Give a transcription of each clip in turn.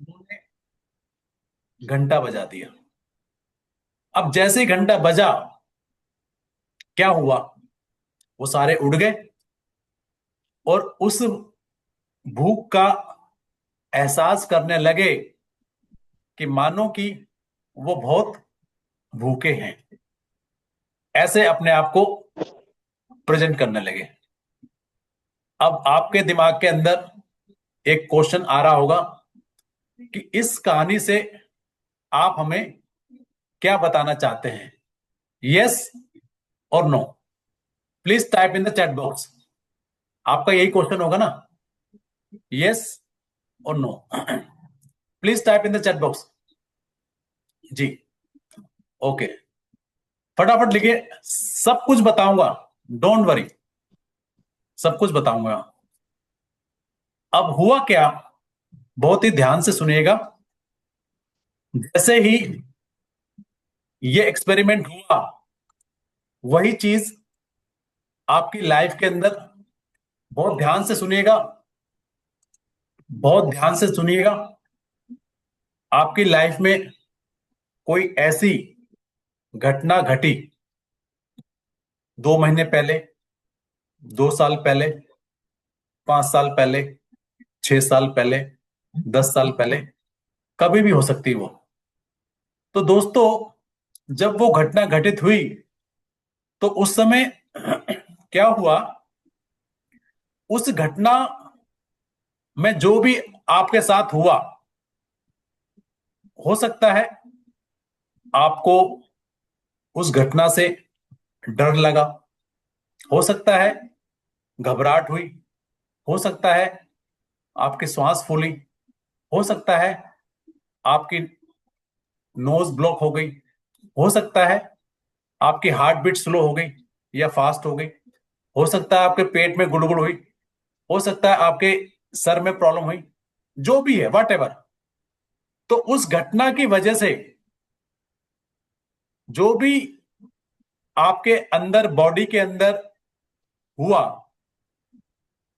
उन्होंने घंटा बजा दिया। अब जैसे ही घंटा बजा, क्या हुआ? वो सारे उड़ गए और उस भूख का एहसास करने लगे कि मानो कि वो बहुत भूखे हैं, ऐसे अपने आप को प्रेजेंट करने लगे। अब आपके दिमाग के अंदर एक क्वेश्चन आ रहा होगा कि इस कहानी से आप हमें क्या बताना चाहते हैं? यस और no? Please type in the chat box. आपका यही क्वेश्चन होगा ना? यस और no? Please type in the chat box. जी, ओके, फटाफट लिखिए। सब कुछ बताऊंगा, डोंट वरी, सब कुछ बताऊंगा। अब हुआ क्या, बहुत ही ध्यान से सुनिएगा। जैसे ही ये एक्सपेरिमेंट हुआ, वही चीज आपकी लाइफ के अंदर, बहुत ध्यान से सुनिएगा, बहुत ध्यान से सुनिएगा, आपकी लाइफ में कोई ऐसी घटना घटी 2 महीने पहले, 2 साल पहले, 5 साल पहले, 6 साल पहले, 10 साल पहले, कभी भी हो सकती है वो। तो दोस्तों, जब वो घटना घटित हुई, तो उस समय क्या हुआ? उस घटना में जो भी आपके साथ हुआ, हो सकता है आपको उस घटना से डर लगा, हो सकता है घबराहट हुई, हो सकता है आपकी श्वास फूली, हो सकता है आपकी नोज ब्लॉक हो गई, हो सकता है आपकी हार्ट बीट स्लो हो गई या फास्ट हो गई, हो सकता है आपके पेट में गुड़गुड़ हुई, हो सकता है आपके सर में प्रॉब्लम हुई, जो भी है, वट एवर। तो उस घटना की वजह से जो भी आपके अंदर, बॉडी के अंदर हुआ,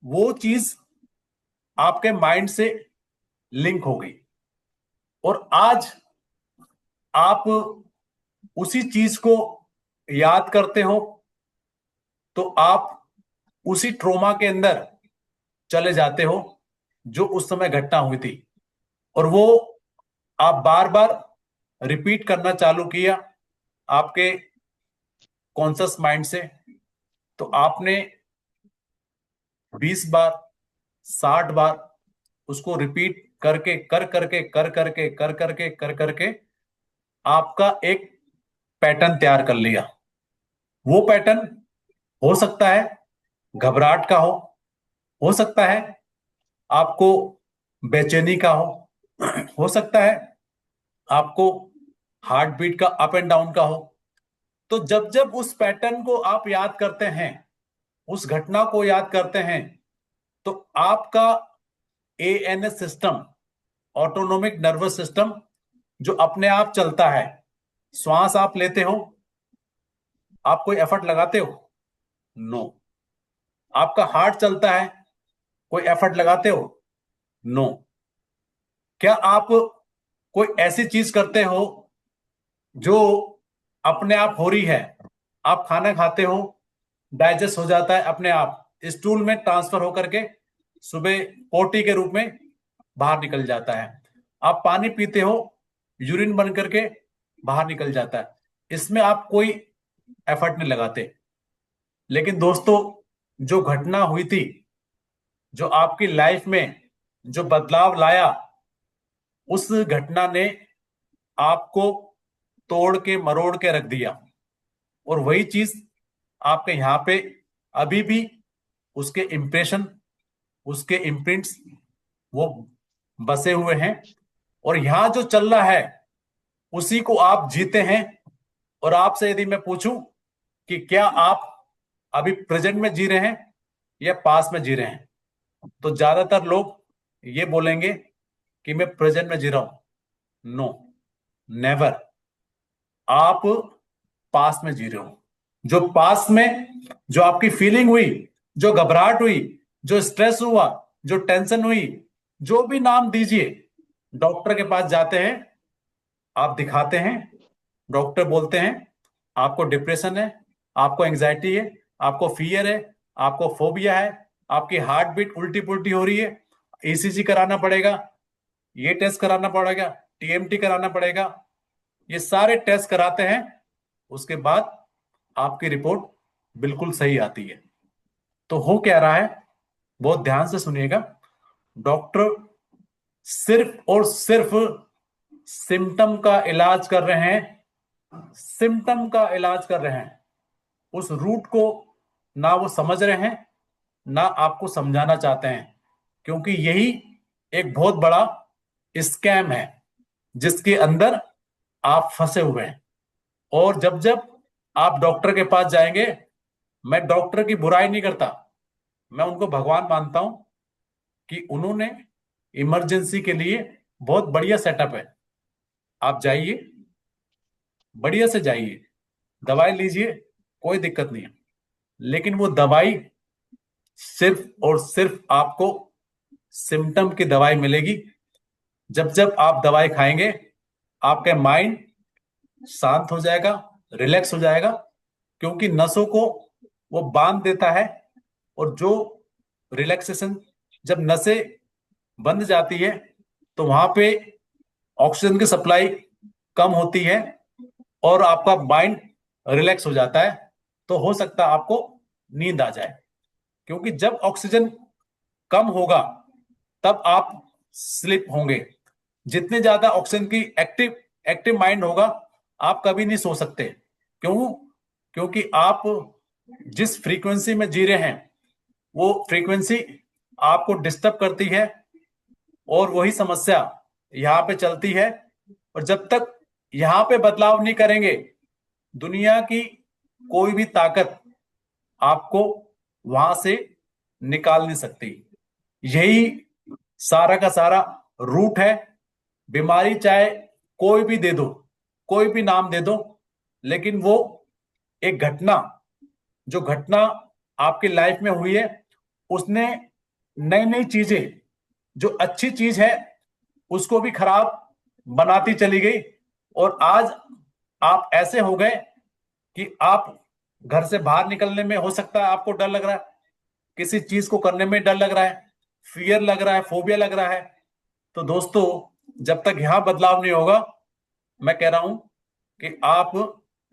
वो चीज आपके माइंड से लिंक हो गई, और आज आप उसी चीज को याद करते हो, तो आप उसी ट्रोमा के अंदर चले जाते हो जो उस समय घटना हुई थी, और वो आप बार बार रिपीट करना चालू किया आपके कॉन्शियस माइंड से। तो आपने 20 बार, 60 बार उसको रिपीट करके, कर करके, कर करके, कर करके, कर करके आपका एक पैटर्न तैयार कर लिया। वो पैटर्न हो सकता है घबराहट का हो सकता है आपको बेचैनी का हो सकता है आपको हार्ट बीट का अप एंड डाउन का हो। तो जब जब उस पैटर्न को आप याद करते हैं, उस घटना को याद करते हैं, तो आपका ANS system, autonomic nervous system, जो अपने आप चलता है, श्वास आप लेते हो, आप कोई एफर्ट लगाते हो? नो। आपका हार्ट चलता है, कोई एफर्ट लगाते हो? नो। क्या आप कोई ऐसी चीज करते हो जो अपने आप हो रही है? आप खाना खाते हो, डाइजेस्ट हो जाता है अपने आप, स्टूल में ट्रांसफर होकर के सुबह पोटी के रूप में बाहर निकल जाता है। आप पानी पीते हो, यूरिन बन करके बाहर निकल जाता है। इसमें आप कोई एफर्ट नहीं लगाते। लेकिन दोस्तों, जो घटना हुई थी, जो आपकी लाइफ में जो बदलाव लाया, उस घटना ने आपको तोड़ के मरोड़ के रख दिया। और वही चीज आपके यहाँ पे अभी भी उसके इम्प्रेशन, उसके इम्प्रिंट्स वो बसे हुए हैं। और यहां जो चल रहा है, उसी को आप जीते हैं। और आपसे यदि मैं पूछूं कि क्या आप अभी प्रेजेंट में जी रहे हैं या पास में जी रहे हैं, तो ज्यादातर लोग ये बोलेंगे कि मैं प्रेजेंट में जी रहा हूं। No, never. आप पास में जी रहे हो। जो पास में, जो आपकी फीलिंग हुई, जो घबराहट हुई, जो स्ट्रेस हुआ, जो टेंशन हुई, जो भी नाम दीजिए, डॉक्टर के पास जाते हैं, आप दिखाते हैं, डॉक्टर बोलते हैं आपको डिप्रेशन है, आपको एंजाइटी है, आपको फियर है, आपको फोबिया है, आपकी हार्ट बीट उल्टी पुल्टी हो रही है, ईसीजी कराना पड़ेगा, ये टेस्ट कराना पड़ेगा, टीएमटी कराना पड़ेगा। ये सारे टेस्ट कराते हैं, उसके बाद आपकी रिपोर्ट बिल्कुल सही आती है। तो हो क्या रहा है, बहुत ध्यान से सुनिएगा। डॉक्टर सिर्फ और सिर्फ सिम्टम का इलाज कर रहे हैं, सिम्टम का इलाज कर रहे हैं। उस रूट को ना वो समझ रहे हैं, ना आपको समझाना चाहते हैं, क्योंकि यही एक बहुत बड़ा स्कैम है जिसके अंदर आप फंसे हुए हैं। और जब जब आप डॉक्टर के पास जाएंगे, मैं डॉक्टर की बुराई नहीं करता, मैं उनको भगवान मानता हूं कि उन्होंने इमरजेंसी के लिए बहुत बढ़िया सेटअप है। आप जाइए, बढ़िया से जाइए, दवाई लीजिए, कोई दिक्कत नहीं है। लेकिन वो दवाई सिर्फ और सिर्फ आपको सिम्टम की दवाई मिलेगी। जब जब आप दवाई खाएंगे, आपका माइंड शांत हो जाएगा, रिलैक्स हो जाएगा, क्योंकि नसों को वो बांध देता है। और जो रिलैक्सेशन, जब नसें बंद जाती है तो वहां पे ऑक्सीजन की सप्लाई कम होती है और आपका माइंड रिलैक्स हो जाता है। तो हो सकता है आपको नींद आ जाए, क्योंकि जब ऑक्सीजन कम होगा तब आप स्लिप होंगे। जितने ज्यादा ऑक्सीजन की एक्टिव एक्टिव माइंड होगा, आप कभी नहीं सो सकते। क्यों? क्योंकि आप जिस फ्रीक्वेंसी में जी रहे हैं, वो फ्रीक्वेंसी आपको डिस्टर्ब करती है, और वही समस्या यहां पे चलती है। और जब तक यहां पे बदलाव नहीं करेंगे, दुनिया की कोई भी ताकत आपको वहां से निकाल नहीं सकती। यही सारा का सारा रूट है। बीमारी चाहे कोई भी दे दो, कोई भी नाम दे दो, लेकिन वो एक घटना, जो घटना आपकी लाइफ में हुई है, उसने नई नई चीजें, जो अच्छी चीज है उसको भी खराब बनाती चली गई। और आज आप ऐसे हो गए कि आप घर से बाहर निकलने में हो सकता है आपको डर लग रहा है, किसी चीज को करने में डर लग रहा है, फियर लग रहा है, फोबिया लग रहा है। तो दोस्तों, जब तक यहां बदलाव नहीं होगा, मैं कह रहा हूं कि आप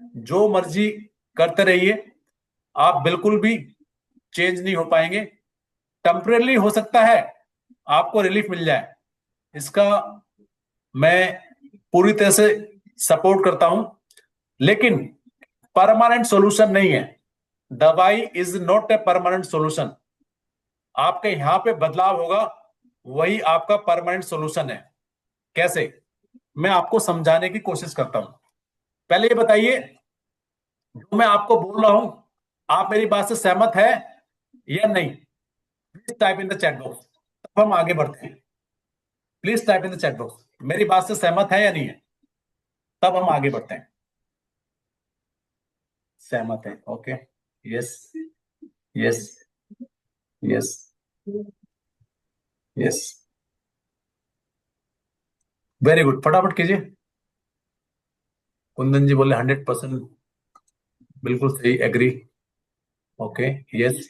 जो मर्जी करते रहिए, आप बिल्कुल भी चेंज नहीं हो पाएंगे। टेम्परेली हो सकता है आपको रिलीफ मिल जाए, इसका मैं पूरी तरह से सपोर्ट करता हूं, लेकिन परमानेंट सॉल्यूशन नहीं है। दवाई is not a permanent solution. आपके यहां पे बदलाव होगा, वही आपका परमानेंट सॉल्यूशन है। कैसे? मैं आपको समझाने की कोशिश करता हूं। पहले ये बताइए, जो मैं आपको बोल रहा हूं, आप मेरी बात से सहमत है या नहीं? Please type in the chat box, तब हम आगे बढ़ते हैं। Please type in the chat box, मेरी बात से सहमत है या नहीं है, तब हम आगे बढ़ते हैं। सहमत है, okay. Yes, yes, yes, yes. Very good, फटाफट कीजिए। कुंदन जी बोले 100%, बिल्कुल सही, एग्री। Okay, yes.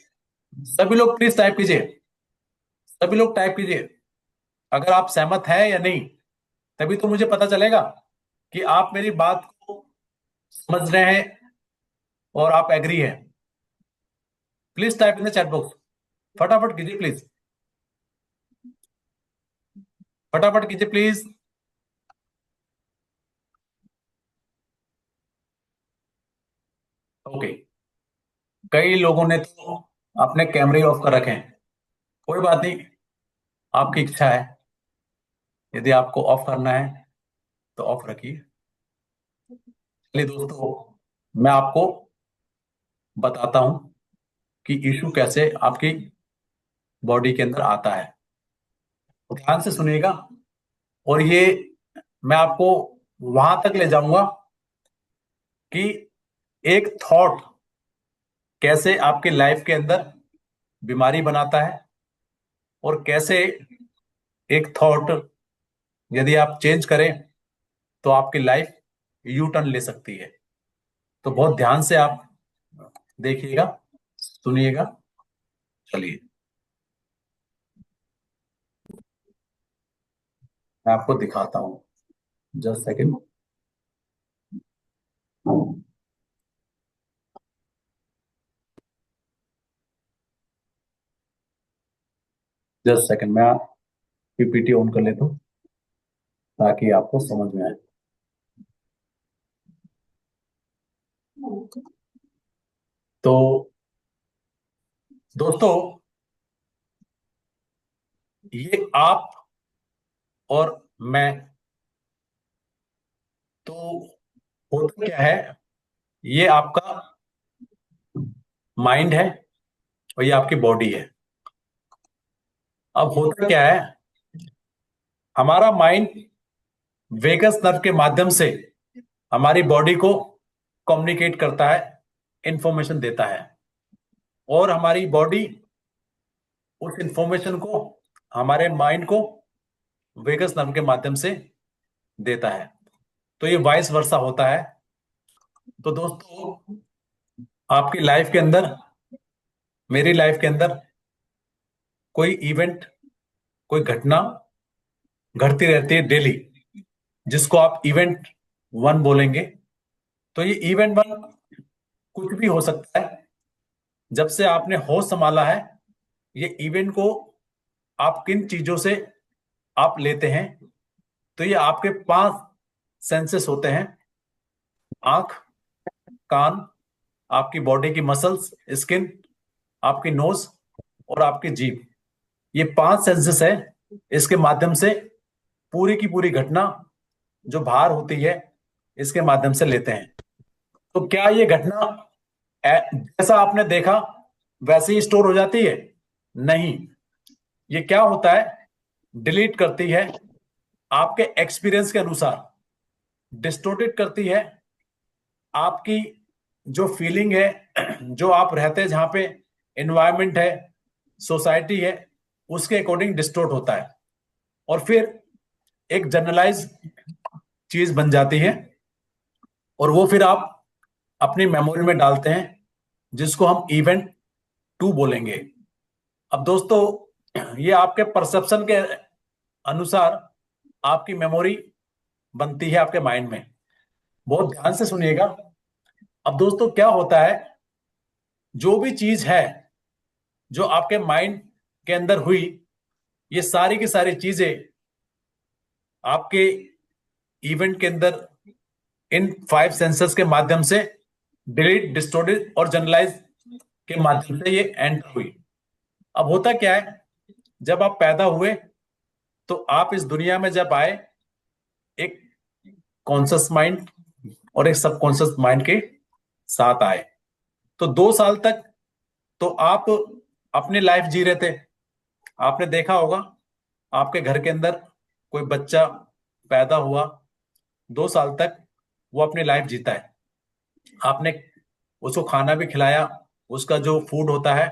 सभी लोग प्लीज टाइप कीजिए, सभी लोग टाइप कीजिए, अगर आप सहमत है या नहीं। तभी तो मुझे पता चलेगा कि आप मेरी बात को समझ रहे हैं और आप एग्री है। Please type in the chat box, फटाफट कीजिए प्लीज, फटाफट कीजिए प्लीज। ओके, कई लोगों ने तो अपने कैमरे ऑफ कर रखे हैं। कोई बात नहीं, आपकी इच्छा है, यदि आपको ऑफ करना है तो ऑफ रखिए। चलिए दोस्तों, मैं आपको बताता हूं कि इशू कैसे आपकी बॉडी के अंदर आता है। तो ध्यान से सुनिएगा, और ये मैं आपको वहां तक ले जाऊंगा कि एक थॉट कैसे आपके लाइफ के अंदर बीमारी बनाता है, और कैसे एक थॉट यदि आप चेंज करें तो आपकी लाइफ यू टर्न ले सकती है। तो बहुत ध्यान से आप देखिएगा, सुनिएगा। चलिए, मैं आपको दिखाता हूँ। Just second. जस्ट सेकंड, मैं पीपीटी ऑन कर लेता हूँ ताकि आपको समझ में आए। तो दोस्तों, ये आप और मैं, तो होता क्या है, ये आपका माइंड है और ये आपकी बॉडी है। अब होता क्या है, हमारा माइंड वेगस नर्व के माध्यम से हमारी बॉडी को कम्युनिकेट करता है, इंफॉर्मेशन देता है, और हमारी बॉडी उस इंफॉर्मेशन को हमारे माइंड को वेगस नर्व के माध्यम से देता है। तो ये वाइस वर्सा होता है। तो दोस्तों, आपकी लाइफ के अंदर, मेरी लाइफ के अंदर कोई इवेंट, कोई घटना घटती रहती है डेली, जिसको आप इवेंट वन बोलेंगे। तो ये इवेंट वन कुछ भी हो सकता है। जब से आपने होश संभाला है, ये इवेंट को आप किन चीजों से आप लेते हैं, तो ये आपके 5 सेंसेस होते हैं: आंख, कान, आपकी बॉडी की मसल्स, स्किन, आपकी नोज और आपकी जीभ। ये 5 सेंसेस है। इसके माध्यम से पूरी की पूरी घटना जो बाहर होती है, इसके माध्यम से लेते हैं। तो क्या ये घटना जैसा आपने देखा वैसे ही स्टोर हो जाती है? नहीं। ये क्या होता है, डिलीट करती है आपके एक्सपीरियंस के अनुसार, डिस्टोर्टेड करती है आपकी जो फीलिंग है, जो आप रहते हैं, जहां पे एनवायरमेंट है, सोसाइटी है, उसके अकॉर्डिंग डिस्टोर्ट होता है, और फिर एक जनरलाइज चीज बन जाती है, और वो फिर आप अपनी मेमोरी में डालते हैं, जिसको हम इवेंट टू बोलेंगे। अब दोस्तों, ये आपके परसेप्शन के अनुसार आपकी मेमोरी बनती है आपके माइंड में। बहुत ध्यान से सुनिएगा। अब दोस्तों, क्या होता है, जो भी चीज है जो आपके माइंड के अंदर हुई, ये सारी की सारी चीजें आपके इवेंट के अंदर इन 5 सेंसर्स के माध्यम से डिलीट, डिस्टोर्टेड और जनरलाइज के माध्यम से ये एंटर हुई। अब होता क्या है, जब आप पैदा हुए तो आप इस दुनिया में जब आए, एक कॉन्शियस माइंड और एक सबकॉन्शियस माइंड के साथ आए। तो 2 साल तक तो आप अपनी लाइफ जी रहे थे। आपने देखा होगा, आपके घर के अंदर कोई बच्चा पैदा हुआ, 2 साल तक वो अपनी लाइफ जीता है। आपने उसको खाना भी खिलाया, उसका जो फूड होता है,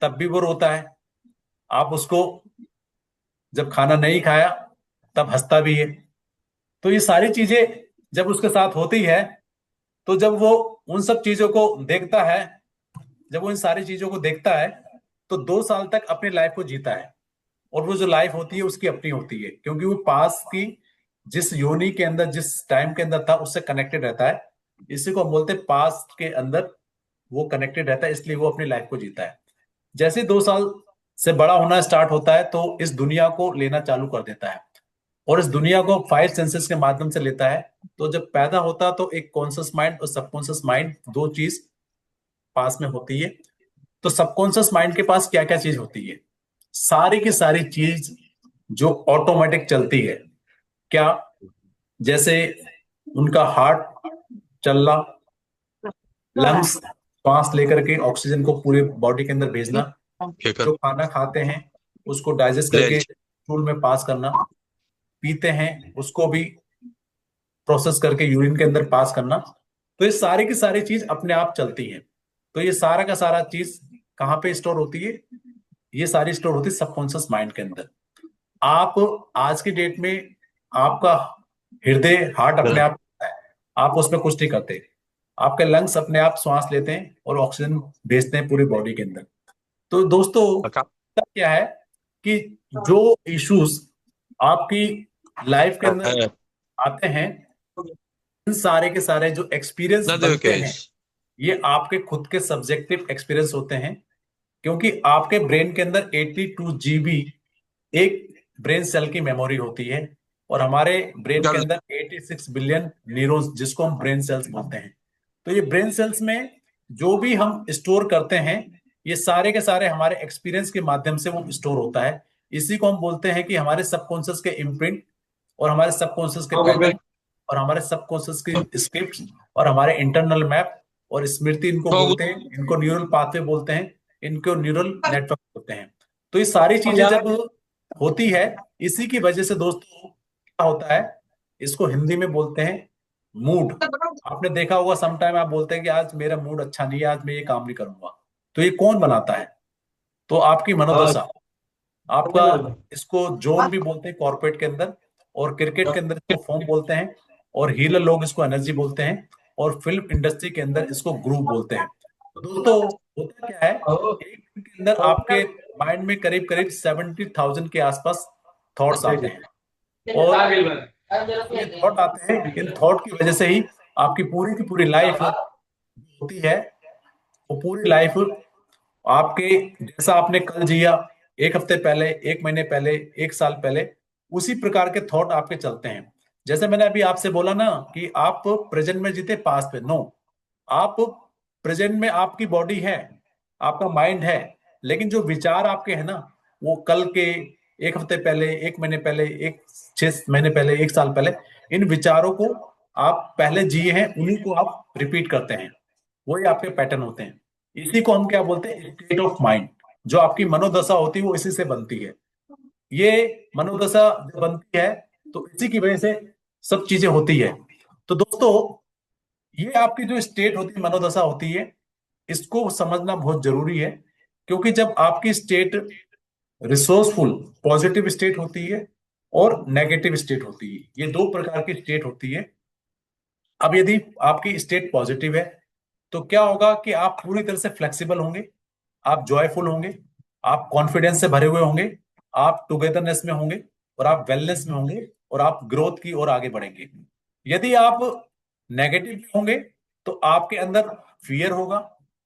तब भी वो रोता है। आप उसको जब खाना नहीं खाया तब हंसता भी है। तो ये सारी चीजें जब उसके साथ होती है, तो जब वो उन सब चीजों को देखता है, जब वो इन सारी चीजों को देखता है, तो 2 साल तक अपनी लाइफ को जीता है। और वो जो लाइफ होती है उसकी अपनी होती है, क्योंकि वो पास की जिस योनि के अंदर, जिस टाइम के अंदर था, उससे कनेक्टेड रहता है। इसी को हम बोलते हैं पास के अंदर वो कनेक्टेड रहता है, इसलिए वो अपनी लाइफ को जीता है। जैसे 2 साल से बड़ा होना स्टार्ट होता है, तो इस दुनिया को लेना चालू कर देता है, और इस दुनिया को 5 सेंसेस के माध्यम से लेता है। तो जब पैदा होता है तो एक कॉन्शियस माइंड और सबकॉन्शियस माइंड, दो चीज पास में होती है। तो सबकॉन्शियस माइंड के पास क्या क्या चीज होती है? सारी की सारी चीज जो ऑटोमेटिक चलती है। क्या? जैसे उनका हार्ट चलना, लंग्स श्वास लेकर के ऑक्सीजन को पूरे बॉडी के अंदर भेजना, केकर जो खाना खाते हैं उसको डाइजेस्ट करके लंच स्टूल में पास करना, पीते हैं उसको भी प्रोसेस करके यूरिन के अंदर पास करना। तो ये सारी की सारी चीज अपने आप चलती है। तो ये सारा का सारा चीज कहाँ पे स्टोर होती है? ये सारी स्टोर होती है सबकॉन्शियस माइंड के अंदर। आप आज की डेट में आपका हृदय हार्ट अपने आप चलता है, आप उसमें कुछ नहीं करते। आपके लंग्स अपने आप श्वास लेते हैं और ऑक्सीजन भेजते हैं पूरी बॉडी के अंदर। तो दोस्तों, अच्छा। तब क्या है कि जो इश्यूज आपकी लाइफ के अंदर है। आते हैं, इन सारे के सारे जो एक्सपीरियंस Nada do que बनते é हैं, isso. ये आपके खुद के सब्जेक्टिव एक्सपीरियंस होते हैं। क्योंकि आपके ब्रेन के अंदर 82 GB एक ब्रेन सेल की मेमोरी होती है, और हमारे ब्रेन के Nada. अंदर 86 बिलियन न्यूरॉन्स, जिसको हम ब्रेन सेल्स बोलते हैं। तो ये ब्रेन सेल्स में जो भी हम स्टोर करते हैं, ये सारे के सारे हमारे एक्सपीरियंस के माध्यम से वो स्टोर होता है। इसी को हम बोलते हैं कि हमारे सबकॉन्शियस के इम्प्रिंट, और हमारे सबकॉन्शियस के पैटर्न, और हमारे सबकॉन्शियस की स्क्रिप्ट, और हमारे इंटरनल मैप और स्मृति, इनको Fogo. बोलते हैं, इनको न्यूरल पाथवे बोलते हैं, इनको न्यूरल नेटवर्क बोलते हैं। तो ये सारी चीजें जब होती है, इसी की वजह से दोस्तों क्या होता है, इसको हिंदी में बोलते हैं मूड। आपने देखा होगा, समटाइम आप बोलते हैं कि आज मेरा मूड अच्छा नहीं है, आज मैं ये काम नहीं करूंगा। तो ये कौन बनाता है? तो आपकी मनोदशा, आपका, इसको जोन भी बोलते हैं कॉर्पोरेट के अंदर, और क्रिकेट के अंदर इसको फॉर्म बोलते हैं, और हीलर लोग इसको एनर्जी बोलते हैं, और फिल्म इंडस्ट्री के अंदर इसको ग्रुप बोलते हैं। तो दोस्तों, होता क्या है, एक दिन के अंदर आपके माइंड में करीब करीब 70,000 के आसपास थॉट्स आते हैं, और ये थॉट आते हैं, इन थॉट की वजह से ही आपकी पूरी की पूरी लाइफ होती है। वो पूरी लाइफ आपके, जैसा आपने कल जिया, एक हफ्ते पहले, एक महीने पहले, एक साल पहले, उसी प्रकार के थॉट आपके चलते हैं। जैसे मैंने अभी आपसे बोला ना कि आप प्रेजेंट में जीते पास्ट में, नो। आप प्रेजेंट में, आपकी बॉडी है, आपका माइंड है, लेकिन जो विचार आपके हैं ना, वो कल के, एक हफ्ते पहले, एक महीने पहले, एक 6 महीने पहले, एक साल पहले, इन विचारों को आप पहले जिए हैं, उन्हीं को आप रिपीट करते हैं। वही आपके पैटर्न होते हैं। इसी को हम क्या बोलते हैं, स्टेट ऑफ माइंड। जो आपकी मनोदशा होती है वो इसी से बनती है। ये मनोदशा जब बनती है, तो इसी की वजह से सब चीजें होती है। तो दोस्तों, ये आपकी जो स्टेट होती है, मनोदशा होती है, इसको समझना बहुत जरूरी है। क्योंकि जब आपकी स्टेट रिसोर्सफुल, पॉजिटिव स्टेट होती है, और नेगेटिव स्टेट होती है, ये दो प्रकार की स्टेट होती है। अब यदि आपकी स्टेट पॉजिटिव है, तो क्या होगा कि आप पूरी तरह से फ्लेक्सिबल होंगे, आप जॉयफुल होंगे, आप कॉन्फिडेंस से भरे हुए होंगे, आप टुगेदरनेस में होंगे, और आप वेलनेस में होंगे, और आप ग्रोथ की ओर आगे बढ़ेंगे। यदि आप नेगेटिव में होंगे, तो आपके अंदर फियर होगा,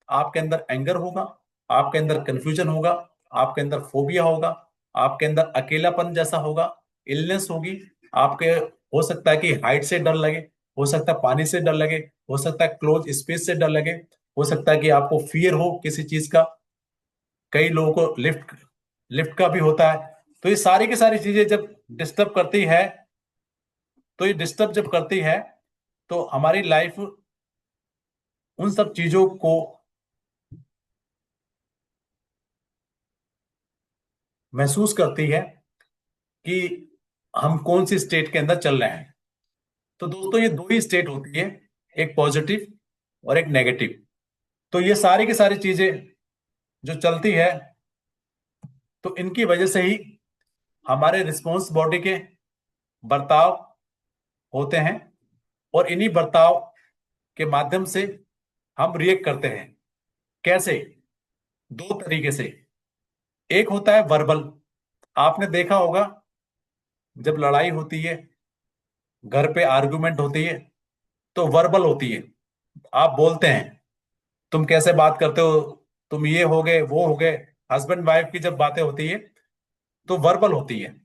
आपके अंदर एंगर होगा, आपके अंदर कंफ्यूजन होगा, आपके अंदर फोबिया होगा, आपके अंदर अकेलापन जैसा होगा, इलनेस होगी आपके। हो सकता है कि हाइट से डर लगे, हो सकता है पानी से डर लगे, हो सकता है क्लोज स्पेस से डर लगे, हो सकता है कि आपको फियर हो किसी चीज का। कई लोगों को लिफ्ट लिफ्ट का भी होता है। तो ये सारी की सारी चीजें जब डिस्टर्ब करती है, तो ये डिस्टर्ब जब करती है, तो हमारी लाइफ उन सब चीजों को महसूस करती है कि हम कौन सी स्टेट के अंदर चल रहे हैं। तो दोस्तों, ये दो ही स्टेट होती है, एक पॉजिटिव और एक नेगेटिव। तो ये सारी की सारी चीजें जो चलती है, तो इनकी वजह से ही हमारे रिस्पॉन्स बॉडी के बर्ताव होते हैं, और इन्हीं बर्ताव के माध्यम से हम रिएक्ट करते हैं। कैसे? दो तरीके से। एक होता है वर्बल। आपने देखा होगा, जब लड़ाई होती है, घर पे आर्गुमेंट होती है, तो वर्बल होती है। आप बोलते हैं, तुम कैसे बात करते हो, तुम ये हो गए, वो हो गए। हस्बैंड वाइफ की जब बातें होती है, तो वर्बल होती है।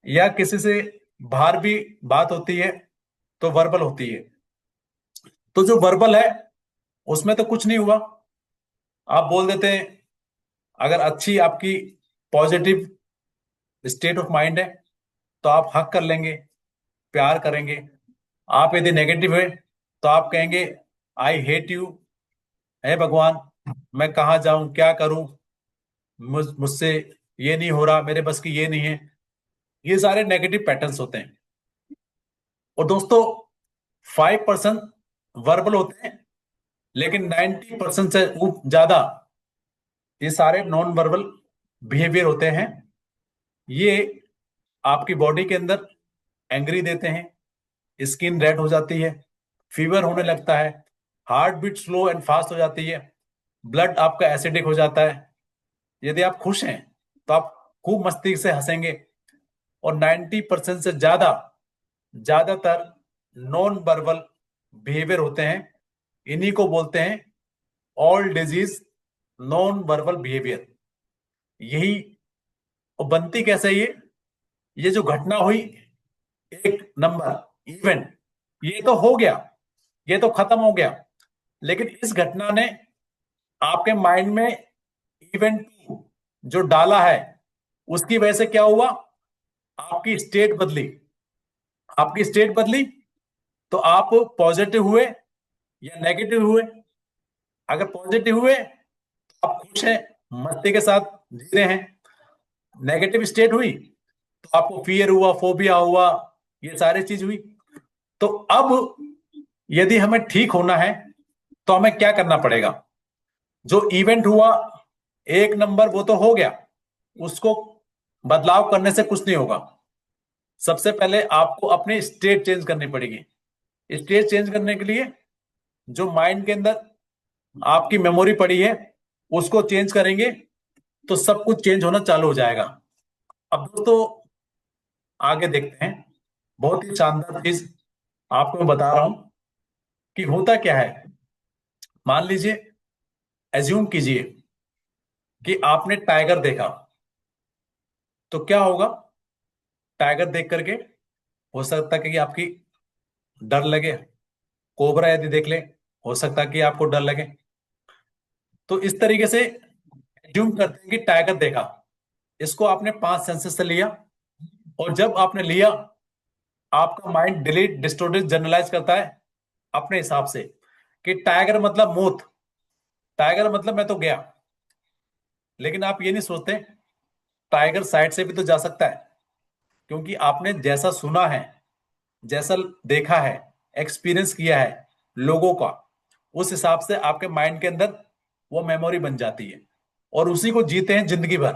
या किसी से बाहर भी बात होती है, तो वर्बल होती है। तो जो वर्बल है, उसमें तो कुछ नहीं हुआ, आप बोल देते हैं। अगर अच्छी आपकी पॉजिटिव स्टेट ऑफ माइंड है, तो आप हक कर लेंगे, प्यार करेंगे। आप यदि नेगेटिव है, तो आप कहेंगे, आई हेट यू, हे भगवान, मैं कहाँ जाऊं, क्या करूं, मुझसे ये नहीं हो रहा, मेरे बस की ये नहीं है। ये सारे नेगेटिव पैटर्न्स होते हैं। और दोस्तों, 5% वर्बल होते हैं, लेकिन 90% से ज्यादा ये सारे नॉन वर्बल बिहेवियर होते हैं। ये आपकी बॉडी के अंदर एंग्री देते हैं, स्किन रेड हो जाती है, फीवर होने लगता है, heart beat slow and fast हो जाती है, ब्लड आपका एसिडिक हो जाता है। यदि आप खुश हैं तो आप खूब मस्ती से हंसेंगे। और 90% से ज्यादातर नॉन वर्बल बिहेवियर होते हैं, इन्हीं को बोलते हैं all disease non verbal behaviour. यही और बनती कैसे ये जो घटना हुई, एक नंबर इवेंट, ये तो हो गया, ये तो खत्म हो गया, लेकिन इस घटना ने आपके माइंड में इवेंट जो डाला है, उसकी वजह से क्या हुआ, आपकी स्टेट बदली। आपकी स्टेट बदली तो आप पॉजिटिव हुए या नेगेटिव हुए। अगर पॉजिटिव हुए तो आप खुश हैं, मस्ती के साथ जी रहे हैं। नेगेटिव स्टेट हुई तो आपको फियर हुआ, फोबिया हुआ, ये सारी चीज हुई। तो अब यदि हमें ठीक होना है तो हमें क्या करना पड़ेगा। जो इवेंट हुआ एक नंबर, वो तो हो गया, उसको बदलाव करने से कुछ नहीं होगा। सबसे पहले आपको अपनी स्टेट चेंज करनी पड़ेगी। स्टेट चेंज करने के लिए जो माइंड के अंदर आपकी मेमोरी पड़ी है, उसको चेंज करेंगे तो सब कुछ चेंज होना चालू हो जाएगा। अब दोस्तों आगे देखते हैं, बहुत ही शानदार चीज आपको मैं बता रहा हूं कि होता क्या है। मान लीजिए, एज्यूम कीजिए कि आपने टाइगर देखा, तो क्या होगा। टाइगर देख करके हो सकता है कि आपकी डर लगे। कोबरा यदि देख ले, हो सकता है कि आपको डर लगे। तो इस तरीके से एज्यूम करते हैं कि टाइगर देखा, इसको आपने 5 सेंसेस से लिया, और जब आपने लिया, आपका माइंड डिलीट डिस्टोर्टेड जनरलाइज करता है अपने हिसाब से कि टाइगर मतलब मौत, टाइगर मतलब मैं तो गया। लेकिन आप ये नहीं सोचते टाइगर साइड से भी तो जा सकता है, क्योंकि आपने जैसा सुना है, जैसा देखा है, एक्सपीरियंस किया है लोगों का, उस हिसाब से आपके माइंड के अंदर वो मेमोरी बन जाती है, और उसी को जीते हैं जिंदगी भर।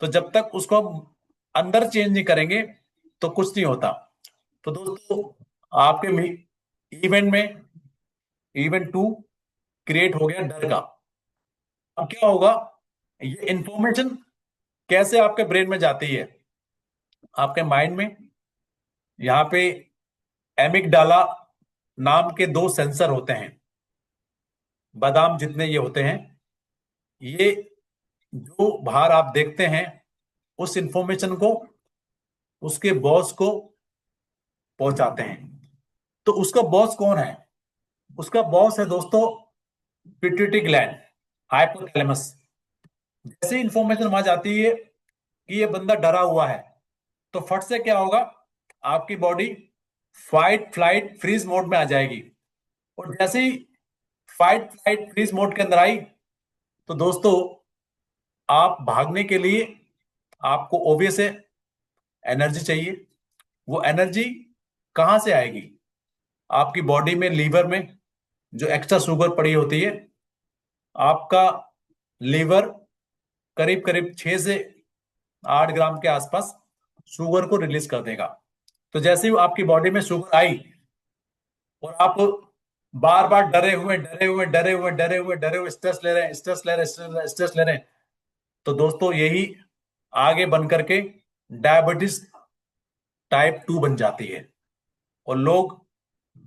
तो जब तक उसको हम अंदर चेंज नहीं करेंगे तो कुछ नहीं होता। तो दोस्तों आपके इवेंट में इवेंट टू क्रिएट हो गया डर का। अब क्या होगा, ये इंफॉर्मेशन कैसे आपके ब्रेन में जाती है, आपके माइंड में, यहाँ पे एमिगडाला नाम के 2 सेंसर होते हैं, बादाम जितने ये होते हैं। ये जो बाहर आप देखते हैं, उस इंफॉर्मेशन को उसके बॉस को पहुंचाते हैं। तो उसका बॉस कौन है, उसका बॉस है दोस्तों पिट्यूटरी ग्लैंड, हाइपोथैलेमस। जैसे इंफॉर्मेशन वहां जाती है कि ये बंदा डरा हुआ है, तो फट से क्या होगा, आपकी body fight flight freeze mode में आ जाएगी। और जैसे ही फाइट फ्लाइट फ्रीज मोड के अंदर आई, तो दोस्तों आप भागने के लिए आपको ओबियस है एनर्जी चाहिए। वो एनर्जी कहां से आएगी, आपकी बॉडी में लीवर में जो एक्स्ट्रा शुगर पड़ी होती है, आपका लीवर करीब करीब 6 से 8 ग्राम के आसपास शुगर को रिलीज कर देगा। तो जैसे ही आपकी बॉडी में शुगर आई, और आप बार बार डरे हुए डरे हुए डरे हुए डरे हुए डरे हुए स्ट्रेस ले रहे हैं, स्ट्रेस ले रहे हैं, स्ट्रेस ले रहे हैं, तो दोस्तों यही आगे बन करके डायबिटीज टाइप 2 बन जाती है। और लोग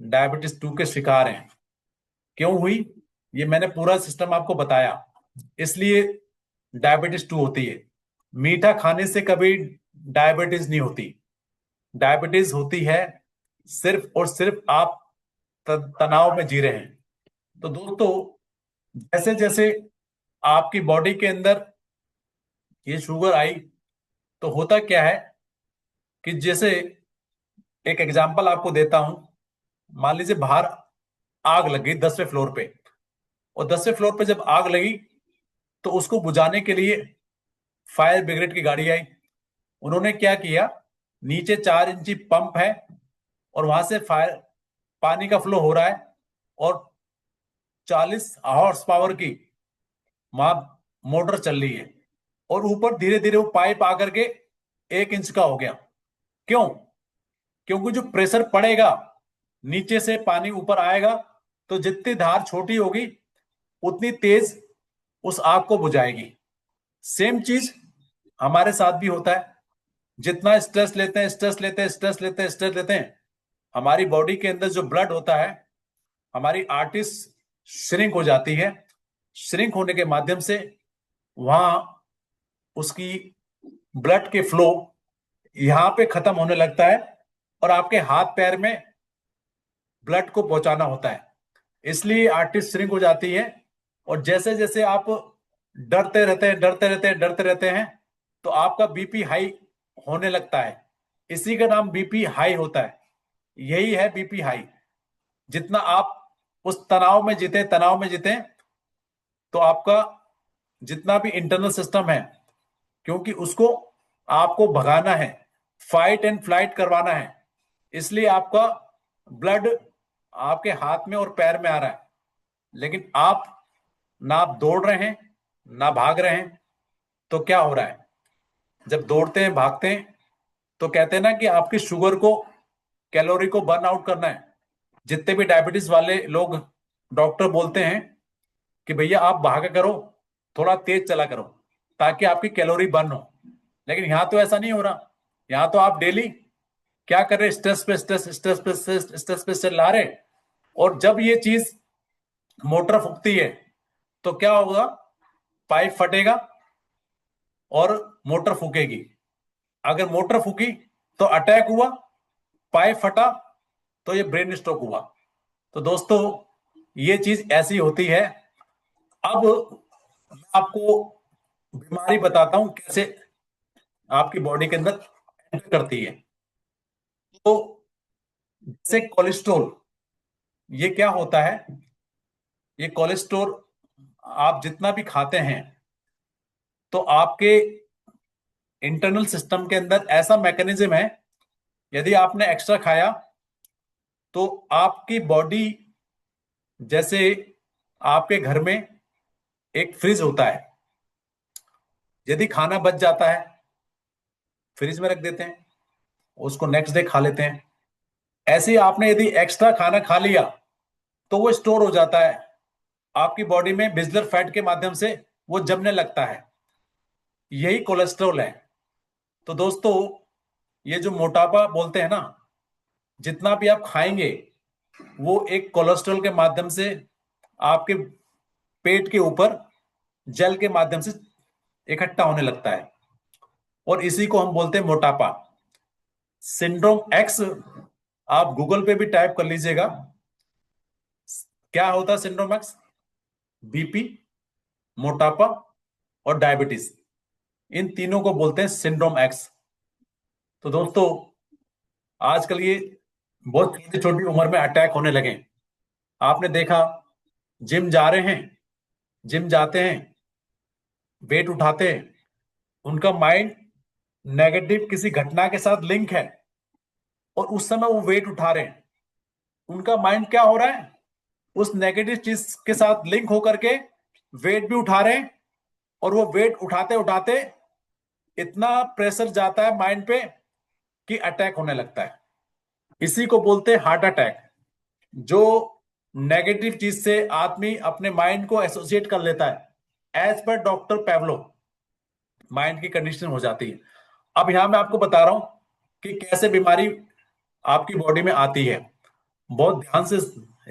डायबिटीज 2 के शिकार हैं। क्यों हुई, ये मैंने पूरा सिस्टम आपको बताया। इसलिए डायबिटीज 2 होती है। मीठा खाने से कभी डायबिटीज नहीं होती। डायबिटीज होती है सिर्फ और सिर्फ आप तनाव में जी रहे हैं। तो दोस्तों जैसे जैसे आपकी बॉडी के अंदर ये शुगर आई, तो होता क्या है कि जैसे एक एग्जांपल आपको देता हूं। मान लीजिए बाहर आग लगी 10वें फ्लोर पे, और 10वें फ्लोर पे जब आग लगी, तो उसको बुझाने के लिए फायर ब्रिगेड की गाड़ी आई। उन्होंने क्या किया, नीचे 4 इंची पंप है, और वहां से फायर पानी का फ्लो हो रहा है, और 40 हॉर्स पावर की वहां मोटर चल रही है, और ऊपर धीरे धीरे वो पाइप आकर के 1 इंच का हो गया। क्यों, क्योंकि जो प्रेशर पड़ेगा, नीचे से पानी ऊपर आएगा, तो जितनी धार छोटी होगी उतनी तेज उस आग को बुझाएगी। सेम चीज हमारे साथ भी होता है। जितना स्ट्रेस लेते हैं, स्ट्रेस लेते हैं, स्ट्रेस लेते हैं, स्ट्रेस लेते हैं, हमारी बॉडी के अंदर जो ब्लड होता है, हमारी आर्टिस्ट श्रिंक हो जाती है। श्रिंक होने के माध्यम से वहां उसकी ब्लड के फ्लो यहां पे खत्म होने लगता है, और आपके हाथ पैर में ब्लड को पहुंचाना होता है। इसलिए आर्टिस्ट श्रिंक हो जाती है। और जैसे जैसे आप डरते रहते हैं, डरते रहते हैं, डरते रहते हैं, तो आपका बीपी हाई होने लगता है। इसी का नाम बीपी हाई होता है। यही है बीपी हाई। जितना आप उस तनाव में जीते, तनाव में जीते, तो आपका जितना भी इंटरनल सिस्टम है, क्योंकि उसको आपको भगाना है, फाइट एंड फ्लाइट करवाना है, इसलिए आपका ब्लड आपके हाथ में और पैर में आ रहा है। लेकिन आप ना आप दौड़ रहे हैं, ना भाग रहे हैं, तो क्या हो रहा है? जब दौड़ते हैं, भागते हैं, तो कहते हैं ना कि आपकी शुगर को, कैलोरी को बर्न आउट करना है। जितने भी डायबिटीज वाले लोग, डॉक्टर बोलते हैं कि भैया आप भागा करो, थोड़ा तेज चला करो, ताकि आपकी कैलोरी बर्न हो। लेकिन यहां तो ऐसा नहीं हो रहा। यहां तो आप डेली क्या कर रहे? स्ट्रेस पे स्ट्रेस, स्ट्रेस पे स्ट्रेस, स्ट्रेस पे स्ट्रेस ला रहे। और जब ये चीज मोटर फूकती है, तो क्या होगा? पाइप फटेगा और मोटर फूकेगी। अगर मोटर फूकी तो अटैक हुआ, पाइप फटा तो ये ब्रेन स्ट्रोक हुआ। तो दोस्तों, ये चीज ऐसी होती है। अब मैं आपको बीमारी बताता हूं कैसे आपकी बॉडी के अंदर एंटर करती है। तो जैसे कोलेस्ट्रॉल, ये क्या होता है? ये कोलेस्ट्रॉल आप जितना भी खाते हैं, तो आपके इंटरनल सिस्टम के अंदर ऐसा मैकेनिज्म है, यदि आपने एक्स्ट्रा खाया तो आपकी बॉडी, जैसे आपके घर में एक फ्रिज होता है, यदि खाना बच जाता है, फ्रिज में रख देते हैं, उसको नेक्स्ट डे खा लेते हैं। ऐसे ही आपने यदि एक्स्ट्रा खाना खा लिया, तो वो स्टोर हो जाता है आपकी बॉडी में, बिजलर फैट के माध्यम से वो जमने लगता है। यही कोलेस्ट्रॉल है। तो दोस्तों, ये जो मोटापा बोलते हैं ना, जितना भी आप खाएंगे, वो एक कोलेस्ट्रॉल के माध्यम से आपके पेट के ऊपर जल के माध्यम से इकट्ठा होने लगता है, और इसी को हम बोलते हैं मोटापा। सिंड्रोम एक्स आप गूगल पे भी टाइप कर लीजिएगा। क्या होता है सिंड्रोम एक्स? बीपी, मोटापा और डायबिटीज, इन तीनों को बोलते हैं सिंड्रोम एक्स। तो दोस्तों, आजकल ये बहुत छोटी छोटी उम्र में अटैक होने लगे। आपने देखा, जिम जा रहे हैं, जिम जाते हैं, वेट उठाते हैं, उनका माइंड नेगेटिव किसी घटना के साथ लिंक है, और उस समय वो वेट उठा रहे हैं। उनका माइंड क्या हो रहा है? उस नेगेटिव चीज के साथ लिंक होकर के वेट भी उठा रहे हैं, और वो वेट उठाते उठाते इतना प्रेशर जाता है माइंड पे कि अटैक होने लगता है। इसी को बोलते हैं हार्ट अटैक। जो नेगेटिव चीज से आदमी अपने माइंड को एसोसिएट कर लेता है, एज पर डॉक्टर पेवलो, माइंड की कंडीशन हो जाती है। अब यहां मैं आपको बता रहा हूं कि कैसे बीमारी आपकी बॉडी में आती है। बहुत ध्यान से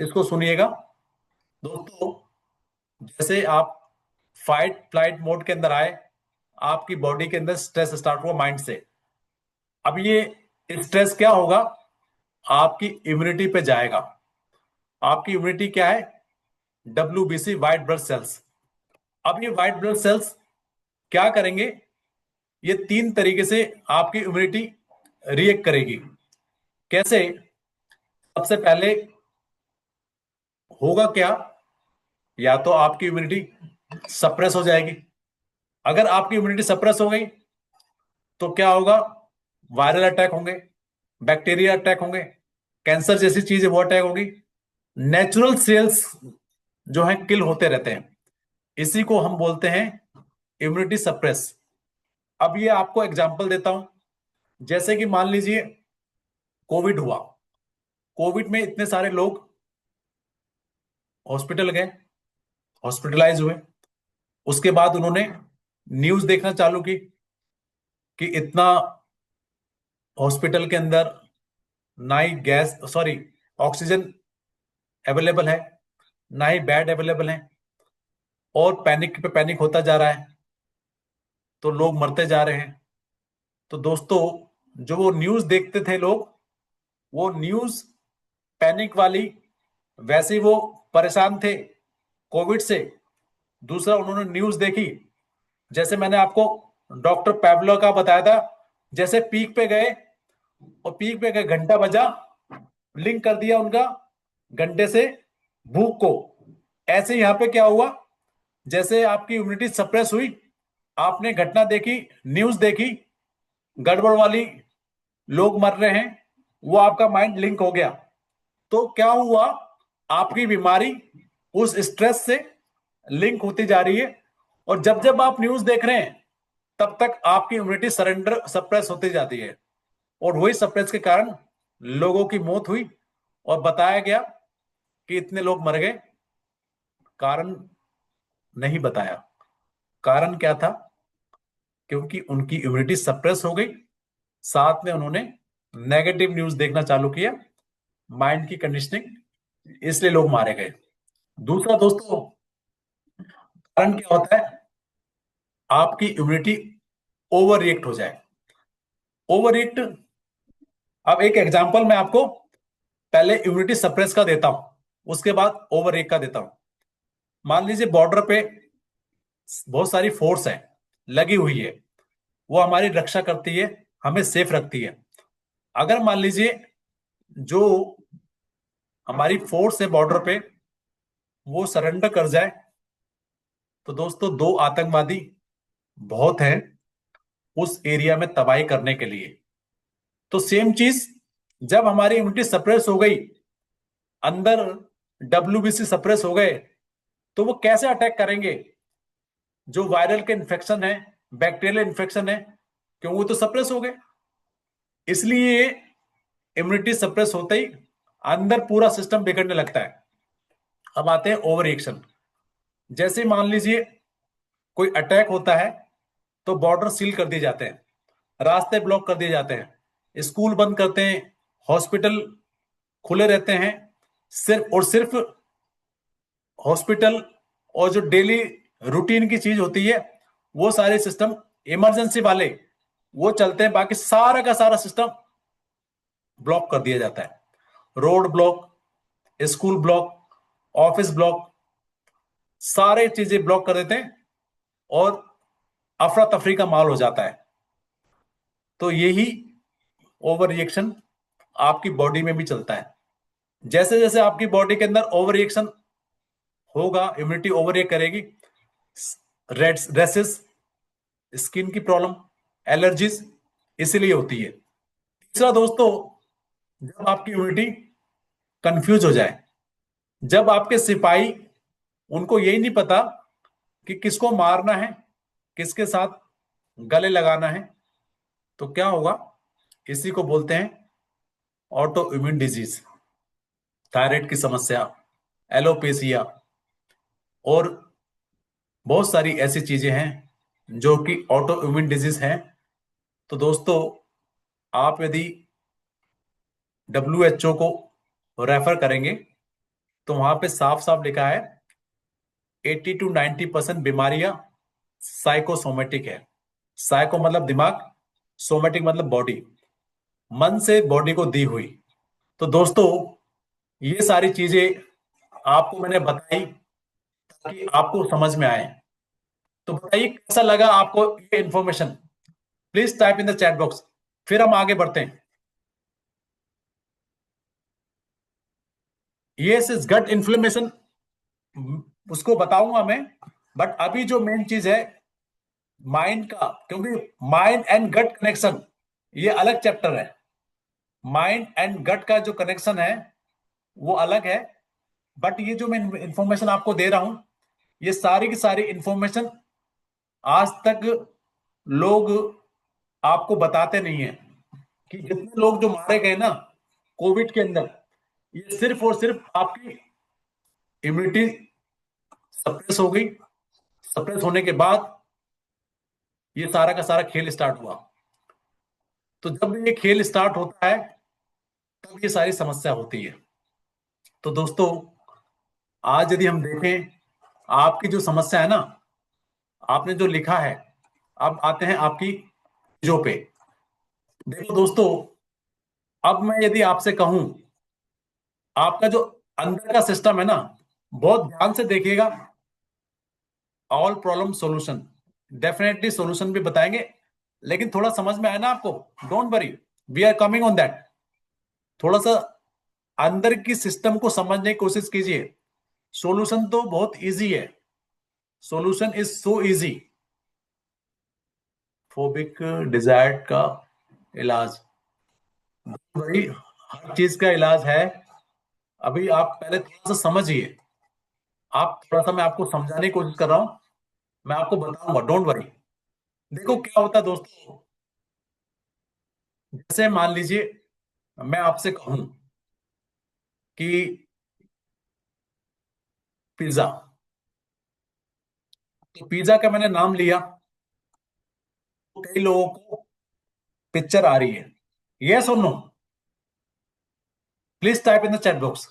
इसको सुनिएगा दोस्तों। जैसे आप फाइट फ्लाइट मोड के अंदर आए, आपकी बॉडी के अंदर स्ट्रेस स्टार्ट हुआ माइंड से। अब ये स्ट्रेस क्या होगा? आपकी इम्यूनिटी पे जाएगा। आपकी इम्यूनिटी क्या है? WBC, white blood cells. अब ये व्हाइट ब्लड सेल्स क्या करेंगे? ये तीन तरीके से आपकी इम्यूनिटी रिएक्ट करेगी। कैसे? सबसे पहले होगा क्या? या तो आपकी इम्यूनिटी सप्रेस हो जाएगी। अगर आपकी इम्यूनिटी सप्रेस हो गई, तो क्या होगा? वायरल अटैक होंगे, बैक्टीरिया अटैक होंगे, कैंसर जैसी चीजें वो अटैक होगी। नेचुरल सेल्स जो है किल होते रहते हैं। इसी को हम बोलते हैं इम्यूनिटी सप्रेस। अब ये आपको एग्जांपल देता हूं। जैसे कि मान लीजिए कोविड हुआ। कोविड में इतने सारे लोग हॉस्पिटल गए, हॉस्पिटलाइज हुए। उसके बाद उन्होंने न्यूज देखना चालू की कि इतना हॉस्पिटल के अंदर ना ही गैस, सॉरी, ऑक्सीजन अवेलेबल है, ना ही बेड अवेलेबल है, और पैनिक पे पैनिक होता जा रहा है, तो लोग मरते जा रहे हैं। तो दोस्तों, जो वो न्यूज देखते थे लोग, वो न्यूज पैनिक वाली, वैसे ही वो परेशान थे कोविड से। दूसरा, उन्होंने न्यूज देखी, जैसे मैंने आपको डॉक्टर पैवलो का बताया था, जैसे पीक पे गए, और पीक पे गए, घंटा बजा, लिंक कर दिया उनका घंटे से भूख को। ऐसे यहाँ पे क्या हुआ, जैसे आपकी इम्यूनिटी सप्रेस हुई, आपने घटना देखी, न्यूज देखी गड़बड़ वाली, लोग मर रहे हैं, वो आपका माइंड लिंक हो गया। तो क्या हुआ, आपकी बीमारी उस स्ट्रेस से लिंक होती जा रही है, और जब जब आप न्यूज देख रहे हैं, तब तक आपकी इम्यूनिटी सरेंडर सप्रेस होती जाती है, और वही सप्रेस के कारण लोगों की मौत हुई, और बताया गया कि इतने लोग मर गए। कारण नहीं बताया। कारण क्या था? क्योंकि उनकी इम्यूनिटी सप्रेस हो गई, साथ में उन्होंने नेगेटिव न्यूज देखना चालू किया, माइंड की कंडीशनिंग, इसलिए लोग मारे गए। दूसरा दोस्तों, कारण क्या होता है? आपकी इम्यूनिटी ओवर रिएक्ट हो जाए। ओवर रिएक्ट, अब एक एग्जांपल मैं आपको पहले इम्यूनिटी सप्रेस का देता हूं, उसके बाद ओवर रिएक्ट का देता हूं। मान लीजिए बॉर्डर पे बहुत सारी फोर्स है, लगी हुई है, वो हमारी रक्षा करती है, हमें सेफ रखती है। अगर मान लीजिए जो हमारी फोर्स है बॉर्डर पे, वो सरेंडर कर जाए, तो दोस्तों दो आतंकवादी बहुत हैं उस एरिया में तबाही करने के लिए। तो सेम चीज, जब हमारी इम्यूनिटी सप्रेस हो गई, अंदर डब्ल्यूबीसी सप्रेस हो गए, तो वो कैसे अटैक करेंगे? जो वायरल के इन्फेक्शन है, बैक्टीरियल इन्फेक्शन है, क्यों? वो तो सप्रेस हो गए। इसलिए इम्यूनिटी सप्रेस होते ही अंदर पूरा सिस्टम बिगड़ने लगता है। अब आते हैं ओवर रिएक्शन। जैसे मान लीजिए कोई अटैक होता है, तो बॉर्डर सील कर दिए जाते हैं, रास्ते ब्लॉक कर दिए जाते हैं, स्कूल बंद करते हैं, हॉस्पिटल खुले रहते हैं। सिर्फ और सिर्फ हॉस्पिटल और जो डेली रूटीन की चीज होती है, वो सारे सिस्टम इमरजेंसी वाले वो चलते हैं, बाकी सारा का सारा सिस्टम ब्लॉक कर दिया जाता है। Road block, school block, office block, सारे चीजें ब्लॉक कर देते हैं, और अफरा तफरी का माहौल हो जाता है। तो यही ओवर रिएक्शन आपकी बॉडी में भी चलता है। जैसे जैसे आपकी बॉडी के अंदर ओवर रिएक्शन होगा, इम्यूनिटी ओवर रिएक्ट करेगी, रेड रेसेस, स्किन की प्रॉब्लम, एलर्जीज, इसीलिए होती है। तीसरा दोस्तों, जब आपकी इम्यूनिटी कंफ्यूज हो जाए, जब आपके सिपाही, उनको यही नहीं पता कि किसको मारना है, किसके साथ गले लगाना है, तो क्या होगा? इसी को बोलते हैं ऑटो इम्यून डिजीज, थायराइड की समस्या, एलोपेसिया, और बहुत सारी ऐसी चीजें हैं जो कि ऑटो इम्यून डिजीज हैं। तो दोस्तों, आप यदि WHO को रेफर करेंगे, तो वहां पे साफ साफ लिखा है 80 to 90% बीमारियां साइकोसोमेटिक है। साइको मतलब दिमाग, सोमेटिक मतलब बॉडी, मन से बॉडी को दी हुई। तो दोस्तों, ये सारी चीजें आपको मैंने बताई ताकि आपको समझ में आए। तो बताइए कैसा लगा आपको ये information? Please type in the chat box, फिर हम आगे बढ़ते हैं। ये गट इन्फ्लेमेशन उसको बताऊंगा मैं, बट अभी जो मेन चीज है माइंड का, क्योंकि माइंड एंड गट कनेक्शन ये अलग चैप्टर है। माइंड एंड गट का जो कनेक्शन है वो अलग है। बट ये जो मैं इंफॉर्मेशन आपको दे रहा हूं, ये सारी की सारी इंफॉर्मेशन आज तक लोग आपको बताते नहीं है, कि जितने लोग जो मारे गए ना, कोविड के अंदर ये सिर्फ और सिर्फ आपकी इम्यूनिटी सप्रेस हो गई। सप्रेस होने के बाद ये सारा का सारा खेल स्टार्ट हुआ। तो जब ये खेल स्टार्ट होता है तब ये सारी समस्या होती है। तो दोस्तों, आज यदि हम देखें, आपकी जो समस्या है ना, आपने जो लिखा है, अब आते हैं आपकी चीजों पे। देखो दोस्तों, अब मैं यदि आपसे कहूं, आपका जो अंदर का सिस्टम है ना, बहुत ध्यान से देखिएगा। All problem solution, definitely solution भी बताएंगे, लेकिन थोड़ा समझ में आया ना आपको? Don't worry, we are coming on that. थोड़ा सा अंदर की सिस्टम को समझने की कोशिश कीजिए। सॉल्यूशन तो बहुत इजी है, solution is so easy. Phobic desired का इलाज, वही हर चीज का इलाज है। अभी आप पहले थोड़ा सा समझिए। आप थोड़ा सा, मैं आपको समझाने की कोशिश कर रहा हूं, मैं आपको बताऊंगा, डोंट वरी। देखो क्या होता है दोस्तों, जैसे मान लीजिए मैं आपसे कहूं कि पिज्जा, तो पिज्जा का मैंने नाम लिया, तो कई लोगों को पिक्चर आ रही है। यस और no? Please type in the chat box.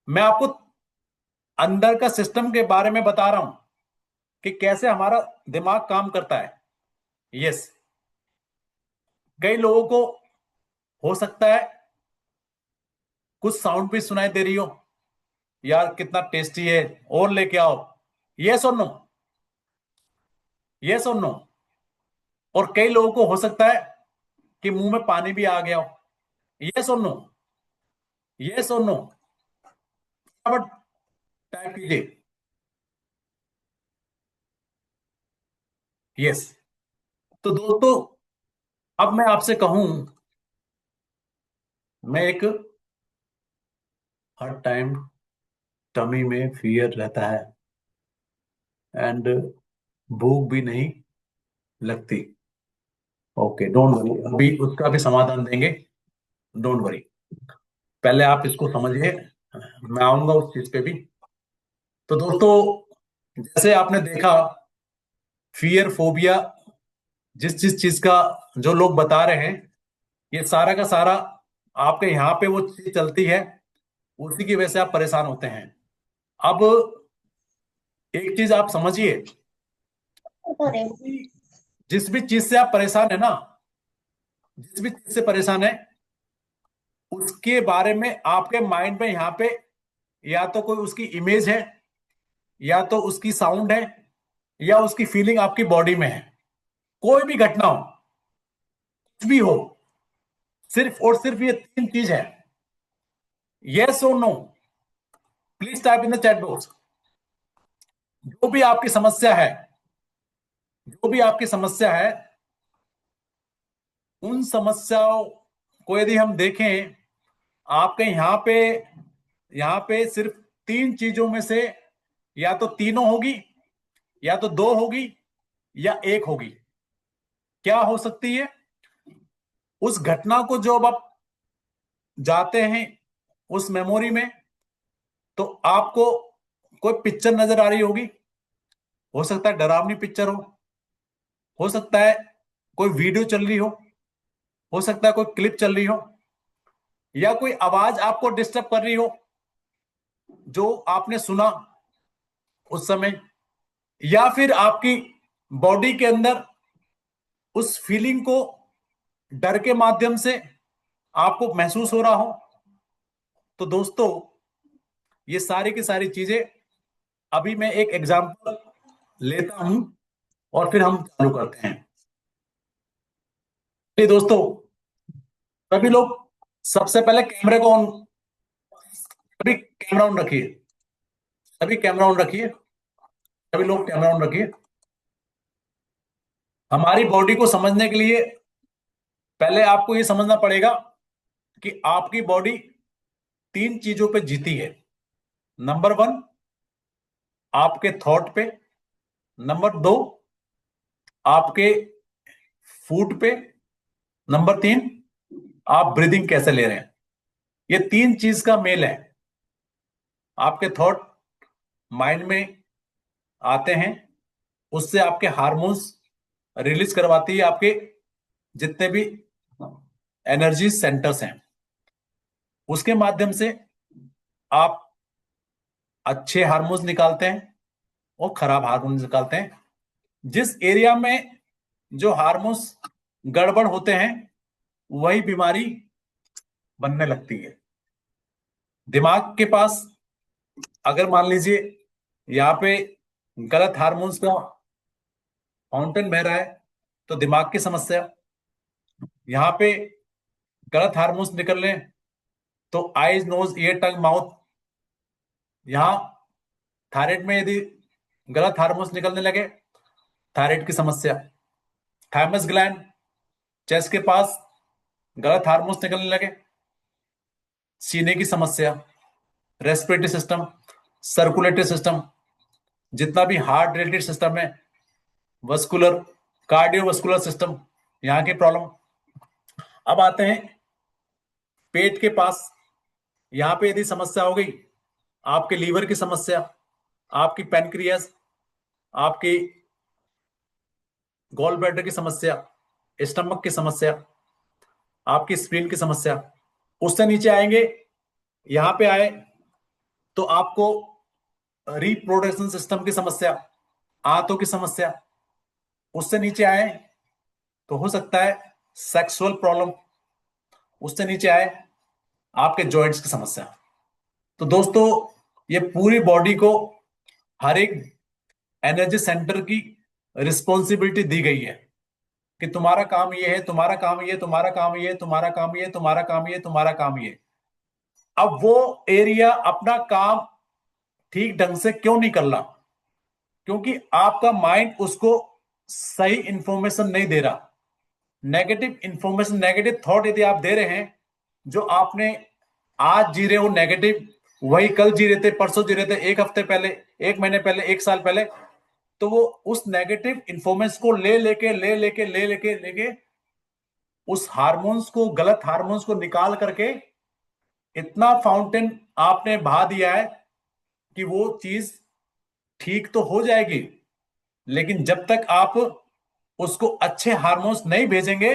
मैं आपको अंदर का सिस्टम के बारे में बता रहा हूं कि कैसे हमारा दिमाग काम करता है। यस। कई लोगों को हो सकता है कुछ साउंड भी सुनाई दे रही हो, यार कितना टेस्टी है, और लेके आओ। यस और नो? यस और नो? और कई लोगों को हो सकता है कि मुंह में पानी भी आ गया हो। यस और नो? यस और नो? फटाफट टाइप कीजिए। यस। तो दोस्तों, अब मैं आपसे कहूं, मैं एक, हर टाइम टमी में फियर रहता है एंड भूख भी नहीं लगती। ओके, डोंट वरी, अभी उसका भी समाधान देंगे, डोंट वरी। पहले आप इसको समझिए, मैं आऊंगा उस चीज पे भी। तो दोस्तों, जैसे आपने देखा, फियर फोबिया, जिस जिस चीज का जो लोग बता रहे हैं, ये सारा का सारा आपके यहाँ पे वो चीज चलती है, उसी की वजह से आप परेशान होते हैं। अब एक चीज आप समझिए, जिस भी चीज से आप परेशान है ना, जिस भी चीज से परेशान है, उसके बारे में आपके माइंड में यहाँ पे या तो कोई उसकी इमेज है, या तो उसकी साउंड है, या उसकी फीलिंग आपकी बॉडी में है। कोई भी घटना हो, कुछ भी हो, सिर्फ और सिर्फ ये तीन चीज है। यस और no? Please type in the chat box. जो भी आपकी समस्या है, जो भी आपकी समस्या है, उन समस्याओं को यदि हम देखें, आपके यहाँ पे सिर्फ तीन चीजों में से या तो तीनों होगी, या तो दो होगी, या एक होगी। क्या हो सकती है? उस घटना को जब आप जाते हैं उस मेमोरी में, तो आपको कोई पिक्चर नजर आ रही होगी। हो सकता है डरावनी पिक्चर हो सकता है कोई वीडियो चल रही हो सकता है कोई क्लिप चल रही हो, या कोई आवाज आपको डिस्टर्ब कर रही हो जो आपने सुना उस समय, या फिर आपकी बॉडी के अंदर उस फीलिंग को डर के माध्यम से आपको महसूस हो रहा हो। तो दोस्तों, ये सारी की सारी चीजें, अभी मैं एक एग्जांपल लेता हूं और फिर हम चालू करते हैं। ये दोस्तों, सभी लोग सबसे पहले कैमरे को ऑन, सभी कैमरा ऑन रखिए, सभी कैमरा ऑन रखिए, सभी लोग कैमरा ऑन रखिए। हमारी बॉडी को समझने के लिए पहले आपको ये समझना पड़ेगा कि आपकी बॉडी तीन चीजों पे जीती है। नंबर वन, आपके थॉट पे। नंबर दो, आपके फूड पे। नंबर तीन, आप ब्रीदिंग कैसे ले रहे हैं। ये तीन चीज का मेल है। आपके थॉट माइंड में आते हैं, उससे आपके हार्मोन्स रिलीज करवाती है, आपके जितने भी एनर्जी सेंटर्स हैं उसके माध्यम से आप अच्छे हार्मोन्स निकालते हैं और खराब हार्मोन्स निकालते हैं। जिस एरिया में जो हार्मोन्स गड़बड़ होते हैं वही बीमारी बनने लगती है। दिमाग के पास अगर मान लीजिए यहाँ पे गलत हार्मोन्स का फाउंटेन बह रहा है तो दिमाग की समस्या। यहाँ पे गलत हार्मोन्स निकल रहे हैं तो आईज नोज ईयर टंग माउथ, यहाँ थायराइड में यदि गलत हार्मोन्स निकलने लगे, थायराइड की समस्या। थाइमस ग्लैंड चेस्ट के पास गलत हार्मोन्स निकलने लगे, सीने की समस्या। रेस्पिरेटरी सिस्टम, सर्कुलेटरी सिस्टम, जितना भी हार्ट रिलेटेड सिस्टम है, वस्कुलर, कार्डियोवस्कुलर सिस्टम, यहाँ की प्रॉब्लम। अब आते हैं पेट के पास। यहां पे यदि समस्या हो गई, आपके लीवर की समस्या, आपकी पैनक्रियास, आपकी गॉल ब्लैडर की समस्या, स्टमक की समस्या, आपकी स्प्लीन की समस्या। उससे नीचे आएंगे, यहां पे आए तो आपको रिप्रोडक्शन सिस्टम की समस्या, आंतों की समस्या। उससे नीचे आए तो हो सकता है सेक्सुअल प्रॉब्लम। उससे नीचे आए आपके जॉइंट्स की समस्या। तो दोस्तों, ये पूरी बॉडी को हर एक एनर्जी सेंटर की रिस्पॉन्सिबिलिटी दी गई है कि तुम्हारा काम ये है, तुम्हारा काम ये, तुम्हारा काम ये, तुम्हारा काम ये, तुम्हारा काम ये, तुम्हारा काम ये। अब वो एरिया अपना काम ठीक ढंग से क्यों नहीं कर रहा? क्योंकि आपका माइंड उसको सही इंफॉर्मेशन नहीं दे रहा। नेगेटिव इंफॉर्मेशन, नेगेटिव थॉट यदि आप दे रहे हैं, जो आपने आज जी रहे हो नेगेटिव, वही कल जी रहे थे, परसों जी रहे थे, एक हफ्ते पहले, एक महीने पहले, एक साल पहले, तो वो उस नेगेटिव इंफॉर्मेशन को ले लेके उस हार्मोन्स को, गलत हार्मोन्स को निकाल करके इतना फाउंटेन आपने बहा दिया है कि वो चीज ठीक तो हो जाएगी, लेकिन जब तक आप उसको अच्छे हार्मोन्स नहीं भेजेंगे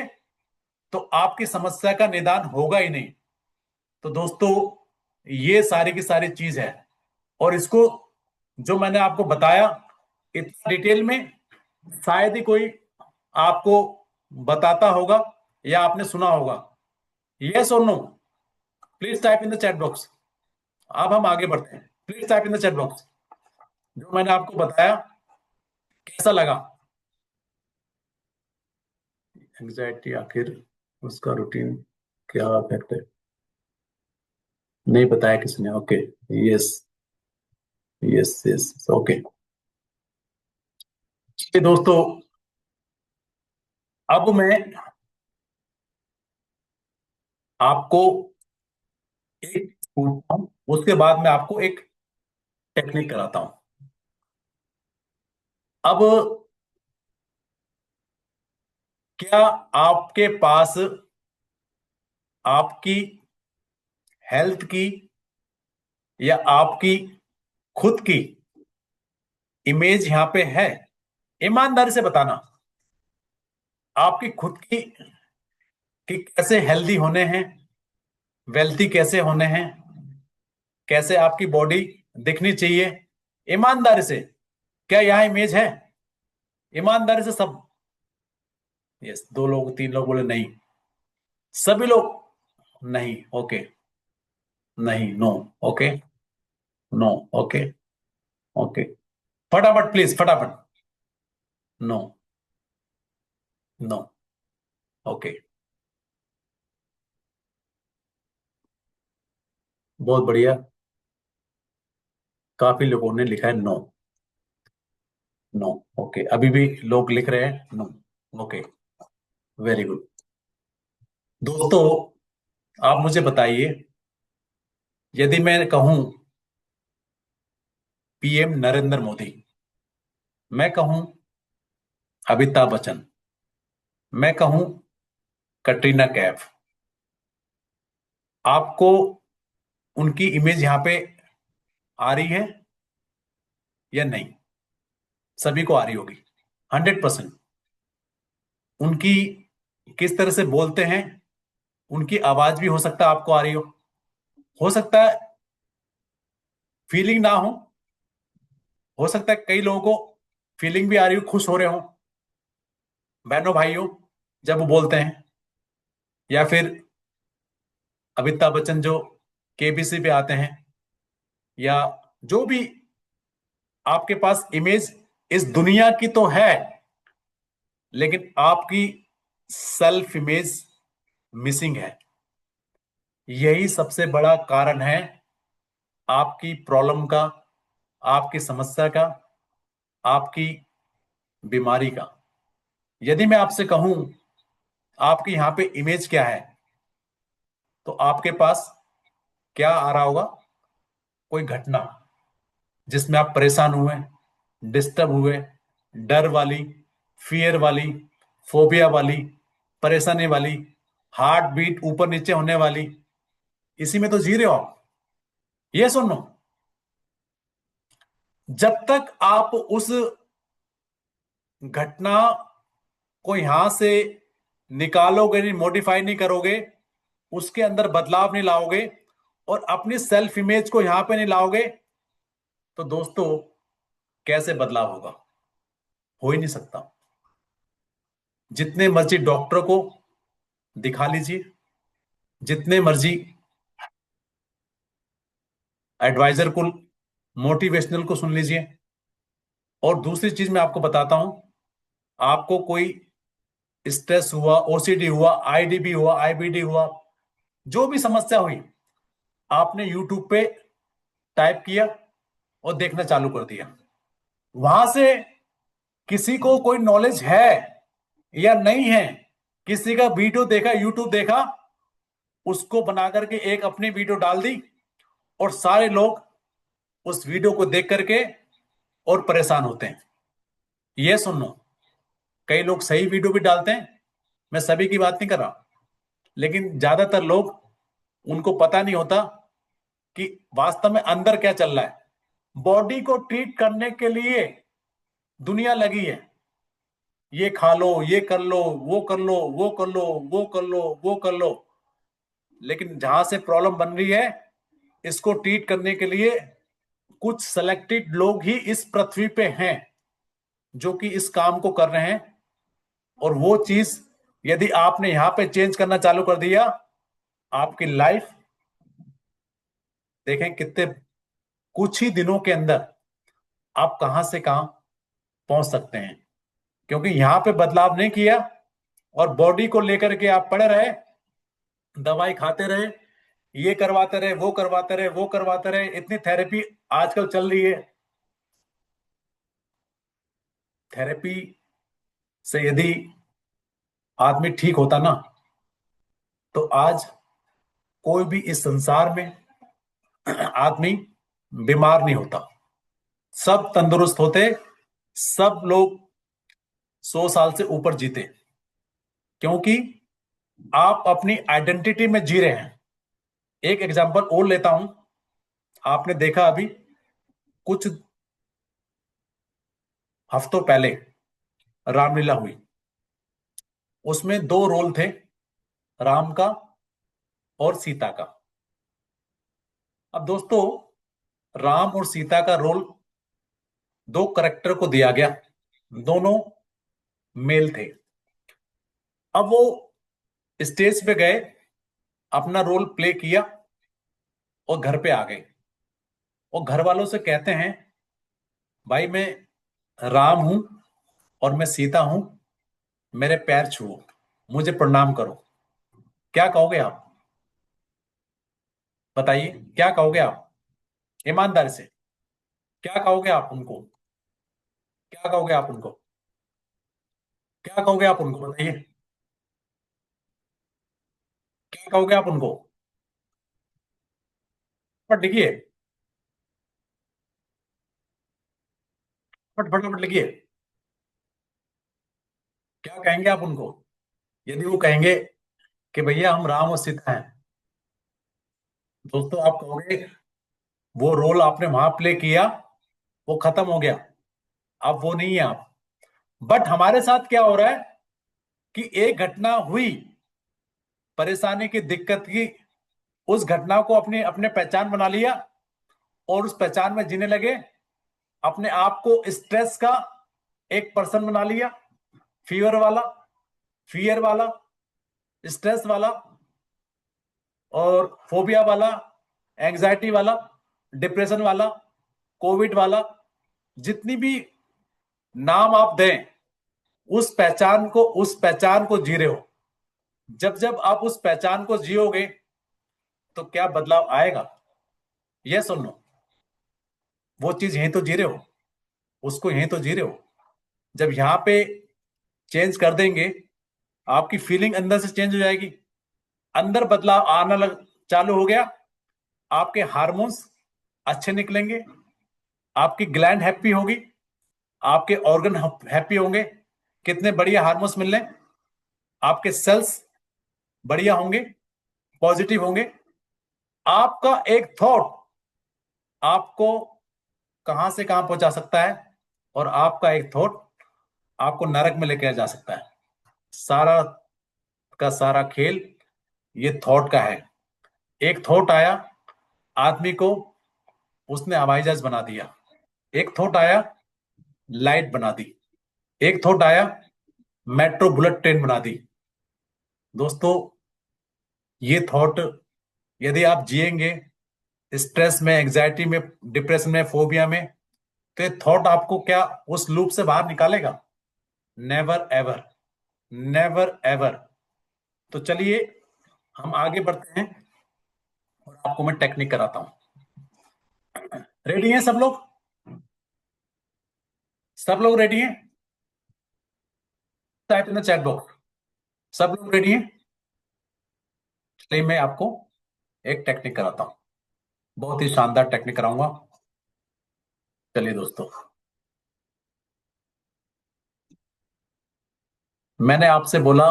तो आपकी समस्या का निदान होगा ही नहीं। तो दोस्तों, ये सारी की सारी चीज है, और इसको जो मैंने आपको बताया इतना डिटेल में शायद ही कोई आपको बताता होगा या आपने सुना होगा। यस और no, please type in the chat box. अब हम आगे बढ़ते हैं, please type in the chat box जो मैंने आपको बताया कैसा लगा। एंग्जाइटी आखिर उसका रूटीन क्या इफेक्ट है? नहीं बताया किसने? Okay, yes, yes yes, okay. चलिए दोस्तों, अब मैं आपको एक पूछता हूं, उसके बाद मैं आपको एक टेक्निक कराता हूं। अब क्या आपके पास आपकी हेल्थ की या आपकी खुद की इमेज यहां पे है? ईमानदारी से बताना, आपकी खुद की कि कैसे हेल्दी होने हैं, वेल्थी कैसे होने हैं, कैसे आपकी बॉडी दिखनी चाहिए, ईमानदारी से। क्या यहां इमेज है? ईमानदारी से सब। यस, दो लोग, तीन लोग बोले नहीं। सभी लोग नहीं? ओके, नहीं, no, okay, no, okay, okay. फटाफट प्लीज, फटाफट। No, no, okay. बहुत बढ़िया, काफी लोगों ने लिखा है नो। नो, ओके, अभी भी लोग लिख रहे हैं नो। Okay, very good. दोस्तों, आप मुझे बताइए, यदि मैं कहूं पीएम नरेंद्र मोदी, मैं कहूं अमिताभ बच्चन, मैं कहूं कटरीना कैफ, आपको उनकी इमेज यहाँ पे आ रही है या नहीं? सभी को आ रही होगी, 100%। उनकी किस तरह से बोलते हैं, उनकी आवाज भी हो सकता है आपको आ रही हो सकता है फीलिंग ना हो सकता है कई लोगों को फीलिंग भी आ रही हो, खुश हो रहे हो बहनों भाइयों जब वो बोलते हैं, या फिर अमिताभ बच्चन जो केबीसी पे आते हैं, या जो भी आपके पास इमेज इस दुनिया की तो है, लेकिन आपकी सेल्फ इमेज मिसिंग है। यही सबसे बड़ा कारण है आपकी प्रॉब्लम का, आपकी समस्या का, आपकी बीमारी का। यदि मैं आपसे कहूं आपकी यहां पे इमेज क्या है, तो आपके पास क्या आ रहा होगा? कोई घटना जिसमें आप परेशान हुए, डिस्टर्ब हुए, डर वाली, फियर वाली, फोबिया वाली, परेशानी वाली, हार्ट बीट ऊपर नीचे होने वाली, इसी में तो जी रहे हो आप। ये सुनो, जब तक आप उस घटना को यहां से निकालोगे नहीं, मॉडिफाई नहीं करोगे, उसके अंदर बदलाव नहीं लाओगे, और अपनी सेल्फ इमेज को यहां पे नहीं लाओगे, तो दोस्तों कैसे बदलाव होगा? हो ही नहीं सकता। जितने मर्जी डॉक्टर को दिखा लीजिए, जितने मर्जी एडवाइजर को, मोटिवेशनल को सुन लीजिए, और दूसरी चीज मैं आपको बताता हूं, आपको कोई स्ट्रेस हुआ, ओसीडी हुआ, आईडीबी हुआ, आईबीडी हुआ, जो भी समस्या हुई, आपने यूट्यूब पे टाइप किया और देखना चालू कर दिया, वहां से किसी को कोई नॉलेज है या नहीं है, किसी का वीडियो देखा, यूट्यूब देखा, उसको बना करके एक अपनी वीडियो डाल दी, और सारे लोग उस वीडियो को देख करके और परेशान होते हैं। ये सुनो, कई लोग सही वीडियो भी डालते हैं, मैं सभी की बात नहीं कर रहा, लेकिन ज्यादातर लोग, उनको पता नहीं होता कि वास्तव में अंदर क्या चल रहा है। बॉडी को ट्रीट करने के लिए दुनिया लगी है, ये खा लो, ये कर लो, वो कर लो, वो कर लो, वो कर लो, वो कर लो, लेकिन जहां से प्रॉब्लम बन रही है, इसको ट्रीट करने के लिए कुछ सेलेक्टेड लोग ही इस पृथ्वी पे हैं जो कि इस काम को कर रहे हैं। और वो चीज यदि आपने यहां पे चेंज करना चालू कर दिया, आपकी लाइफ देखें कितने, कुछ ही दिनों के अंदर आप कहां से कहां पहुंच सकते हैं। क्योंकि यहां पे बदलाव नहीं किया, और बॉडी को लेकर के आप पड़े रहे, दवाई खाते रहे, ये करवाते रहे, वो करवाते रहे, वो करवाते रहे। इतनी थेरेपी आजकल चल रही है, थेरेपी से यदि आदमी ठीक होता ना, तो आज कोई भी इस संसार में आदमी बीमार नहीं होता, सब तंदुरुस्त होते, सब लोग 100 साल से ऊपर जीते। क्योंकि आप अपनी आइडेंटिटी में जी रहे हैं। एक एग्जांपल और लेता हूं, आपने देखा अभी कुछ हफ्तों पहले रामलीला हुई, उसमें दो रोल थे, राम का और सीता का। अब दोस्तों, राम और सीता का रोल दो करेक्टर को दिया गया, दोनों मेल थे। अब वो स्टेज पे गए, अपना रोल प्ले किया, और घर पे आ गए, और घर वालों से कहते हैं, भाई मैं राम हूं और मैं सीता हूं, मेरे पैर छुओ, मुझे प्रणाम करो। क्या कहोगे आप? बताइए, क्या कहोगे आप ईमानदारी से? क्या कहोगे आप उनको? क्या कहोगे आप उनको? क्या कहोगे आप उनको? बताइए, क्या कहोगे आप उनको? फट लिखिए, फट फटाफट लिखिए। क्या कहेंगे आप उनको यदि वो कहेंगे कि भैया हम राम और सीता हैं? दोस्तों आप कहोगे वो रोल आपने वहां प्ले किया, वो खत्म हो गया, अब वो नहीं है आप। बट हमारे साथ क्या हो रहा है कि एक घटना हुई, परेशानी की, दिक्कत की, उस घटना को अपने अपने पहचान बना लिया और उस पहचान में जीने लगे। अपने आप को स्ट्रेस का एक पर्सन बना लिया, फीवर वाला, फियर वाला, स्ट्रेस वाला, और फोबिया वाला, एंजाइटी वाला, डिप्रेशन वाला, कोविड वाला, जितनी भी नाम आप दें, उस पहचान को जी रहे हो। जब जब आप उस पहचान को जियोगे तो क्या बदलाव आएगा? ये सुन लो, वो चीज यहीं तो जी रहे हो, उसको यहीं तो जी रहे हो। जब यहां पे चेंज कर देंगे, आपकी फीलिंग अंदर से चेंज हो जाएगी, अंदर बदलाव आना चालू हो गया, आपके हार्मोन्स अच्छे निकलेंगे, आपकी ग्लैंड हैप्पी होगी, आपके ऑर्गन हैप्पी होंगे। कितने बढ़िया हार्मोन्स मिल रहे हैं, आपके सेल्स बढ़िया होंगे, पॉजिटिव होंगे। आपका एक थॉट आपको कहां से कहां पहुंचा सकता है, और आपका एक थॉट आपको नरक में लेकर जा सकता है। सारा का सारा खेल ये थॉट का है। एक थॉट आया, आदमी को उसने हवाई जहाज बना दिया। एक थॉट आया, लाइट बना दी। एक थॉट आया, मेट्रो बुलेट ट्रेन बना दी। दोस्तों, ये थॉट यदि आप जिएंगे स्ट्रेस में, एंजाइटी में, डिप्रेशन में, फोबिया में, तो ये थॉट आपको क्या उस लूप से बाहर निकालेगा? Never ever, never ever. तो चलिए हम आगे बढ़ते हैं और आपको मैं टेक्निक कराता हूं। रेडी हैं सब लोग? सब लोग रेडी हैं? Type in the chat box. सब लोग रेडी हैं? चलिए मैं आपको एक टेक्निक कराता हूं, बहुत ही शानदार टेक्निक कराऊंगा। चलिए दोस्तों, मैंने आपसे बोला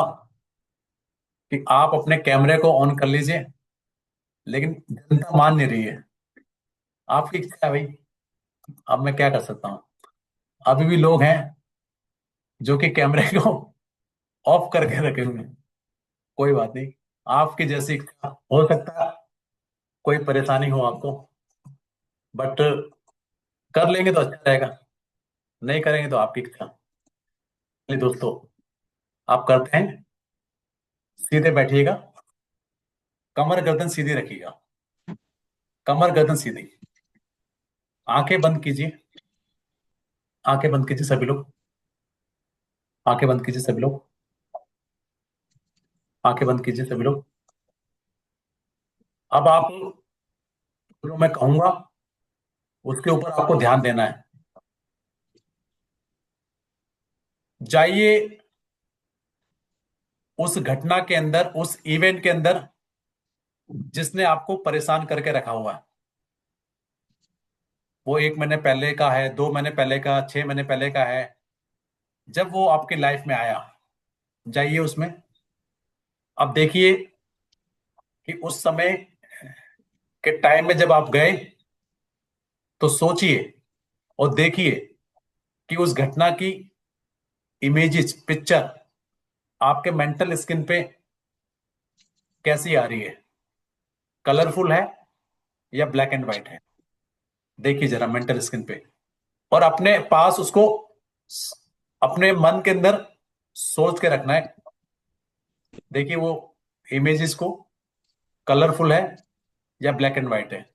कि आप अपने कैमरे को ऑन कर लीजिए, लेकिन जनता मान नहीं रही है। आपकी इच्छा है भाई, अब मैं क्या कर सकता हूँ। अभी भी लोग हैं जो कि कैमरे को ऑफ करके रखे हुए हैं। कोई बात नहीं, आपकी जैसी इच्छा, हो सकता है कोई परेशानी हो आपको, बट कर लेंगे तो अच्छा रहेगा, नहीं करेंगे तो आपकी इच्छा। चलिए दोस्तों, आप करते हैं। सीधे बैठिएगा, कमर गर्दन सीधी रखिएगा, कमर गर्दन सीधी। आंखें बंद कीजिए, आंखें बंद कीजिए सभी लोग, आंखें बंद कीजिए सभी लोग, आंखें बंद कीजिए सभी लोग। अब आप जो मैं कहूंगा उसके ऊपर आपको ध्यान देना है। जाइए उस घटना के अंदर, उस इवेंट के अंदर जिसने आपको परेशान करके रखा हुआ है। वो 1 महीने पहले का है, 2 महीने पहले का, 6 महीने पहले का है, जब वो आपकी लाइफ में आया। जाइए उसमें, अब देखिए कि उस समय के टाइम में जब आप गए, तो सोचिए और देखिए कि उस घटना की इमेजेस, पिक्चर आपके मेंटल स्किन पे कैसी आ रही है, कलरफुल है या ब्लैक एंड व्हाइट है। देखिए जरा मेंटल स्किन पे, और अपने पास उसको अपने मन के अंदर सोच के रखना है। देखिए वो इमेजेस को, कलरफुल है या ब्लैक एंड व्हाइट है,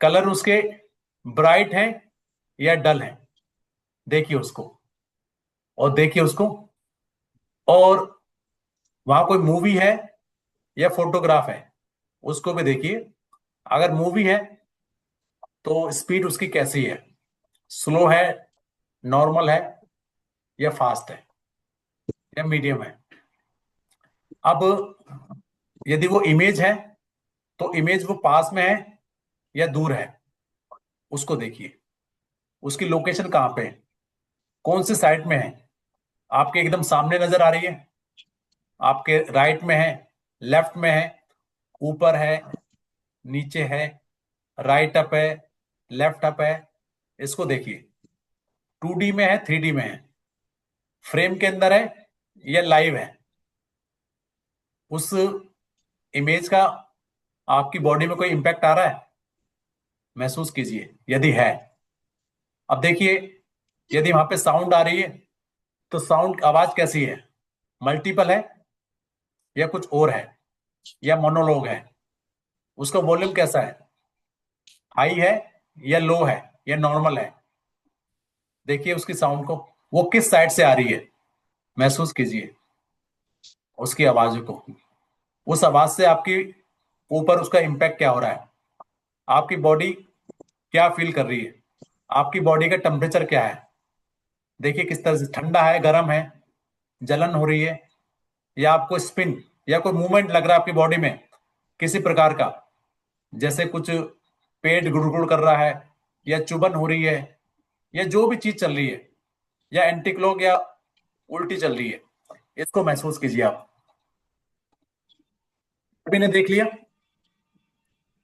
कलर उसके ब्राइट है या डल है। देखिए उसको, और देखिए उसको, और वहां कोई मूवी है या फोटोग्राफ है, उसको भी देखिए। अगर मूवी है तो स्पीड उसकी कैसी है, स्लो है, नॉर्मल है, या फास्ट है, या मीडियम है। अब यदि वो इमेज है तो इमेज वो पास में है या दूर है, उसको देखिए। उसकी लोकेशन कहाँ पे है, कौन से साइड में है, आपके एकदम सामने नजर आ रही है, आपके राइट में है, लेफ्ट में है, ऊपर है, नीचे है, राइट अप है, लेफ्ट अप है। इसको देखिए, 2D में है, 3D में है, फ्रेम के अंदर है या लाइव है, उस इमेज का आपकी बॉडी में कोई इंपैक्ट आ रहा है? महसूस कीजिए यदि है। अब देखिए, यदि वहां पे साउंड आ रही है, तो साउंड आवाज कैसी है? मल्टीपल है या कुछ और है, या मोनोलॉग है? उसका वॉल्यूम कैसा है? हाई है या लो है या नॉर्मल है? देखिए उसकी साउंड को, वो किस साइड से आ रही है, महसूस कीजिए उसकी आवाज को। उस आवाज से आपकी ऊपर उसका इम्पैक्ट क्या हो रहा है? आपकी बॉडी क्या फील कर रही है? आपकी बॉडी का टेम्परेचर क्या है? देखिए किस तरह से, ठंडा है, गर्म है, जलन हो रही है, या आपको स्पिन या कोई मूवमेंट लग रहा है आपकी बॉडी में किसी प्रकार का, जैसे कुछ पेट गुड़गुड़ कर रहा है, या चुभन हो रही है, या जो भी चीज चल रही है, या एंटीक्लॉक या उल्टी चल रही है, इसको महसूस कीजिए आप। अभी ने देख लिया।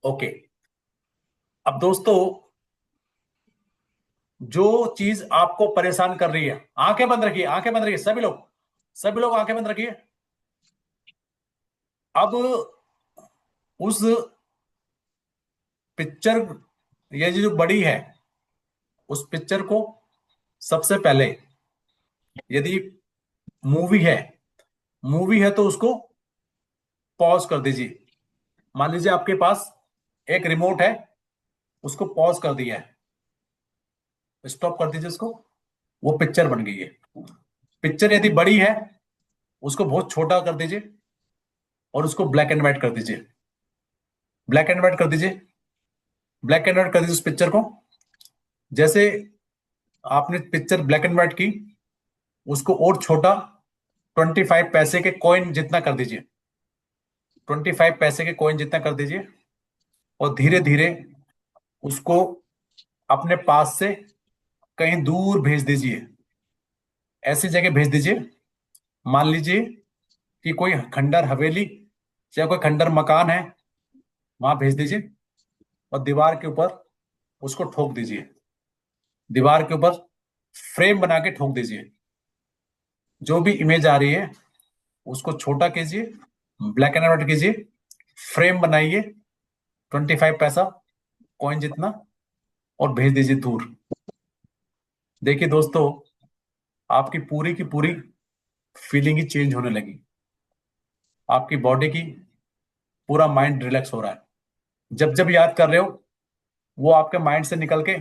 ओके। अब दोस्तों, जो चीज आपको परेशान कर रही है, आंखें बंद रखिए, आंखें बंद रखिए सभी लोग, सभी लोग आंखें बंद रखिए। अब उस पिक्चर, ये जो बड़ी है, उस पिक्चर को सबसे पहले, यदि मूवी है, मूवी है तो उसको पॉज कर दीजिए। मान लीजिए आपके पास एक रिमोट है, उसको पॉज कर दिया है, स्टॉप कर दीजिए उसको। वो पिक्चर बन गई है। पिक्चर यदि बड़ी है, उसको बहुत छोटा कर दीजिए और उसको ब्लैक एंड व्हाइट कर दीजिए। ब्लैक एंड व्हाइट कर दीजिए, ब्लैक एंड व्हाइट कर दीजिए उस पिक्चर को। जैसे आपने पिक्चर ब्लैक एंड व्हाइट की, उसको और छोटा, 25 पैसे के कॉइन जितना कर दीजिए, 25 पैसे के कॉइन जितना कर दीजिए, और धीरे धीरे उसको अपने पास से कहीं दूर भेज दीजिए। ऐसी जगह भेज दीजिए, मान लीजिए कि कोई खंडर हवेली या कोई खंडर मकान है, वहां भेज दीजिए, और दीवार के ऊपर उसको ठोक दीजिए। दीवार के ऊपर फ्रेम बना के ठोक दीजिए। जो भी इमेज आ रही है उसको छोटा कीजिए, ब्लैक एंड व्हाइट कीजिए, फ्रेम बनाइए, 25 पैसा कॉइन जितना, और भेज दीजिए दूर। देखिए दोस्तों, आपकी पूरी की पूरी फीलिंग ही चेंज होने लगी। आपकी बॉडी की, पूरा माइंड रिलैक्स हो रहा है। जब जब याद कर रहे हो, वो आपके माइंड से निकल के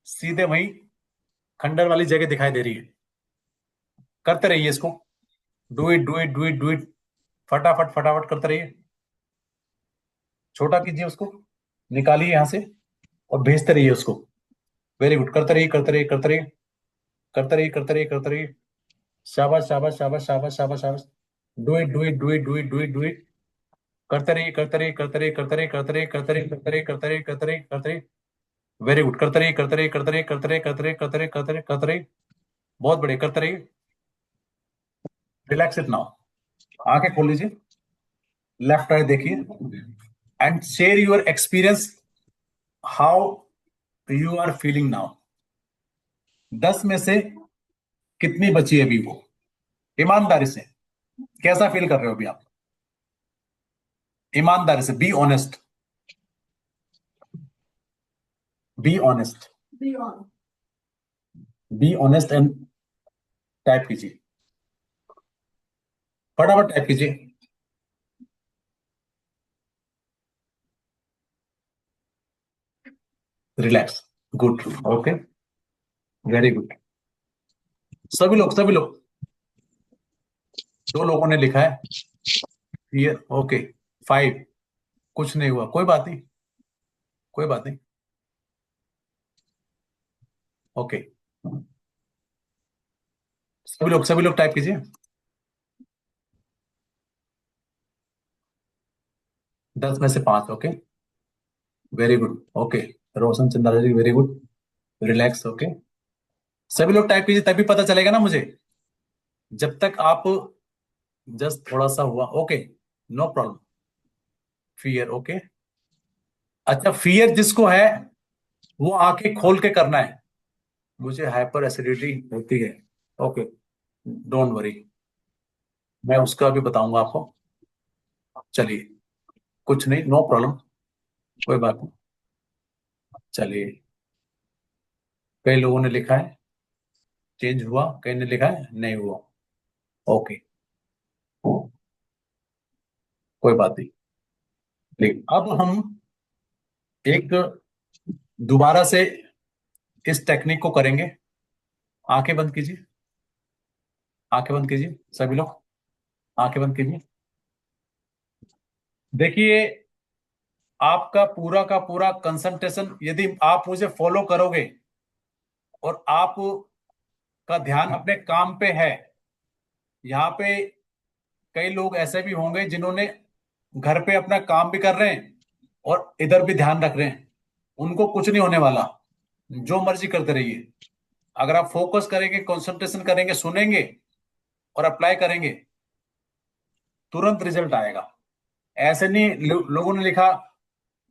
सीधे वही खंडर वाली जगह दिखाई दे रही है। करते रहिए इसको, do it do it do it do it, फटाफट फटाफट करते रहिए। छोटा कीजिए उसको, निकालिए यहां से, और भेजते रहिए उसको। वेरी गुड, करते रहिए करते रहिए करते रहिए करते रहिए करते रहिए करते रहिए। शाबाश शाबाश शाबाश शाबाश शाबाश शाबाश। Do it do it do it do it do it do it. करते रहिए करते रहिए करते रहिए करते रहिए करते रहिए करते रहिए करते रहिए करते रहिए करते रहिए करते रहिए। वेरी गुड, करते रहिए करते रहिए करते रहिए करते रहिए करते रहिए करते रहिए करते रहिए करते रहिए। बहुत बढ़िया, करते रहिए। Relax it now. आंखें खोल लीजिए, लेफ्ट आई देखिए, and share your experience, how you are feeling now. 10 में से कितनी बची है अभी वो? ईमानदारी से कैसा फील कर रहे हो अभी आप? ईमानदारी से, be honest, be honest, be honest and type कीजिए, फटाफट टाइप कीजिए। Relax, good, okay, very good. सभी लोग, सभी लोग, 2 लोगों ने लिखा है ये, ओके, 5, कुछ नहीं हुआ, कोई बात नहीं, कोई बात नहीं, ओके। सभी लोग टाइप कीजिए। 10 में से 5, ओके, वेरी गुड, ओके। रोशन चंद्रा जी, वेरी गुड, रिलैक्स, ओके। सभी लोग टाइप कीजिए, तभी पता चलेगा ना मुझे। जब तक आप, जस्ट थोड़ा सा हुआ, okay, no problem, fear, okay, अच्छा, फियर जिसको है वो आंखें खोल के करना है। मुझे हाइपर एसिडिटी होती है। ओके, डोंट वरी, मैं उसका भी बताऊंगा आपको। चलिए, कुछ नहीं, नो प्रॉब्लम, कोई बात नहीं। चलिए, कई लोगों ने लिखा है चेंज हुआ, कई ने लिखा है नहीं हुआ। ओके, कोई बात नहीं। लेकिन अब हम एक दोबारा से इस टेक्निक को करेंगे। आंखें बंद कीजिए, आंखें बंद कीजिए सभी लोग, आंखें बंद कीजिए। देखिए, आपका पूरा का पूरा कंसंट्रेशन, यदि आप मुझे फॉलो करोगे और आपका ध्यान अपने काम पे है, यहाँ पे कई लोग ऐसे भी होंगे जिन्होंने घर पे अपना काम भी कर रहे हैं और इधर भी ध्यान रख रहे हैं, उनको कुछ नहीं होने वाला। जो मर्जी करते रहिए, अगर आप फोकस करेंगे, कंसंट्रेशन करेंगे, सुनेंगे और अप्लाई करेंगे, तुरंत रिजल्ट आएगा। ऐसे नहीं लोगों ने लिखा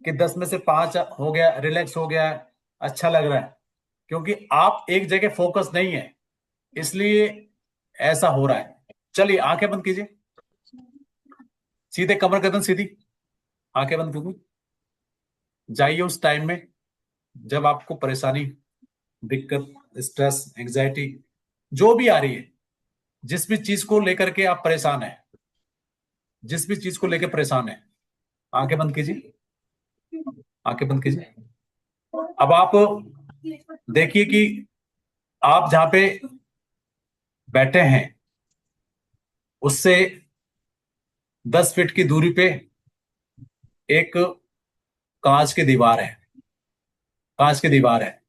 कि 10 में से 5 हो गया, रिलैक्स हो गया, अच्छा लग रहा है, क्योंकि आप एक जगह फोकस नहीं है, इसलिए ऐसा हो रहा है। चलिए, आंखें बंद कीजिए, सीधे कमर गर्दन सीधी, आंखें बंद कीजिए। जाइए उस टाइम में जब आपको परेशानी, दिक्कत, स्ट्रेस, एंग्जाइटी जो भी आ रही है, जिस भी चीज को लेकर के आप परेशान है, जिस भी चीज को लेकर परेशान है, आंखें बंद कीजिए, आंखें बंद कीजिए। अब आप देखिए कि आप जहां पे बैठे हैं उससे 10 फीट की दूरी पे एक कांच की दीवार है, कांच की दीवार है।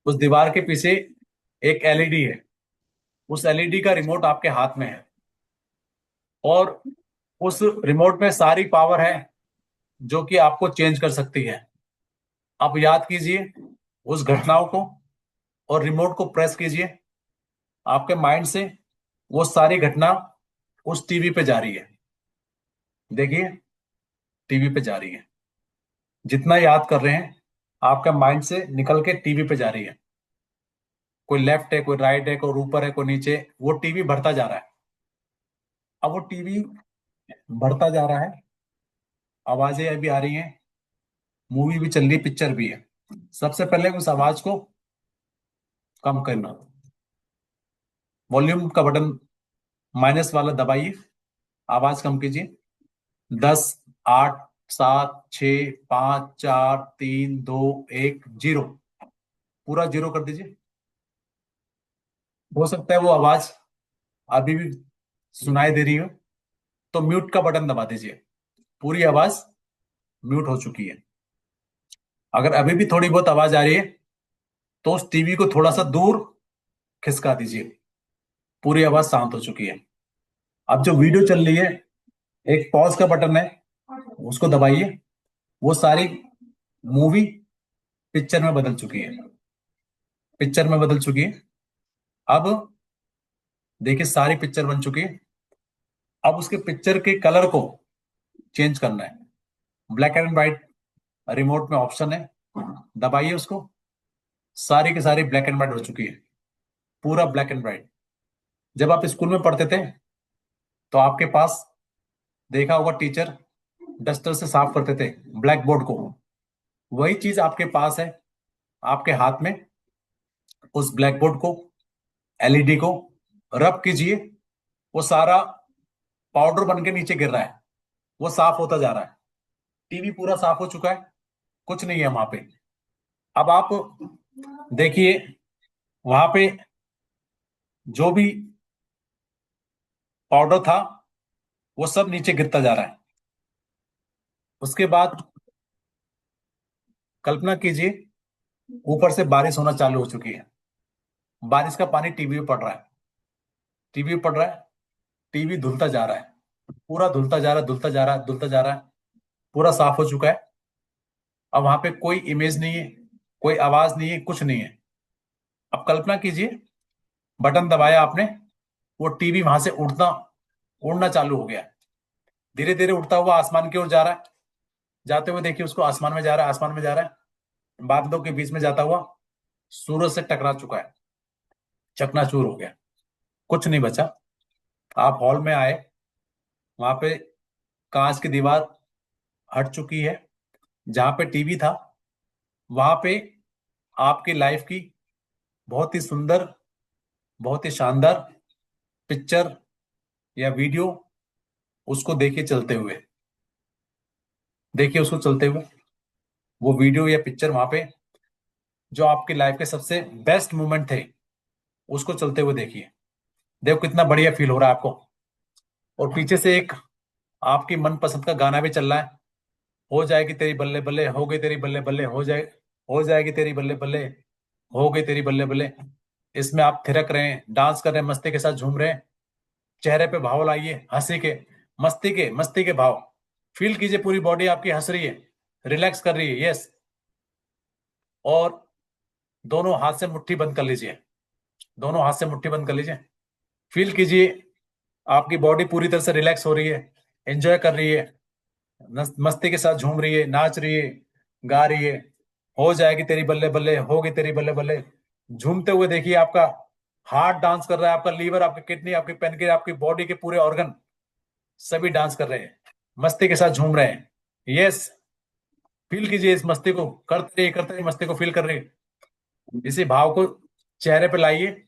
उस दीवार के पीछे एक एलईडी है, उस एलईडी का रिमोट आपके हाथ में है, और उस रिमोट में सारी पावर है जो कि आपको चेंज कर सकती है। आप याद कीजिए उस घटनाओं को और रिमोट को प्रेस कीजिए, आपके माइंड से वो सारी घटना उस टीवी पे जा रही है। देखिए, टीवी पे जा रही है, जितना याद कर रहे हैं आपका माइंड से निकल के टीवी पे जा रही है। कोई लेफ्ट है, कोई राइट है, कोई ऊपर है, कोई नीचे, वो टीवी बढ़ता जा रहा है। अब वो टीवी बढ़ता जा रहा है, आवाजें अभी आ रही हैं, मूवी भी चल रही, पिक्चर भी है। सबसे पहले उस आवाज को कम करना, वॉल्यूम का बटन माइनस वाला दबाइए, आवाज कम कीजिए। 10, 8, 7, 6, 5, 4, 3, 2, 1, 0, पूरा 0 कर दीजिए। हो सकता है वो आवाज अभी भी सुनाई दे रही हो, तो म्यूट का बटन दबा दीजिए, पूरी आवाज म्यूट हो चुकी है। अगर अभी भी थोड़ी बहुत आवाज आ रही है तो उस टीवी को थोड़ा सा दूर खिसका दीजिए, पूरी आवाज शांत हो चुकी है। अब जो वीडियो चल रही है, एक पॉज का बटन है, उसको दबाइए। वो सारी मूवी पिक्चर में बदल चुकी है, पिक्चर में बदल चुकी है। अब देखिए, सारी पिक्चर बन चुकी है। अब उसके पिक्चर के कलर को चेंज करना है। ब्लैक एंड व्हाइट रिमोट में ऑप्शन है, दबाइए उसको। सारी की सारी ब्लैक एंड व्हाइट हो चुकी है, पूरा ब्लैक एंड व्हाइट। जब आप स्कूल में पढ़ते थे तो आपके पास देखा होगा, टीचर डस्टर से साफ करते थे ब्लैक बोर्ड को, वही चीज आपके पास है, आपके हाथ में। उस ब्लैक बोर्ड को, एलईडी को रब कीजिए, वो सारा पाउडर बन के नीचे गिर रहा है, वो साफ होता जा रहा है। टीवी पूरा साफ हो चुका है, कुछ नहीं है वहां पे। अब आप देखिए, वहां पे जो भी पाउडर था वो सब नीचे गिरता जा रहा है। उसके बाद कल्पना कीजिए, ऊपर से बारिश होना चालू हो चुकी है, बारिश का पानी टीवी पे पड़ रहा है, टीवी पे पड़ रहा है, टीवी धुलता जा रहा है, पूरा धुलता जा रहा है, धुलता जा रहा है, धुलता जा रहा है, पूरा साफ हो चुका है। अब वहां पे कोई इमेज नहीं है, कोई आवाज नहीं है, कुछ नहीं है। अब कल्पना कीजिए, बटन दबाया आपने, वो टीवी वहां से उड़ना, उड़ना चालू हो गया, धीरे धीरे उड़ता हुआ आसमान की ओर जा रहा है, जाते हुए देखिए उसको, आसमान में जा रहा है, आसमान में जा रहा है, बादलों के बीच में जाता हुआ सूरज से टकरा चुका है, चकनाचूर हो गया, कुछ नहीं बचा। आप हॉल में आए, वहां पे कांच की दीवार हट चुकी है, जहां पे टीवी था वहां पे आपकी लाइफ की बहुत ही सुंदर, बहुत ही शानदार पिक्चर या वीडियो, उसको देखिए चलते हुए, देखिए उसको चलते हुए, वो वीडियो या पिक्चर वहां पे जो आपकी लाइफ के सबसे बेस्ट मोमेंट थे, उसको चलते हुए देखिए। देखो कितना बढ़िया फील हो रहा है आपको। और पीछे से एक आपकी मनपसंद का गाना भी चल रहा है, हो जाएगी तेरी बल्ले बल्ले, हो गई तेरी बल्ले बल्ले, हो जाएगी तेरी बल्ले बल्ले, हो गई तेरी बल्ले बल्ले। इसमें आप थिरक रहे हैं, डांस कर रहे हैं, मस्ती के साथ झूम रहे हैं, चेहरे पे भाव लाइए, हंसी के, मस्ती के भाव फील कीजिए, पूरी बॉडी आपकी हंस रही है, रिलैक्स कर रही है, यस। और दोनों हाथ से मुट्ठी बंद कर लीजिए, दोनों हाथ से मुट्ठी बंद कर लीजिए, फील कीजिए आपकी बॉडी पूरी तरह से रिलैक्स हो रही है, एंजॉय कर रही है, मस्ती के साथ झूम रही है, नाच रही है, गा रही है। हो जाएगी तेरी बल्ले बल्ले, होगी तेरी बल्ले बल्ले। झूमते हुए देखिए आपका हार्ट डांस कर रहा है, आपका लीवर, आपकी किडनी, आपकी पेनक्रियास, आपकी बॉडी के पूरे ऑर्गन सभी डांस कर रहे हैं, मस्ती के साथ झूम रहे हैं, यस। फील कीजिए इस मस्ती को, करते रहिए, मस्ती को फील कर रहे हैं। इसी भाव को चेहरे पे लाइए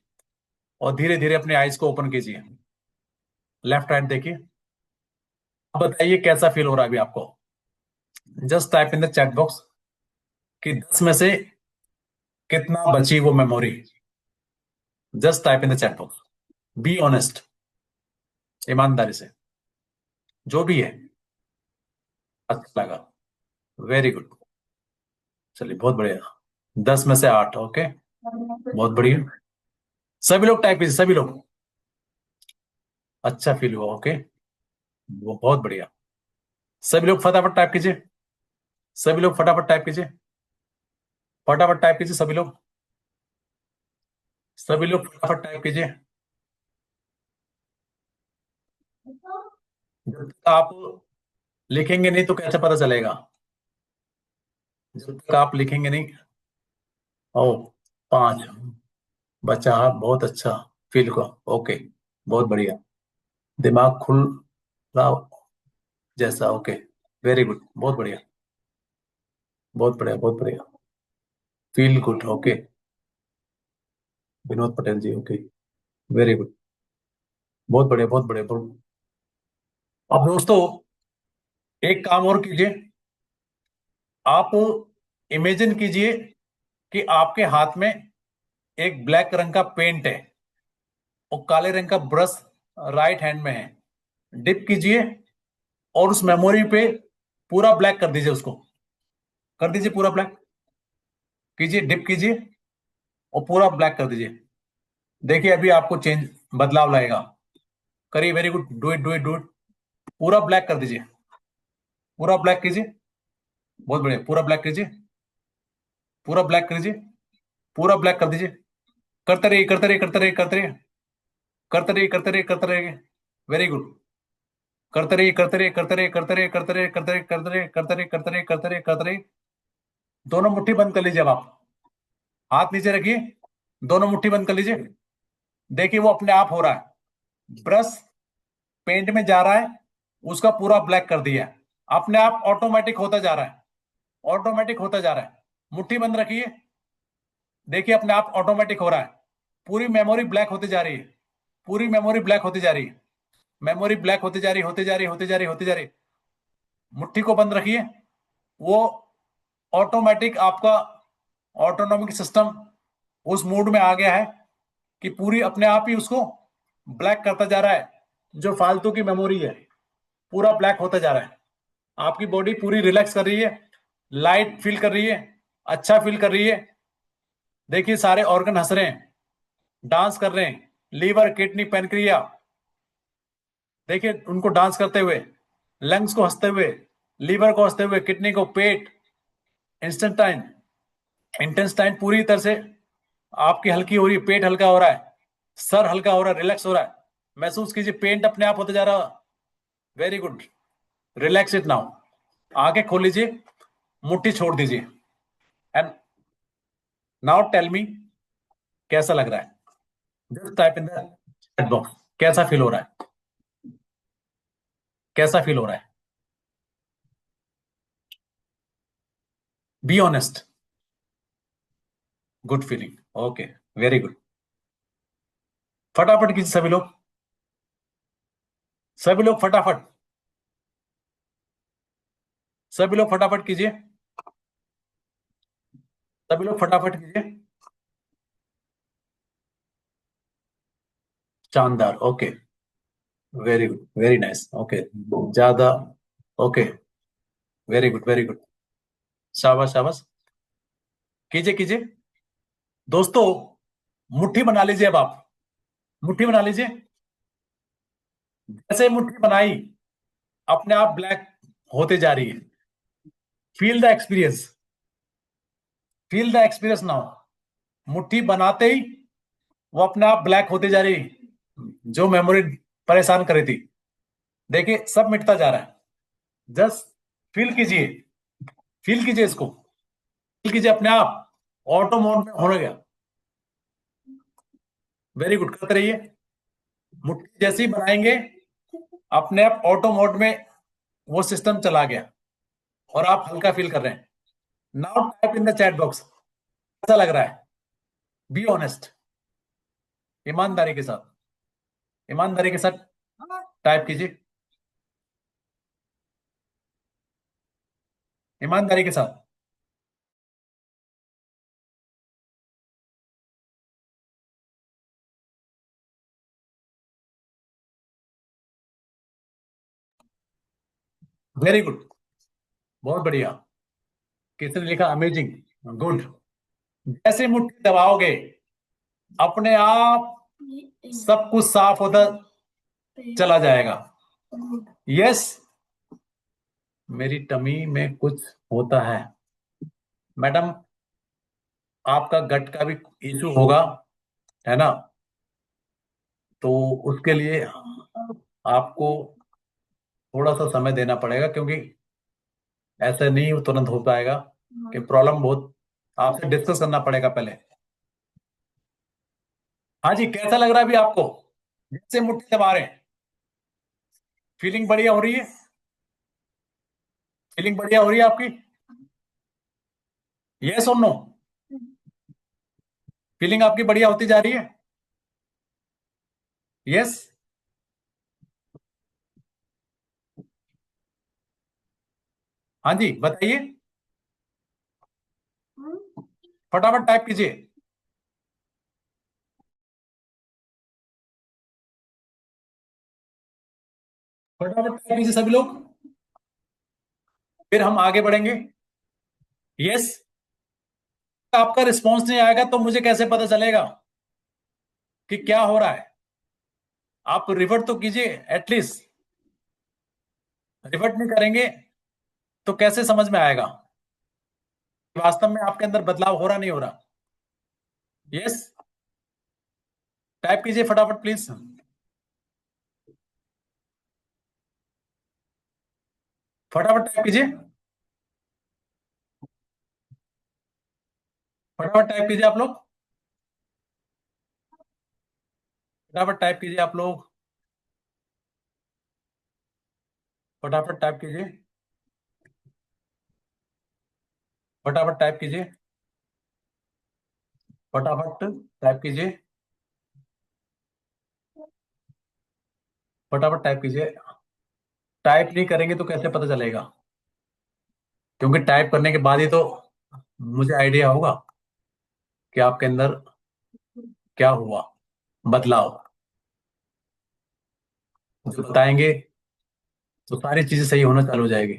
और धीरे धीरे अपने आईज को ओपन कीजिए, लेफ्ट राइट देखिए। अब बताइए कैसा फील हो रहा है अभी आपको। Just type in the chat box कि 10 में से कितना बची वो memory. Just type in the chat box, be honest, ईमानदारी से, जो भी है। अच्छा लगा, वेरी गुड, चलिए बहुत बढ़िया। 10 में से 8, ओके, बहुत बढ़िया। सभी लोग टाइप कीजिए, सभी लोग। अच्छा फील हुआ, ओके, वो बहुत बढ़िया। सभी लोग फटाफट टाइप कीजिए, सभी लोग फटाफट टाइप कीजिए, फटाफट टाइप कीजिए सभी लोग, सभी लोग फटाफट टाइप कीजिए। जब तक आप लिखेंगे नहीं तो कैसे पता चलेगा, जब तक आप लिखेंगे नहीं। ओ, 5 बचा, बहुत अच्छा फील को, ओके, बहुत बढ़िया, दिमाग खुल रहा जैसा, ओके, वेरी गुड, बहुत बढ़िया, बहुत बढ़िया, बहुत बढ़िया, feel good, okay, Vinod Patel ji, okay, very good, बहुत बढ़िया, बहुत बढ़िया, बहुत। अब दोस्तों एक काम और कीजिए, आप इमेजिन कीजिए कि आपके हाथ में एक ब्लैक रंग का पेंट है और काले रंग का ब्रश राइट हैंड में है। डिप कीजिए और उस मेमोरी पे पूरा ब्लैक कर दीजिए, उसको कर दीजिए पूरा ब्लैक, कीजिए, डिप कीजिए और पूरा ब्लैक कर दीजिए। देखिए अभी आपको चेंज, बदलाव लाएगा। करिए, very good, do it, do it, do it. पूरा ब्लैक कर दीजिए, पूरा ब्लैक कीजिए, बहुत बढ़िया, पूरा ब्लैक कीजिए, पूरा ब्लैक कीजिए, पूरा ब्लैक कर दीजिए। करते रहिए, करते रहिए, करते रहिए, करते रहिए, करते रहिए, करते रहिए, करते रहिए, वेरी गुड। करते रहिए, करते रहिए, करते रहिए, करते रहिए, करते रहिए, करते रहिए, करते रहिए, करते रहिए, करते रहिए, करते रहिए, करते रहिए। दोनों मुट्ठी बंद कर लीजिए। अब आप हाथ नीचे रखिए, दोनों मुट्ठी बंद कर लीजिए। देखिए वो अपने आप हो रहा है, ब्रश पेंट में जा रहा है, उसका पूरा ब्लैक कर दिया है, अपने आप ऑटोमेटिक होता जा रहा है, ऑटोमेटिक होता जा रहा है। मुट्ठी बंद रखिए, देखिए अपने आप ऑटोमेटिक हो रहा है, पूरी मेमोरी ब्लैक होती जा रही है, पूरी मेमोरी ब्लैक होती जा रही है, मेमोरी ब्लैक होती जा रही, होती जा रही, होती जा रही, होती जा रही। मुट्ठी को बंद रखिए, वो ऑटोमेटिक आपका ऑटोनॉमिक सिस्टम उस मूड में आ गया है कि पूरी अपने आप ही उसको ब्लैक करता जा रहा है। जो फालतू की मेमोरी है पूरा ब्लैक होता जा रहा है, आपकी बॉडी पूरी रिलैक्स कर रही है, लाइट फील कर रही है, अच्छा फील कर रही है। देखिए सारे ऑर्गन हंस रहे हैं, डांस कर रहे हैं, लीवर, किडनी, पेनक्रिया, देखिए उनको डांस करते हुए, लंग्स को हंसते हुए, लीवर को हंसते हुए, किडनी को, पेट, इंस्टेंटाइन, इंटेंस्टाइन पूरी तरह से आपकी हल्की हो रही है, पेट हल्का हो रहा है, सर हल्का हो रहा है, रिलैक्स हो रहा है। महसूस कीजिए पेंट अपने आप होते जा रहा है, very good, relax it now, आंखें खोल लीजिए, मुट्ठी छोड़ दीजिए, एंड नाउ टेल मी कैसा लग रहा है। Just type in the chat box, कैसा फील हो रहा है, कैसा फील हो रहा है। Be honest. Good feeling, okay, very good. फटाफट कीजिए सभी लोग, सभी लोग फटाफट, सभी लोग फटाफट कीजिए, सभी लोग फटाफट कीजिए। शानदार, okay, very good, very nice, okay, ज्यादा, okay, very good, very good, शाबाश शाबाश, कीजिए कीजिए। दोस्तों, मुट्ठी बना लीजिए अब आप, मुट्ठी बना लीजिए। जैसे मुट्ठी बनाई, अपने आप ब्लैक होते जा रही है। Feel the experience, feel the experience now. मुट्ठी बनाते ही वो अपने आप ब्लैक होते जा रही, जो मेमोरी परेशान कर रही थी, देखिए सब मिटता जा रहा है। जस्ट फील कीजिए, फील कीजिए इसको, फील कीजिए अपने आप ऑटो मोड में हो गया। वेरी गुड, करते रहिए। मुट्ठी जैसे ही बनाएंगे, अपने आप ऑटो मोड में वो सिस्टम चला गया, और आप हल्का फील कर रहे हैं। Now type in the chat box, कैसा लग रहा है। बी ऑनेस्ट, ईमानदारी के साथ, ईमानदारी के साथ टाइप कीजिए, ईमानदारी के साथ। वेरी गुड, बहुत बढ़िया। किसने लिखा अमेजिंग, गुड। जैसे मुट्ठी दबाओगे, अपने आप सब कुछ साफ होता चला जाएगा। यस, मेरी टमी में कुछ होता है। मैडम, आपका गट का भी इशू होगा, है ना। तो उसके लिए आपको थोड़ा सा समय देना पड़ेगा, क्योंकि ऐसे नहीं तुरंत हो पाएगा, कि प्रॉब्लम बहुत, आपसे डिस्कस करना पड़ेगा पहले। हाँ जी, कैसा लग रहा है अभी आपको, जैसे मुट्ठी दबा रहे हैं। फीलिंग बढ़िया हो रही है, फीलिंग बढ़िया हो रही है आपकी। यस और नो, फीलिंग आपकी बढ़िया होती जा रही है। यस, हाँ जी बताइए, फटाफट टाइप कीजिए, फटाफट टाइप कीजिए सभी लोग, फिर हम आगे बढ़ेंगे। यस, आपका रिस्पॉन्स नहीं आएगा तो मुझे कैसे पता चलेगा कि क्या हो रहा है। आप रिवर्ट तो कीजिए एटलीस्ट, रिवर्ट नहीं करेंगे तो कैसे समझ में आएगा कि वास्तव में आपके अंदर बदलाव हो रहा नहीं हो रहा। यस, टाइप कीजिए फटाफट प्लीज, फटाफट टाइप कीजिए, फटाफट टाइप कीजिए आप लोग, फटाफट टाइप कीजिए आप लोग, फटाफट टाइप कीजिए, फटाफट टाइप कीजिए, फटाफट टाइप कीजिए, फटाफट टाइप कीजिए। टाइप नहीं करेंगे तो कैसे पता चलेगा, क्योंकि टाइप करने के बाद ही तो मुझे आइडिया होगा कि आपके अंदर क्या हुआ, बदलाव। जो बताएंगे तो सारी चीजें सही होना चालू हो जाएगी,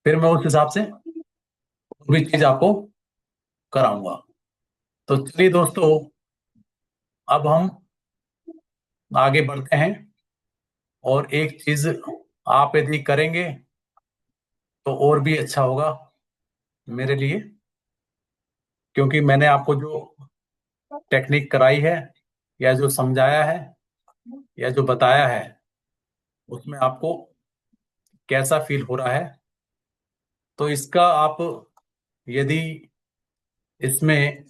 फिर मैं उस हिसाब से कोई भी चीज आपको कराऊंगा। तो चलिए दोस्तों, अब हम आगे बढ़ते हैं, और एक चीज आप यदि करेंगे तो और भी अच्छा होगा मेरे लिए, क्योंकि मैंने आपको जो टेक्निक कराई है, या जो समझाया है, या जो बताया है, उसमें आपको कैसा फील हो रहा है, तो इसका आप यदि इसमें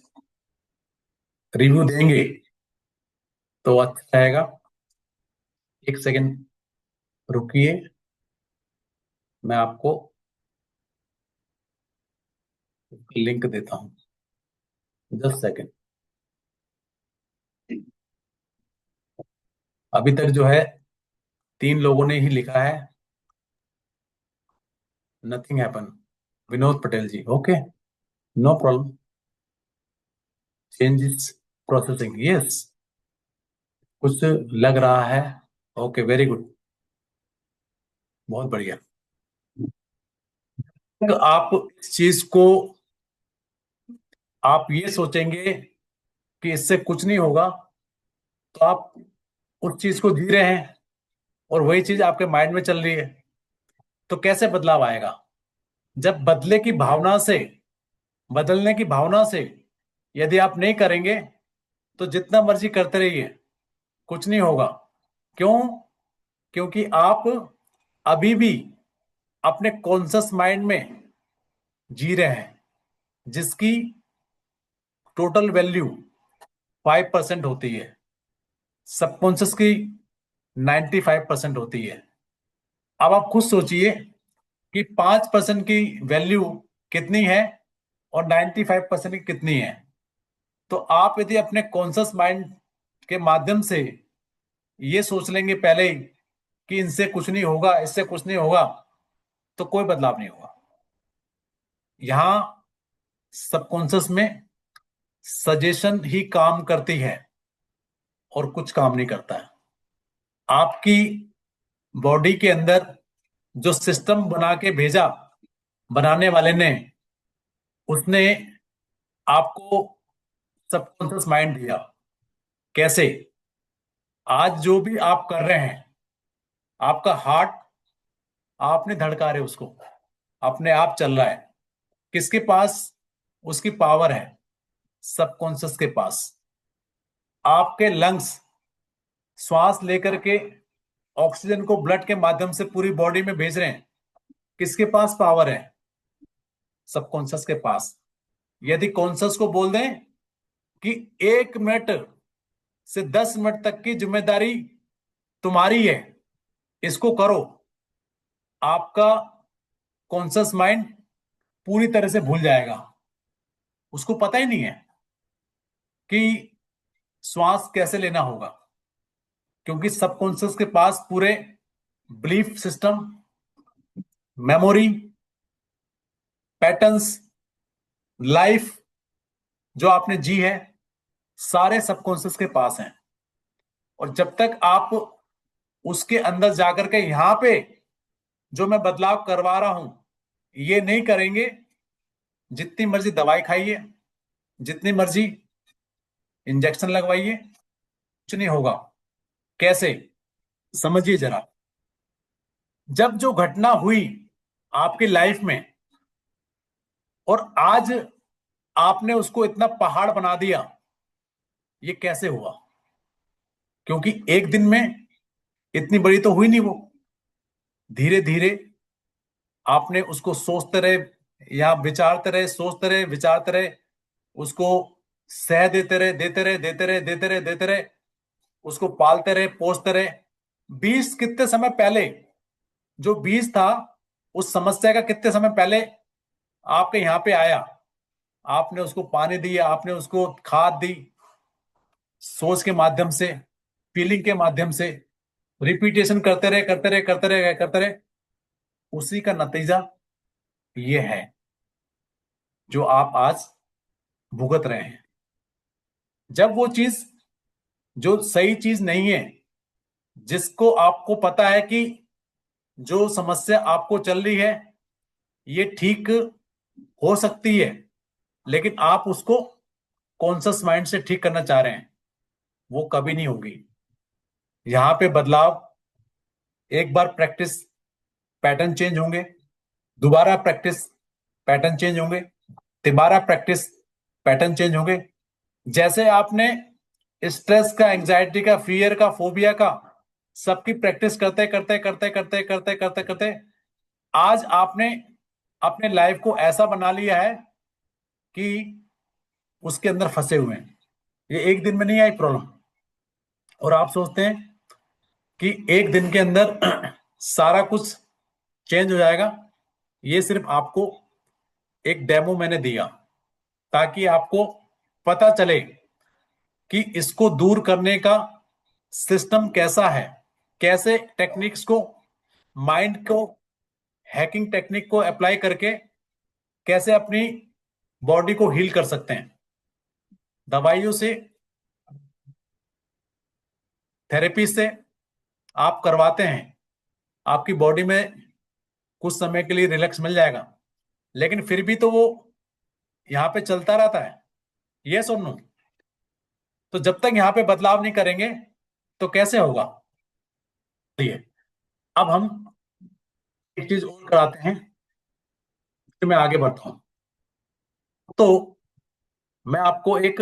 रिव्यू देंगे तो अच्छा रहेगा। एक सेकंड रुकिए, मैं आपको लिंक देता हूं। Just second. अभी तक जो है 3 लोगों ने ही लिखा है, nothing happen. Vinod Patel ji, okay, no problem. Change is processing, yes, कुछ लग रहा है। ओके, वेरी गुड, बहुत बढ़िया। तो आप इस चीज को, आप ये सोचेंगे कि इससे कुछ नहीं होगा, तो आप उस चीज को जी रहे हैं और वही चीज आपके माइंड में चल रही है, तो कैसे बदलाव आएगा? जब बदलने की भावना से यदि आप नहीं करेंगे तो जितना मर्जी करते रहिए, कुछ नहीं होगा। क्यों? क्योंकि आप अभी भी अपने कॉन्शियस माइंड में जी रहे हैं, जिसकी टोटल वैल्यू 5% होती है, सबकॉन्शियस की 95% होती है। अब आप खुद सोचिए कि 5% की वैल्यू कितनी है और 95% की कितनी है। तो आप यदि अपने कॉन्शियस माइंड के माध्यम से ये सोच लेंगे पहले ही कि इनसे कुछ नहीं होगा, इससे कुछ नहीं होगा, तो कोई बदलाव नहीं होगा। यहां सबकॉन्शियस में सजेशन ही काम करती है और कुछ काम नहीं करता है। आपकी बॉडी के अंदर जो सिस्टम बना के भेजा बनाने वाले ने, उसने आपको सबकॉन्शियस माइंड दिया। कैसे? आज जो भी आप कर रहे हैं, आपका हार्ट आपने धड़का रहे उसको, अपने आप चल रहा है। किसके पास उसकी पावर है? सबकॉन्शियस के पास। आपके लंग्स श्वास लेकर के ऑक्सीजन को ब्लड के माध्यम से पूरी बॉडी में भेज रहे हैं। किसके पास पावर है? सबकॉन्शियस के पास। यदि कॉन्शियस को बोल दें कि 1 मिनट से 10 मिनट तक की जिम्मेदारी तुम्हारी है, इसको करो, आपका कॉन्शियस माइंड पूरी तरह से भूल जाएगा। उसको पता ही नहीं है कि श्वास कैसे लेना होगा, क्योंकि सबकॉन्शियस के पास पूरे belief system, memory, patterns, life जो आपने जी है, सारे सबकॉन्शियस के पास हैं। और जब तक आप उसके अंदर जाकर के यहां पे जो मैं बदलाव करवा रहा हूं ये नहीं करेंगे, जितनी मर्जी दवाई खाइए, जितनी मर्जी इंजेक्शन लगवाइए, कुछ नहीं होगा। कैसे? समझिए जरा। जब जो घटना हुई आपकी लाइफ में और आज आपने उसको इतना पहाड़ बना दिया, ये कैसे हुआ? क्योंकि एक दिन में इतनी बड़ी तो हुई नहीं वो। धीरे धीरे आपने उसको सोचते रहे या विचारते रहे, सोचते रहे, विचारते रहे, उसको सह देते रहे, देते रहे, देते रहे, देते रहे, देते रहे, उसको पालते रहे, पोसते रहे। बीज कितने समय पहले, जो बीज था उस समस्या का कितने समय पहले आपके यहां पे आया, आपने उसको पानी दिया, आपने उसको खाद दी, सोच के माध्यम से, फीलिंग के माध्यम से, रिपीटेशन करते रहे, करते रहे, करते रहे, करते रहे। उसी का नतीजा ये है जो आप आज भुगत रहे हैं। जब वो चीज जो सही चीज नहीं है, जिसको आपको पता है कि जो समस्या आपको चल रही है ये ठीक हो सकती है, लेकिन आप उसको कॉन्शियस माइंड से ठीक करना चाह रहे हैं, वो कभी नहीं होगी। यहां पे बदलाव, एक बार प्रैक्टिस, पैटर्न चेंज होंगे, दोबारा प्रैक्टिस, पैटर्न चेंज होंगे, तिबारा प्रैक्टिस, पैटर्न चेंज होंगे। जैसे आपने स्ट्रेस का, एंजाइटी का, फियर का, फोबिया का, सबकी प्रैक्टिस करते करते करते करते करते करते करते आज आपने अपने लाइफ को ऐसा बना लिया है कि उसके अंदर फंसे हुए हैं। ये एक दिन में नहीं आई प्रॉब्लम। और आप सोचते हैं कि एक दिन के अंदर सारा कुछ चेंज हो जाएगा। ये सिर्फ आपको एक डेमो मैंने दिया ताकि आपको पता चले कि इसको दूर करने का सिस्टम कैसा है, कैसे टेक्निक्स को, माइंड को, हैकिंग टेक्निक को अप्लाई करके कैसे अपनी बॉडी को हील कर सकते हैं। दवाइयों से, थेरेपी से आप करवाते हैं, आपकी बॉडी में कुछ समय के लिए रिलैक्स मिल जाएगा, लेकिन फिर भी तो वो यहाँ पे चलता रहता है। ये सुन लो। तो जब तक यहाँ पे बदलाव नहीं करेंगे तो कैसे होगा। चलिए, अब हम एक चीज और कराते हैं, फिर मैं आगे बढ़ता हूँ। तो मैं आपको एक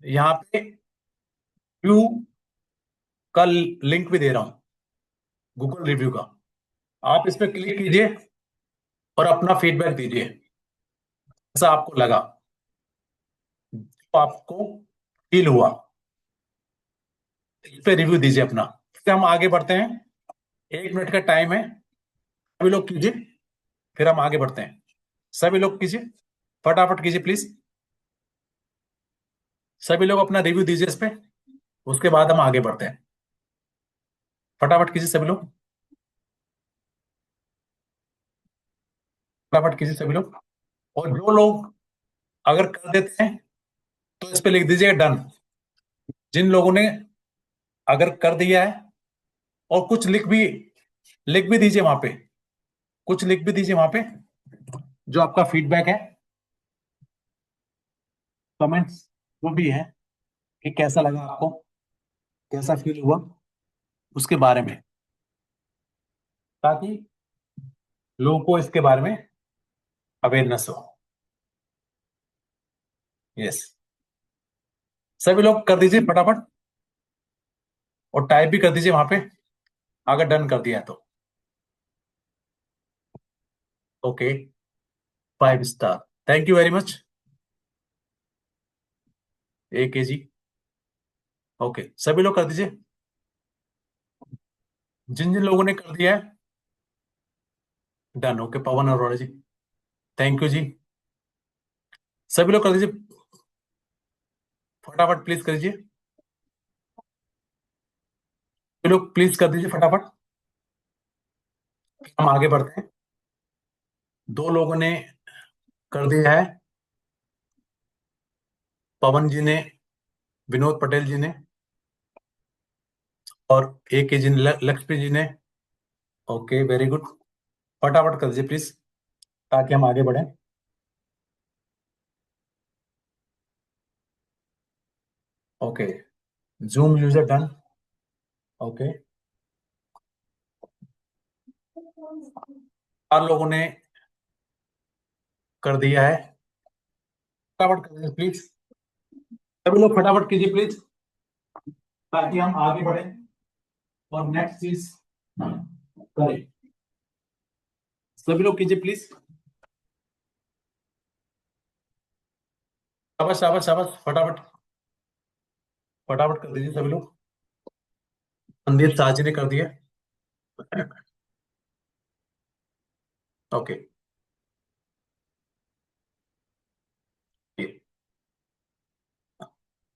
यहाँ पे व्यू का लिंक भी दे रहा हूँ, गूगल रिव्यू का। आप इस पर क्लिक कीजिए और अपना फीडबैक दीजिए, ऐसा आपको लगा, तो आपको फील हुआ, इस पे रिव्यू दीजिए अपना। फिर हम आगे बढ़ते हैं। 1 मिनट का टाइम है, सभी लोग कीजिए, फिर हम आगे बढ़ते हैं। सभी लोग कीजिए, फटाफट कीजिए प्लीज। सभी लोग अपना रिव्यू दीजिए इस पे, उसके बाद हम आगे बढ़ते हैं। फटाफट कीजिए सभी लोग, फटाफट कीजिए सभी लोग। और जो लोग अगर कर देते हैं तो इस पे लिख दीजिए डन। जिन लोगों ने अगर कर दिया है, और कुछ लिख भी दीजिए वहां पे, कुछ लिख भी दीजिए वहां पे जो आपका फीडबैक है, कमेंट्स जो भी है, कि कैसा लगा आपको, कैसा फील हुआ उसके बारे में, ताकि लोगों को इसके बारे में अवेयरनेस हो। यस, सभी लोग कर दीजिए फटाफट, और टाइप भी कर दीजिए वहां पे अगर डन कर दिया है तो। Okay, 5 star, thank you very much. AKG। Okay, सभी लोग कर दीजिए, जिन जिन लोगों ने कर दिया है done. Okay, Pawan Arora ji, thank you जी। सभी लोग कर दीजिए फटाफट, प्लीज कर दीजिए। सभी लोग प्लीज कर दीजिए फटाफट, हम आगे बढ़ते हैं। 2 लोगों ने कर दिया है, पवन जी ने, विनोद पटेल जी ने, और AKG ने, लक्ष्मी जी ने। ओके, वेरी गुड, फटाफट कर दीजिए प्लीज, ताकि हम आगे बढ़े। Okay, zoom user done. Okay, 4 लोगों ने कर दिया है, फटाफट कर दीजिए प्लीज। सभी लोग फटाफट कीजिए प्लीज, ताकि हम आगे बढ़े और नेक्स्ट चीज करें। सभी लोग कीजिए प्लीज, शाबाश शाबाश शाबाश, फटाफट फटाफट कर दीजिए सभी लोग। संदीप शाह जी ने कर दिया। ओके,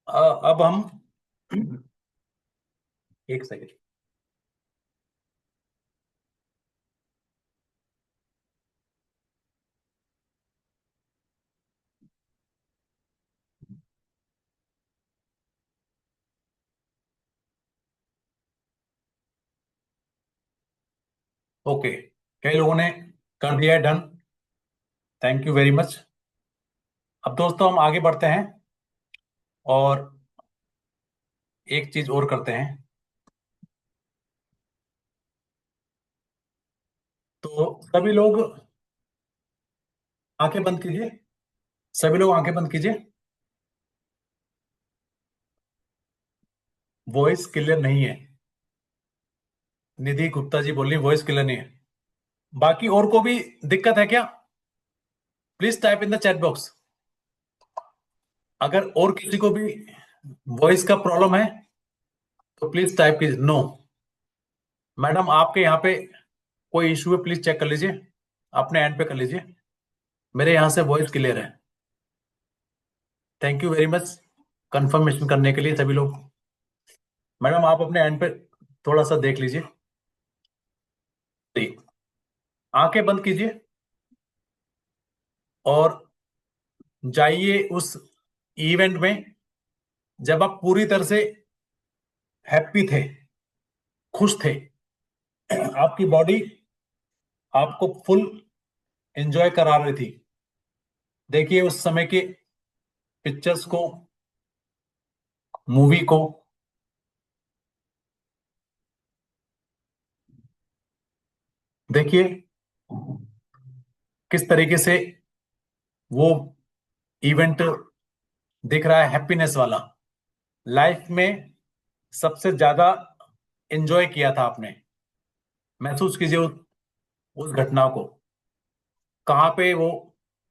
अब हम, एक सेकेंड। ओके, कई लोगों ने कर दिया है done, thank you very much. अब दोस्तों हम आगे बढ़ते हैं और एक चीज और करते हैं। तो सभी लोग आंखें बंद कीजिए, सभी लोग आंखें बंद कीजिए। वॉइस क्लियर नहीं है, निधि गुप्ता जी बोल रही वॉइस क्लियर नहीं है। बाकी और को भी दिक्कत है क्या। Please type in the chat box. अगर और किसी को भी वॉइस का प्रॉब्लम है तो प्लीज टाइप कीजिए नो। मैडम आपके यहाँ पे कोई इशू है, प्लीज चेक कर लीजिए, अपने एंड पे कर लीजिए। मेरे यहाँ से वॉइस क्लियर है। Thank you very much confirmation करने के लिए सभी लोग। मैडम आप अपने एंड पे थोड़ा सा देख लीजिए। जी, आंखें बंद कीजिए और जाइए उस इवेंट में जब आप पूरी तरह से हैप्पी थे, खुश थे, आपकी बॉडी आपको फुल एंजॉय करा रही थी। देखिए उस समय के पिक्चर्स को, मूवी को। देखिए किस तरीके से वो इवेंट दिख रहा है, हैप्पीनेस वाला। लाइफ में सबसे ज्यादा एंजॉय किया था आपने। महसूस कीजिए उस घटना को, कहाँ पे वो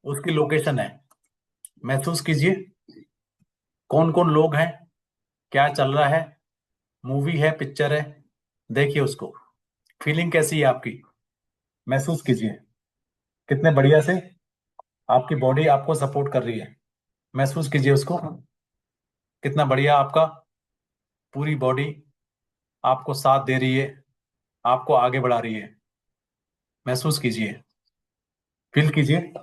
उसकी लोकेशन है। महसूस कीजिए कौन कौन लोग हैं, क्या चल रहा है, मूवी है, पिक्चर है। देखिए उसको, फीलिंग कैसी है आपकी, महसूस कीजिए कितने बढ़िया से आपकी बॉडी आपको सपोर्ट कर रही है। महसूस कीजिए उसको, कितना बढ़िया आपका पूरी बॉडी आपको साथ दे रही है, आपको आगे बढ़ा रही है। महसूस कीजिए, फील कीजिए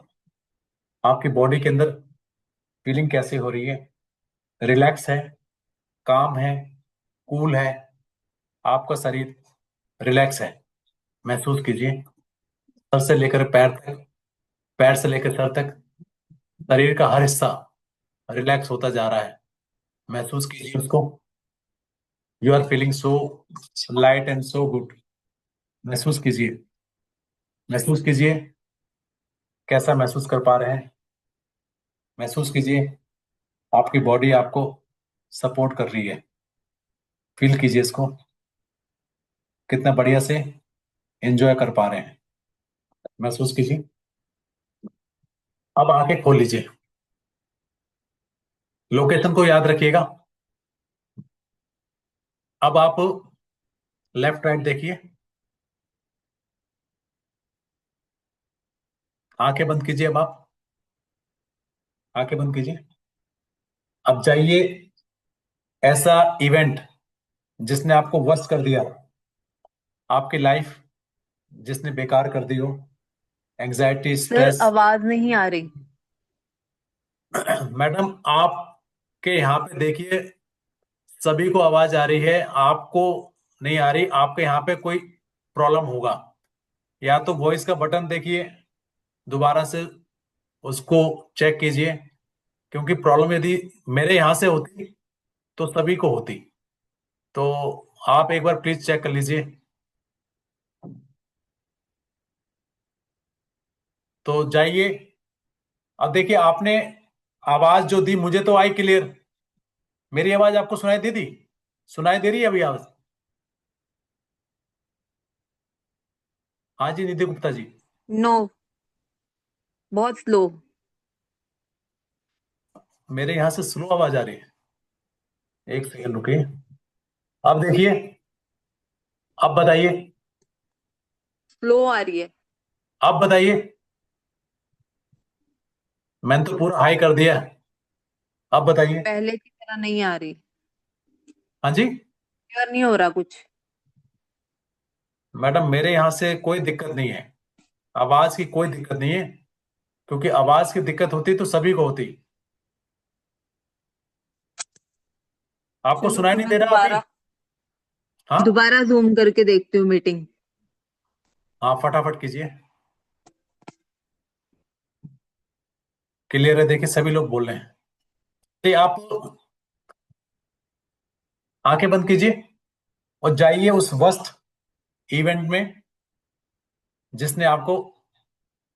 आपकी बॉडी के अंदर फीलिंग कैसे हो रही है। रिलैक्स है, काम है, कूल है, आपका शरीर रिलैक्स है। महसूस कीजिए सर से लेकर पैर तक, पैर से लेकर सर तक शरीर का हर हिस्सा रिलैक्स होता जा रहा है। महसूस कीजिए उसको। You are feeling so light and so good. महसूस कीजिए, महसूस कीजिए कैसा महसूस कर पा रहे हैं। महसूस कीजिए आपकी बॉडी आपको सपोर्ट कर रही है। फील कीजिए इसको, कितना बढ़िया से एंजॉय कर पा रहे हैं। महसूस कीजिए। अब आंखें खोल लीजिए, लोकेशन को याद रखिएगा। अब आप लेफ्ट राइट देखिए, आंखें बंद कीजिए। अब आप आंखें बंद कीजिए। अब जाइए ऐसा इवेंट जिसने आपको वश कर दिया, आपकी लाइफ जिसने बेकार कर दी हो, एंजाइटी, सर स्ट्रेस। आवाज नहीं आ रही। मैडम आपके यहाँ पे देखिए सभी को आवाज आ रही है, आपको नहीं आ रही। आपके यहाँ पे कोई प्रॉब्लम होगा, या तो वॉइस का बटन देखिए, दोबारा से उसको चेक कीजिए। क्योंकि प्रॉब्लम यदि मेरे यहाँ से होती तो सभी को होती। तो आप एक बार प्लीज चेक कर लीजिए। तो जाइए। अब देखिए आपने आवाज जो दी मुझे तो आई क्लियर। मेरी आवाज आपको सुनाई दी थी? सुनाई दे रही है अभी आवाज? हाँ जी निधि गुप्ता जी। नो, बहुत स्लो। मेरे यहाँ से स्लो आवाज आ रही है? एक सेकंड रुकिए। अब देखिए, अब बताइए। स्लो आ रही है। अब बताइए, मैंने तो पूरा हाई कर दिया। अब बताइए। पहले की तरह नहीं आ रही। हाँ जी। क्लियर नहीं हो रहा कुछ। मैडम मेरे यहाँ से कोई दिक्कत नहीं है, आवाज की कोई दिक्कत नहीं है। क्योंकि आवाज की दिक्कत होती तो सभी को होती। आपको चलो सुनाई तो नहीं मैं दे रहा अभी? दोबारा हाँ। दोबारा जूम करके देखती हूँ मीटिंग। हाँ फटाफट कीजिए। क्लियर है, देखिए सभी लोग बोल रहे हैं। तो आप आंखें बंद कीजिए और जाइए उस वस्त इवेंट में जिसने आपको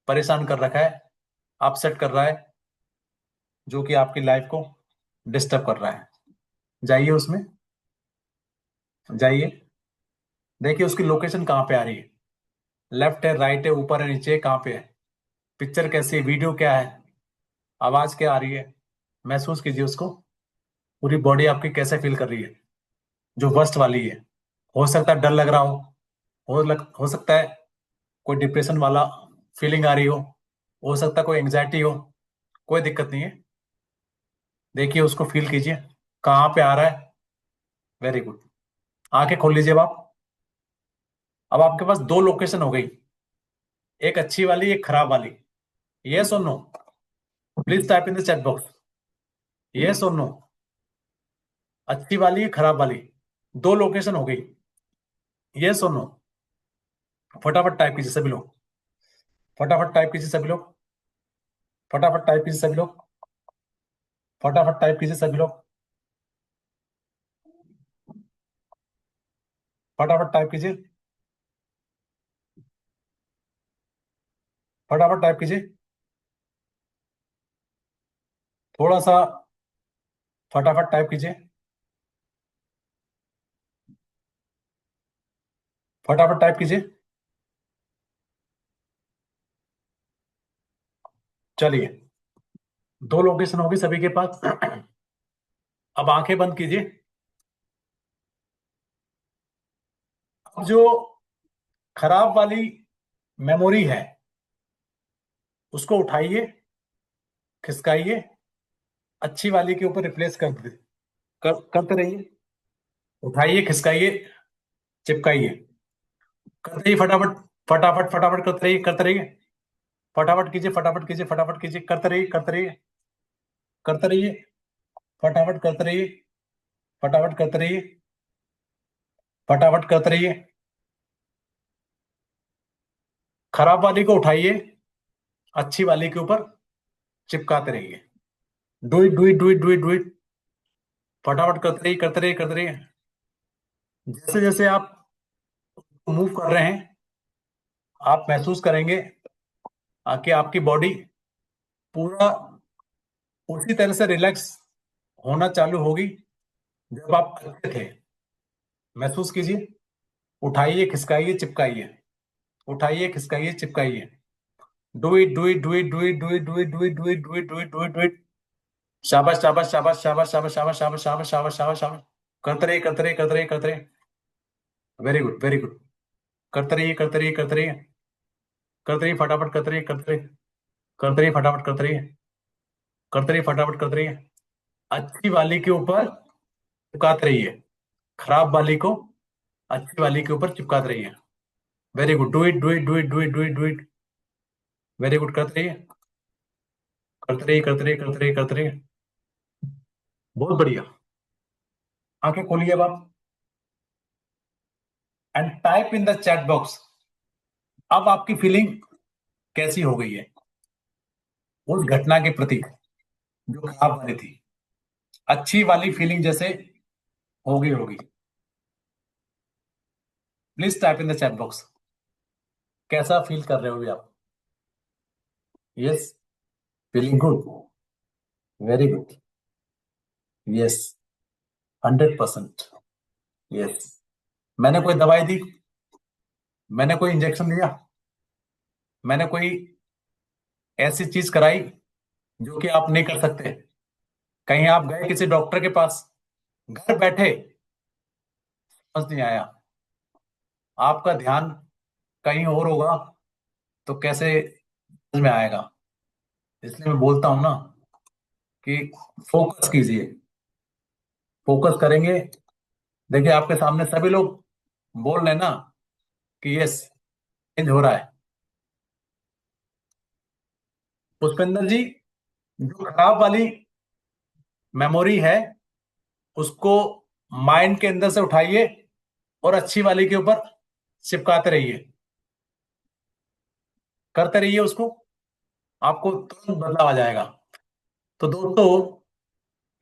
परेशान कर रखा है, अपसेट कर रहा है, जो कि आपकी लाइफ को डिस्टर्ब कर रहा है। जाइए उसमें, जाइए। देखिए उसकी लोकेशन कहाँ पे आ रही है, लेफ्ट है, राइट है, ऊपर है, नीचे है, कहाँ पे है। पिक्चर कैसी है, वीडियो क्या है, आवाज क्या आ रही है, महसूस कीजिए उसको। पूरी बॉडी आपकी कैसे फील कर रही है, जो वर्स्ट वाली है। हो सकता है डर लग रहा हो सकता है कोई डिप्रेशन वाला फीलिंग आ रही हो सकता है कोई एंग्जाइटी हो। कोई दिक्कत नहीं है, देखिए उसको फील कीजिए कहाँ पे आ रहा है। Very good. आंखें खोल लीजिए अब आप। अब आपके पास दो लोकेशन हो गई, एक अच्छी वाली एक खराब वाली। यस और no, please type in the chat box. Yes और नो, अच्छी वाली खराब वाली, दो लोकेशन हो गई। यस और नो, फटाफट टाइप कीजिए सभी लोग। फटाफट टाइप कीजिए सभी लोग। फटाफट टाइप कीजिए सभी लोग। फटाफट टाइप कीजिए सभी लोग। फटाफट टाइप कीजिए। फटाफट टाइप कीजिए। थोड़ा सा फटाफट टाइप कीजिए। फटाफट टाइप कीजिए। चलिए, दो लोकेशन होगी सभी के पास। अब आंखें बंद कीजिए। अब जो खराब वाली मेमोरी है उसको उठाइए, खिसकाइए, अच्छी वाली के ऊपर रिप्लेस करते रहिए। उठाइए, खिसकाइए, चिपकाइए, करते रहिए फटाफट। फटाफट फटाफट करते रहिए, करते रहिए। फटाफट कीजिए, फटाफट कीजिए, फटाफट कीजिए, करते रहिए, करते रहिए, करते रहिए। फटाफट करते रहिए, फटाफट करते रहिए, फटाफट करते रहिए। खराब वाली को उठाइए, अच्छी वाली के ऊपर चिपकाते रहिए। Do it, do it, do it, do it, do it. फटाफट करते रहिए, करते रहिए, करते रहिए। जैसे जैसे आप मूव कर रहे हैं, आप महसूस करेंगे कि आपकी बॉडी पूरा उसी तरह से रिलैक्स होना चालू होगी जब आप अच्छे थे। महसूस कीजिए। उठाइए, खिसकाइए, चिपकाइए। उठाइए, खिसकाइए, चिपकाइए। Do it, do it, do it, do it, do it, do it, do it, do it, do it, do it, do it, do it. शाबाश, शाबाश, शाबाश, शाबाश, शाबाश, शाबाश, शाबाश, शाबाश, शाबाश, शाबाश, शाबाश। करते रहिए, करते रहिए, करते रहिए, करते रहिए। Very good, very good. करते रहिए, करते रहिए, करते रहिए, करते रहिए, फटाफट करते रहिए, करते रहिए, करते रहिए, फटाफट करते रहिए, करते रहिए, फटाफट करते रहिए। अच्छी वाली के ऊपर चिपकाते रहिए, खराब वाली को अच्छी वाली के ऊपर चिपकाते रहिए। Very good. Do it, do it, do it, do it, do it, do it. Very good. करते रहिए, करते रहिए, करते रहिए, करते रहिए, करते रहिए। बहुत बढ़िया। आंखें खोलिए अब आप and type in the chat box. अब आपकी फीलिंग कैसी हो गई है उस घटना के प्रति जो खराब वाली थी? अच्छी वाली फीलिंग जैसे होगी होगी। Please type in the chat box. कैसा फील कर रहे हो अभी आप? Yes, feeling good. Very good. Yes, 100%। Yes. मैंने कोई दवाई दी, मैंने कोई इंजेक्शन दिया, मैंने कोई ऐसी चीज कराई जो कि आप नहीं कर सकते? कहीं आप गए किसी डॉक्टर के पास, घर बैठे, समझ नहीं आया, आपका ध्यान कहीं और होगा, तो कैसे समझ में आएगा? इसलिए मैं बोलता हूं ना कि फोकस कीजिए। फोकस करेंगे, देखिए आपके सामने सभी लोग बोल रहे हैं ना कि यस, चेंज हो रहा है। पुष्पेंद्र जी, जो खराब वाली मेमोरी है उसको माइंड के अंदर से उठाइए और अच्छी वाली के ऊपर चिपकाते रहिए, करते रहिए उसको, आपको तुरंत बदलाव आ जाएगा। तो दोस्तों,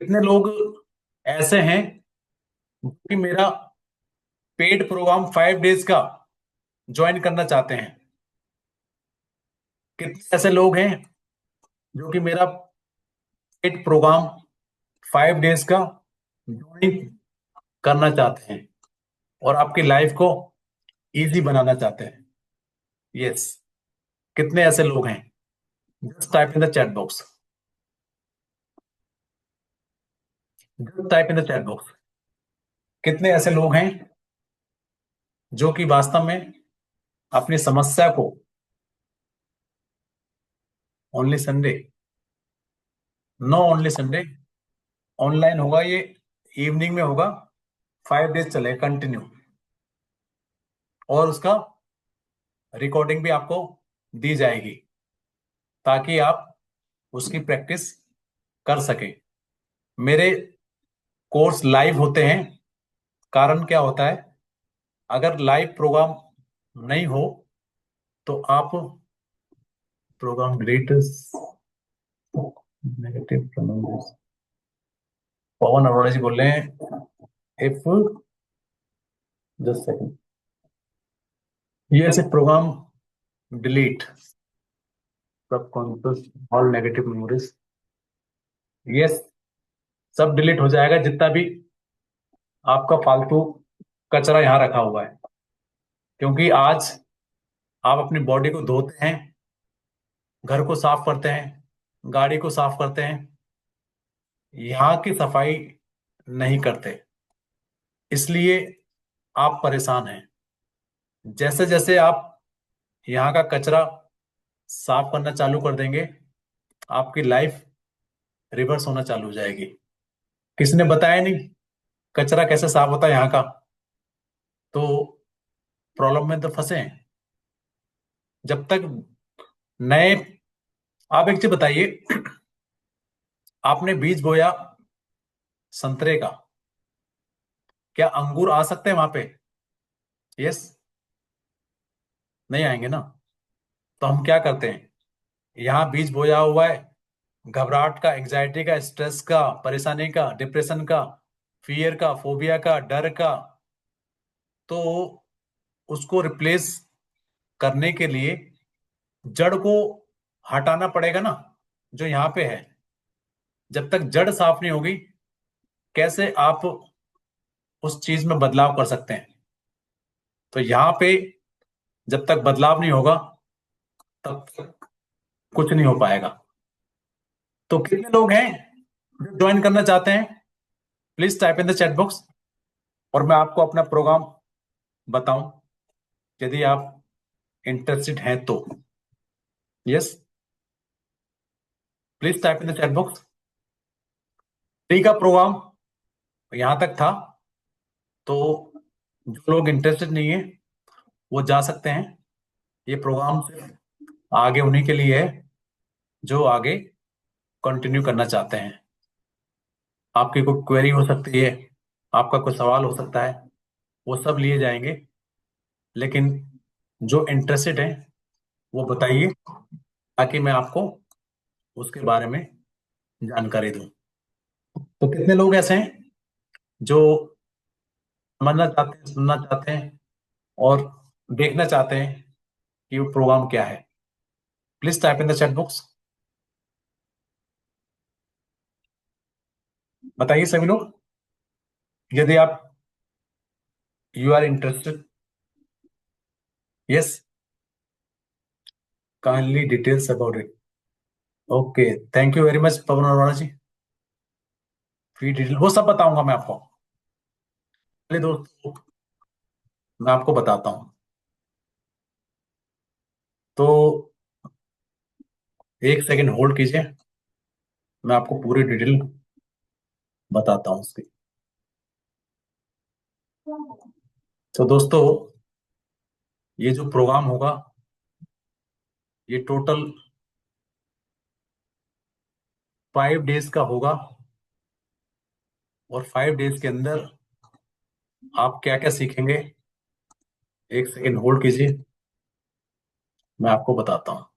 कितने लोग ऐसे हैं कि मेरा पेड प्रोग्राम 5 डेज का ज्वाइन करना चाहते हैं? कितने ऐसे लोग हैं जो कि मेरा पेड प्रोग्राम 5 डेज का ज्वाइन करना चाहते हैं और आपकी लाइफ को इजी बनाना चाहते हैं? यस। कितने ऐसे लोग हैं? Just type in the chat box, just type in the chat box. कितने ऐसे लोग हैं जो कि वास्तव में अपनी समस्या को, only Sunday, no only Sunday, online होगा ये, इवनिंग में होगा, 5 डेज चले कंटिन्यू, और उसका रिकॉर्डिंग भी आपको दी जाएगी ताकि आप उसकी प्रैक्टिस कर सके। मेरे कोर्स लाइव होते हैं। कारण क्या होता है, अगर लाइव प्रोग्राम नहीं हो तो आप program delete, negative pronounce, Pawan Arora ji बोल रहे हैं, इफ, जस्ट सेकंड, ये ऐसे program delete subconscious all negative memories, ये सब डिलीट हो जाएगा जितना भी आपका फालतू कचरा यहाँ रखा हुआ है। क्योंकि आज आप अपनी बॉडी को धोते हैं, घर को साफ करते हैं, गाड़ी को साफ करते हैं, यहाँ की सफाई नहीं करते, इसलिए आप परेशान हैं। जैसे जैसे आप यहाँ का कचरा साफ करना चालू कर देंगे, आपकी लाइफ रिवर्स होना चालू हो जाएगी। किसने बताया नहीं कचरा कैसे साफ होता है यहाँ का, तो प्रॉब्लम में तो फंसे हैं। जब तक नए, आप एक चीज बताइए, आपने बीज बोया संतरे का, क्या अंगूर आ सकते हैं वहां पे? यस, नहीं आएंगे ना। तो हम क्या करते हैं, यहाँ बीज बोया हुआ है घबराहट का, एंजाइटी का, स्ट्रेस का, परेशानी का, डिप्रेशन का, फियर का, फोबिया का, डर का, तो उसको रिप्लेस करने के लिए जड़ को हटाना पड़ेगा ना, जो यहाँ पे है। जब तक जड़ साफ नहीं होगी, कैसे आप उस चीज में बदलाव कर सकते हैं? तो यहाँ पे जब तक बदलाव नहीं होगा तब तक कुछ नहीं हो पाएगा। तो कितने लोग हैं जो ज्वाइन करना चाहते हैं? Please type in the chat box, और मैं आपको अपना प्रोग्राम बताऊं यदि आप इंटरेस्टेड हैं तो। Yes, please type in the chat box. Free का प्रोग्राम यहां तक था, तो जो लोग इंटरेस्टेड नहीं है वो जा सकते हैं। ये प्रोग्राम सिर्फ आगे उन्हीं के लिए है जो आगे कंटिन्यू करना चाहते हैं। आपकी कोई क्वेरी हो सकती है, आपका कोई सवाल हो सकता है, वो सब लिए जाएंगे। लेकिन जो इंटरेस्टेड है वो बताइए ताकि मैं आपको उसके बारे में जानकारी दूं। तो कितने लोग ऐसे हैं जो समझना चाहते हैं, सुनना चाहते हैं और देखना चाहते हैं कि वो प्रोग्राम क्या है? Please type in the chat box, बताइए सभी लोग, यदि आप you are interested. Yes, kindly details about it. Okay, thank you very much Pawan Arora ji. Free detail वो सब बताऊंगा मैं आपको। चलिए दोस्तों, मैं आपको बताता हूँ। तो एक सेकंड होल्ड कीजिए, मैं आपको पूरी डिटेल बताता हूँ उसकी। तो दोस्तों, ये जो प्रोग्राम होगा ये टोटल 5 डेज का होगा, और 5 डेज के अंदर आप क्या क्या सीखेंगे, एक सेकंड होल्ड कीजिए, मैं आपको बताता हूँ।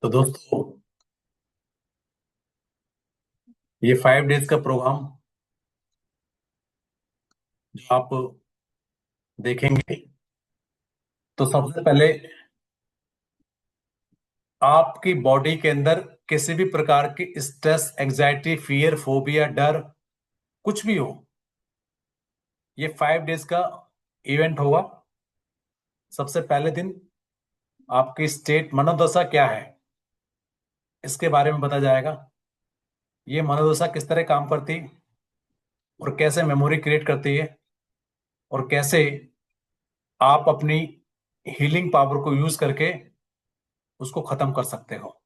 तो दोस्तों, ये 5 डेज का प्रोग्राम जो आप देखेंगे, तो सबसे पहले आपकी बॉडी के अंदर किसी भी प्रकार की स्ट्रेस, एंजाइटी, फियर, फोबिया, डर कुछ भी हो, ये 5 डेज का इवेंट होगा। सबसे पहले दिन आपकी स्टेट मनोदशा क्या है इसके बारे में बताया जाएगा। ये मनोदशा किस तरह काम करती और कैसे मेमोरी क्रिएट करती है, और कैसे आप अपनी हीलिंग पावर को यूज करके उसको खत्म कर सकते हो।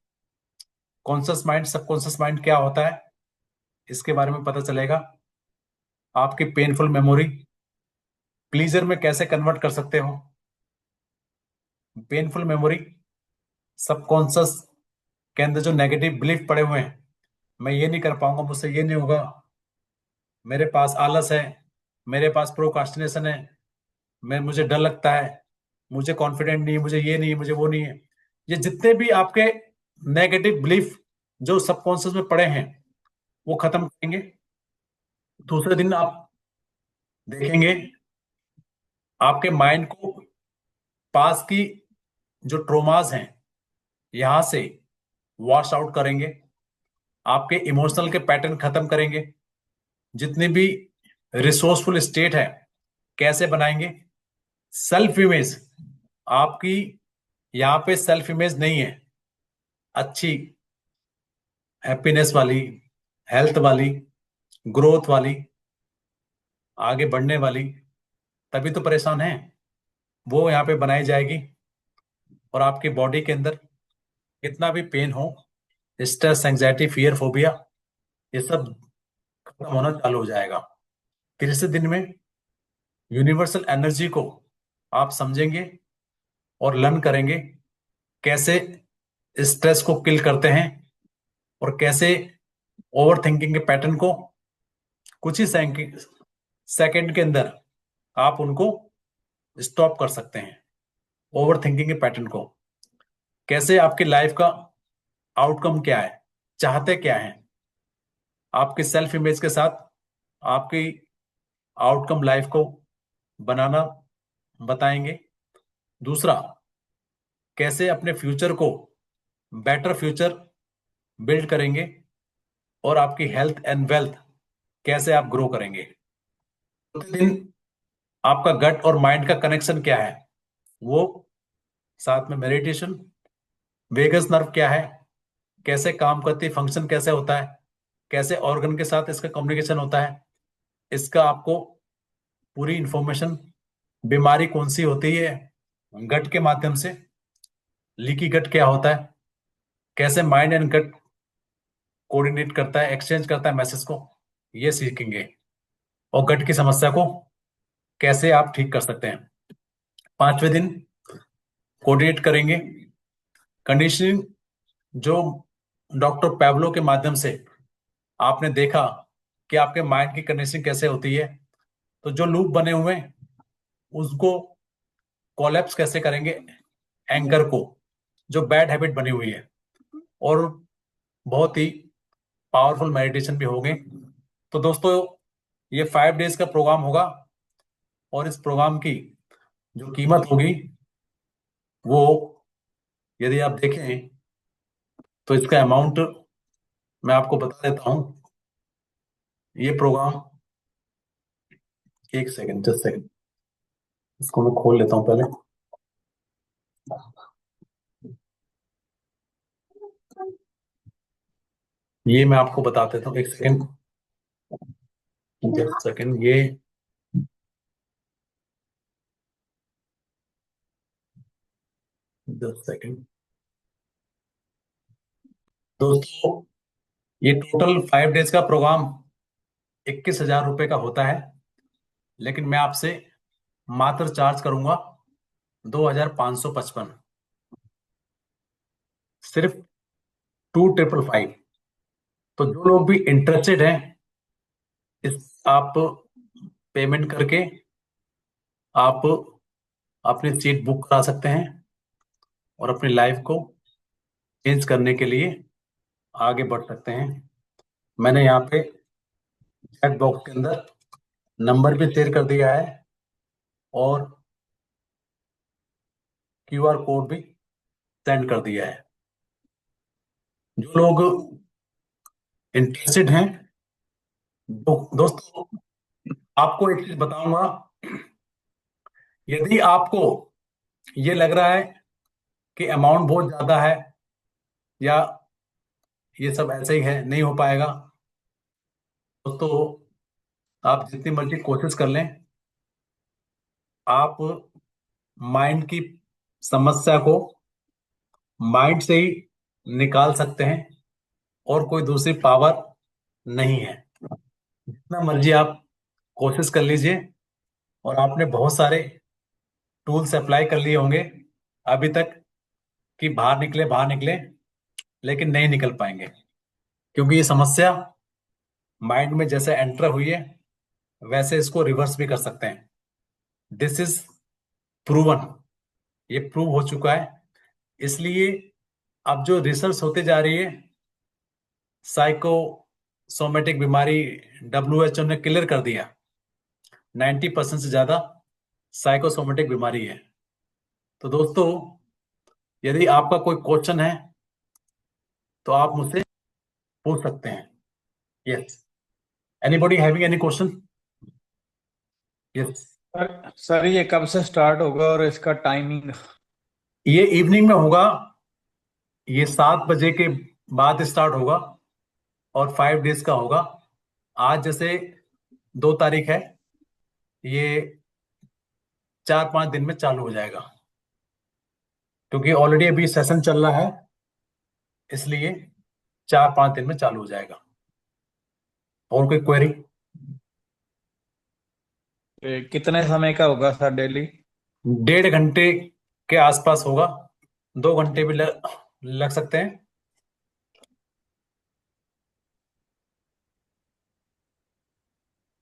कॉन्शियस माइंड सबकॉन्शियस माइंड क्या होता है इसके बारे में पता चलेगा। आपकी पेनफुल मेमोरी प्लीजर में कैसे कन्वर्ट कर सकते हो। पेनफुल मेमोरी सबकॉन्शियस के अंदर जो नेगेटिव बिलीफ पड़े हुए हैं, मैं ये नहीं कर पाऊंगा, मुझसे ये नहीं होगा, मेरे पास आलस है, मेरे पास प्रोकास्टिनेशन है, मैं मुझे डर लगता है, मुझे कॉन्फिडेंट नहीं है, मुझे ये नहीं है, मुझे वो नहीं है। ये जितने भी आपके नेगेटिव बिलीफ जो सबकॉन्शियस में पड़े हैं वो खत्म करेंगे। दूसरे दिन आप देखेंगे आपके माइंड को पास की जो ट्रोमास हैं यहां से वॉश आउट करेंगे। आपके इमोशनल के पैटर्न खत्म करेंगे। जितनी भी रिसोर्सफुल स्टेट है कैसे बनाएंगे। सेल्फ इमेज आपकी यहाँ पे सेल्फ इमेज नहीं है अच्छी, हैप्पीनेस वाली, हेल्थ वाली, ग्रोथ वाली, आगे बढ़ने वाली, तभी तो परेशान है। वो यहाँ पे बनाई जाएगी। और आपकी बॉडी के अंदर कितना भी पेन हो, स्ट्रेस, एंजाइटी, फियर, फोबिया, ये सब खत्म होना चालू हो जाएगा। तीसरे दिन में यूनिवर्सल एनर्जी को आप समझेंगे और लर्न करेंगे कैसे स्ट्रेस को किल करते हैं, और कैसे ओवर थिंकिंग के पैटर्न को कुछ ही सेकंड के अंदर आप उनको स्टॉप कर सकते हैं। ओवर थिंकिंग के पैटर्न को कैसे, आपकी लाइफ का आउटकम क्या है, चाहते क्या है, आपके सेल्फ इमेज के साथ आपकी आउटकम लाइफ को बनाना बताएंगे। दूसरा, कैसे अपने फ्यूचर को बेटर फ्यूचर बिल्ड करेंगे, और आपकी हेल्थ एंड वेल्थ कैसे आप ग्रो करेंगे। प्रतिदिन आपका गट और माइंड का कनेक्शन क्या है वो, साथ में मेडिटेशन, वेगस नर्व क्या है, कैसे काम करती, फंक्शन कैसे होता है, कैसे ऑर्गन के साथ इसका कम्युनिकेशन होता है, इसका आपको पूरी इंफॉर्मेशन, बीमारी कौन सी होती है गट के माध्यम से, लीकी गट क्या होता है, कैसे माइंड एंड गट कोऑर्डिनेट करता है, एक्सचेंज करता है मैसेज को, ये सीखेंगे। और गट की समस्या को कैसे आप ठीक कर सकते हैं। 5वें दिन कोऑर्डिनेट करेंगे कंडीशनिंग, जो डॉक्टर पैवलो के माध्यम से आपने देखा कि आपके माइंड की कंडीशनिंग कैसे होती है। तो जो लूप बने हुए हैं उसको कोलैप्स कैसे करेंगे, एंकर को, जो बैड हैबिट बनी हुई है। और बहुत ही पावरफुल मेडिटेशन भी होंगे। तो दोस्तों, ये 5 डेज का प्रोग्राम होगा, और इस प्रोग्राम की जो कीमत होगी वो, यदि आप देखें तो इसका अमाउंट मैं आपको बता देता हूं। ये प्रोग्राम, एक सेकंड, जस्ट सेकंड, इसको मैं खोल लेता हूं पहले। ये मैं आपको बता देता हूँ, एक सेकंड, जस्ट सेकंड, ये 10 सेकंड। दोस्तों, ये टोटल 5 डेज का प्रोग्राम 21,000 रुपये का होता है, लेकिन मैं आपसे मात्र चार्ज करूंगा 2,555, सिर्फ 2,555। तो जो लोग भी इंटरेस्टेड हैं, इस आप पेमेंट करके आप अपनी सीट बुक करा सकते हैं, और अपनी लाइफ को चेंज करने के लिए आगे बढ़ सकते हैं। मैंने यहाँ पे चैट बॉक्स के अंदर नंबर भी शेयर कर दिया है, और क्यूआर कोड भी सेंड कर दिया है। जो लोग इंटरेस्टेड हैं दोस्तों, आपको एक चीज बताऊंगा। यदि आपको ये लग रहा है कि अमाउंट बहुत ज्यादा है, या ये सब ऐसे ही है, नहीं हो पाएगा, दोस्तों आप जितनी मर्जी कोशिश कर लें, आप माइंड की समस्या को माइंड से ही निकाल सकते हैं, और कोई दूसरी पावर नहीं है। जितना मर्जी आप कोशिश कर लीजिए, और आपने बहुत सारे टूल्स अप्लाई कर लिए होंगे अभी तक कि बाहर निकले बाहर निकले, लेकिन नहीं निकल पाएंगे, क्योंकि ये समस्या माइंड में जैसे एंटर हुई है, वैसे इसको रिवर्स भी कर सकते हैं। दिस इज प्रूवन, ये प्रूव हो चुका है। इसलिए अब जो रिसर्च होते जा रही है, साइकोसोमेटिक बीमारी WHO ने क्लियर कर दिया, 90% से ज्यादा साइकोसोमेटिक बीमारी है। तो दोस्तों, यदि आपका कोई क्वेश्चन है तो आप मुझसे पूछ सकते हैं। Yes, anybody having any question? Yes. Sir ये कब से स्टार्ट होगा और इसका टाइमिंग? ये इवनिंग में होगा, ये 7 बजे के बाद स्टार्ट होगा, और 5 डेज का होगा। आज जैसे 2 तारीख है, ये 4-5 दिन में चालू हो जाएगा, क्योंकि ऑलरेडी अभी सेशन चल रहा है, इसलिए 4-5 दिन में चालू हो जाएगा। और कोई क्वेरी? कितने समय का होगा सर डेली? 1.5 घंटे के आसपास होगा, 2 घंटे भी लग सकते हैं।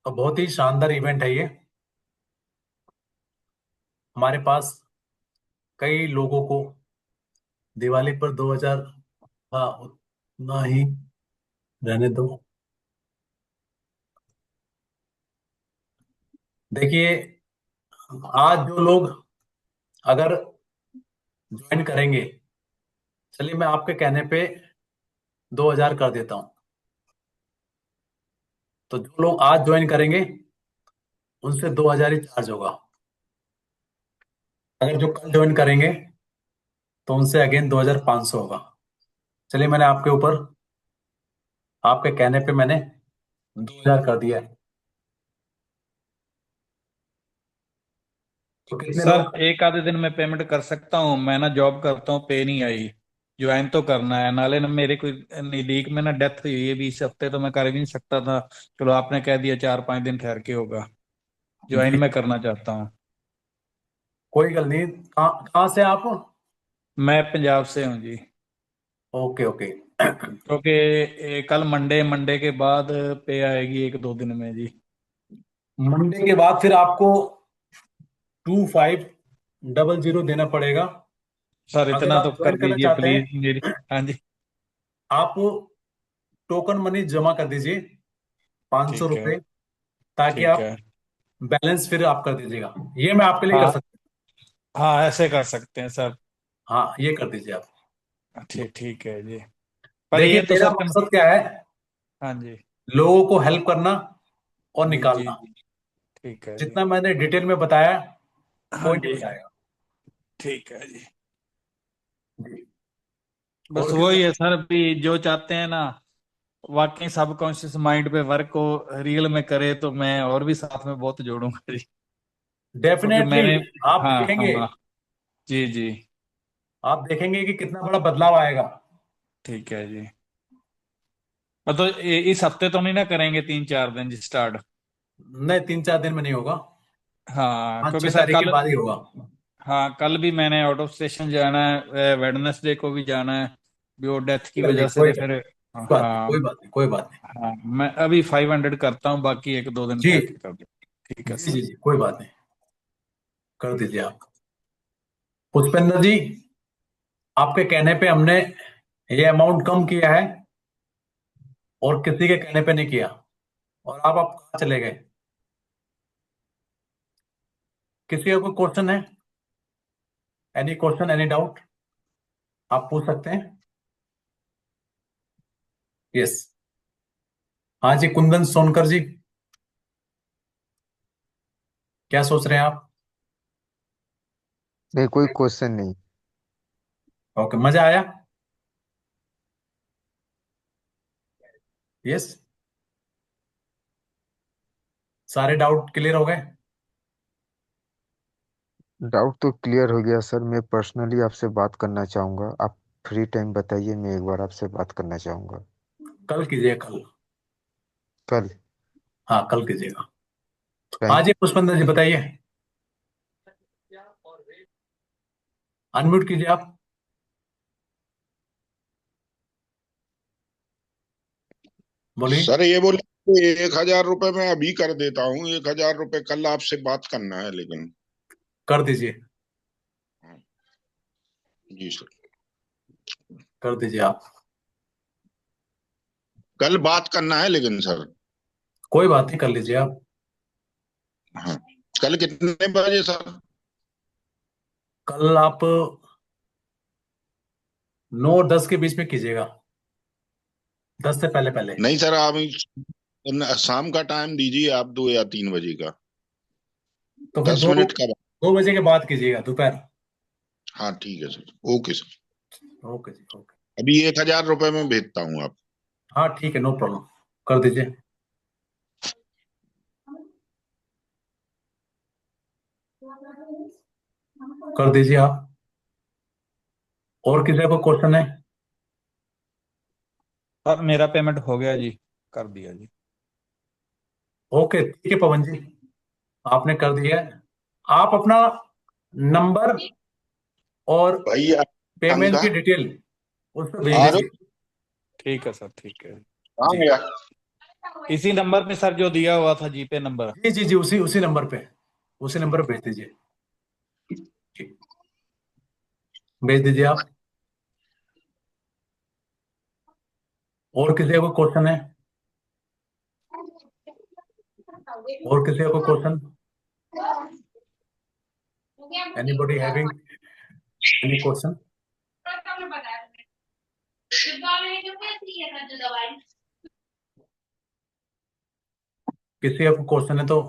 और बहुत ही शानदार इवेंट है ये। हमारे पास कई लोगों को दिवाली पर 2000, हाँ उतना ही रहने दो। देखिए, आज जो लोग अगर ज्वाइन करेंगे, चलिए मैं आपके कहने पे 2000 कर देता हूं। तो जो लोग आज ज्वाइन करेंगे, उनसे 2000 ही चार्ज होगा। अगर जो कल ज्वाइन करेंगे, तो उनसे अगेन 2500 होगा। चलिए, मैंने आपके ऊपर, आपके कहने पे मैंने 2000 कर दिया है। तो कितने सर लोग? एक आधे दिन में पेमेंट कर सकता हूँ, मैं ना जॉब करता हूँ, पे नहीं आई। ज्वाइन तो करना है, नाले ना मेरे कोई नजदीक में ना डेथ हुई है 20 हफ्ते, तो मैं कर भी नहीं सकता था। चलो आपने कह दिया 4-5 दिन ठहर के होगा। ज्वाइन जी, मैं करना चाहता हूँ। कोई गल नहीं। कहाँ कहाँ से आप? मैं पंजाब से हूँ जी। Okay okay. क्योंकि कल मंडे मंडे के बाद पे आएगी 1-2 दिन में जी। मंडे के बाद फिर आपको 2500 देना पड़ेगा। सर अगर इतना तो आप ज्वाइन कर करना दीजिए चाहते प्लीज हैं, मेरी। हाँ जी। आप टोकन मनी जमा कर दीजिए, 500 ठीक है। रुपये, ताकि ठीक आप है। बैलेंस फिर आप कर दीजिएगा। ये मैं आपके लिए कर हाँ। सकता हाँ ऐसे कर सकते हैं सर। हूँ। हाँ, ये कर दीजिए आप। ठीक ठीक है जी। पर देखिए, ये तो मेरा सर मकसद क्या है? हाँ जी। लोगों को हेल्प करना और जी जी निकालना। जी। ठीक है जी। जितना मैंने डिटेल में बताया, हाँ कोई नहीं जी। बताएगा। ठीक है जी। जी। बस और वही है सर, भी जो चाहते हैं ना वाकई सबकॉन्शियस माइंड पे वर्क को रियल में करे, तो मैं और भी साथ में बहुत जोड़ूंगा जी। क्योंकि डेफिनेटली मैंने आप हाँ देखेंगे, हाँ जी जी। आप देखेंगे कि कितना बड़ा बदलाव आएगा। ठीक है जी। तो इस हफ्ते तो नहीं ना करेंगे 3-4 दिन जी स्टार्ट? नहीं, 3-4 दिन में नहीं होगा। हाँ पाँच क्योंकि छह सर तारीख के कल, बाद ही होगा। हाँ कल भी मैंने आउट ऑफ स्टेशन जाना है, वेडनेसडे को भी जाना है, भी वो डेथ की कोई गल नहीं, वजह से कोई तो गल फिर नहीं, हाँ कोई बात नहीं, हाँ। कोई बात नहीं, कोई बात नहीं। मैं अभी 500 करता हूँ, बाकी 1-2 दिन जी ठहर के कर दूँ। ठीक है जी सर। जी जी, कोई बात नहीं, कर दीजिए आप। पुष्पेंद्र जी, आपके कहने पे हमने ये अमाउंट कम किया है, और किसी के कहने पे नहीं किया। और आप कहाँ चले गए? किसी का कोई क्वेश्चन है? एनी क्वेश्चन, एनी डाउट, आप पूछ सकते हैं। यस। हाँ जी, कुंदन सोनकर जी, क्या सोच रहे हैं आप? नहीं, कोई क्वेश्चन नहीं। ओके, मजा आया? यस, सारे डाउट क्लियर हो गए? डाउट तो क्लियर हो गया सर। मैं पर्सनली आपसे बात करना चाहूँगा। आप फ्री टाइम बताइए, मैं एक बार आपसे बात करना चाहूँगा। कल कीजिए, कल। कल? हाँ, कल कीजिएगा। हाँ टाइम? जी, पुष्पेंद्र जी बताइए, अनम्यूट कीजिए आप, बोलिए। सर ये बोले कि 1,000 रुपए मैं अभी कर देता हूँ, 1,000 रुपए कल आपसे बात करना है लेकिन। कर दीजिए, जी सर। कर दीजिए आप। कल बात करना है लेकिन सर। कोई बात नहीं, कर लीजिए आप। हाँ। कल कितने बजे सर? कल आप 9 और 10 के बीच में कीजिएगा, 10 से पहले पहले। नहीं सर, आप शाम का टाइम दीजिए, आप 2 या 3 बजे का। तो फिर 10 मिनट का। 2 बजे के बाद कीजिएगा, दोपहर। हाँ ठीक है सर, ओके सर। ओके जी, ओके। अभी 1,000 रुपए में भेजता हूँ आप। हाँ ठीक है, नो प्रॉब्लम, कर दीजिए। कर दीजिए आप। और किसी को क्वेश्चन है? सर मेरा पेमेंट हो गया जी, कर दिया जी। ओके, ठीक है पवन जी, आपने कर दिया है। आप अपना नंबर और भैया पेमेंट अंका की डिटेल उस पर भेज आ रहे दीजिए। ठीक है सर, ठीक है। हो? हाँ जी भैया। इसी नंबर पे सर जो दिया हुआ था जीपे नंबर। जी जी जी, उसी उसी नंबर पे, उसी नंबर पे भेज दीजिए। ठीक, भेज दीजिए आप। और किसी को क्वेश्चन है? और किसी को question? Anybody having any question? किसी को क्वेश्चन है तो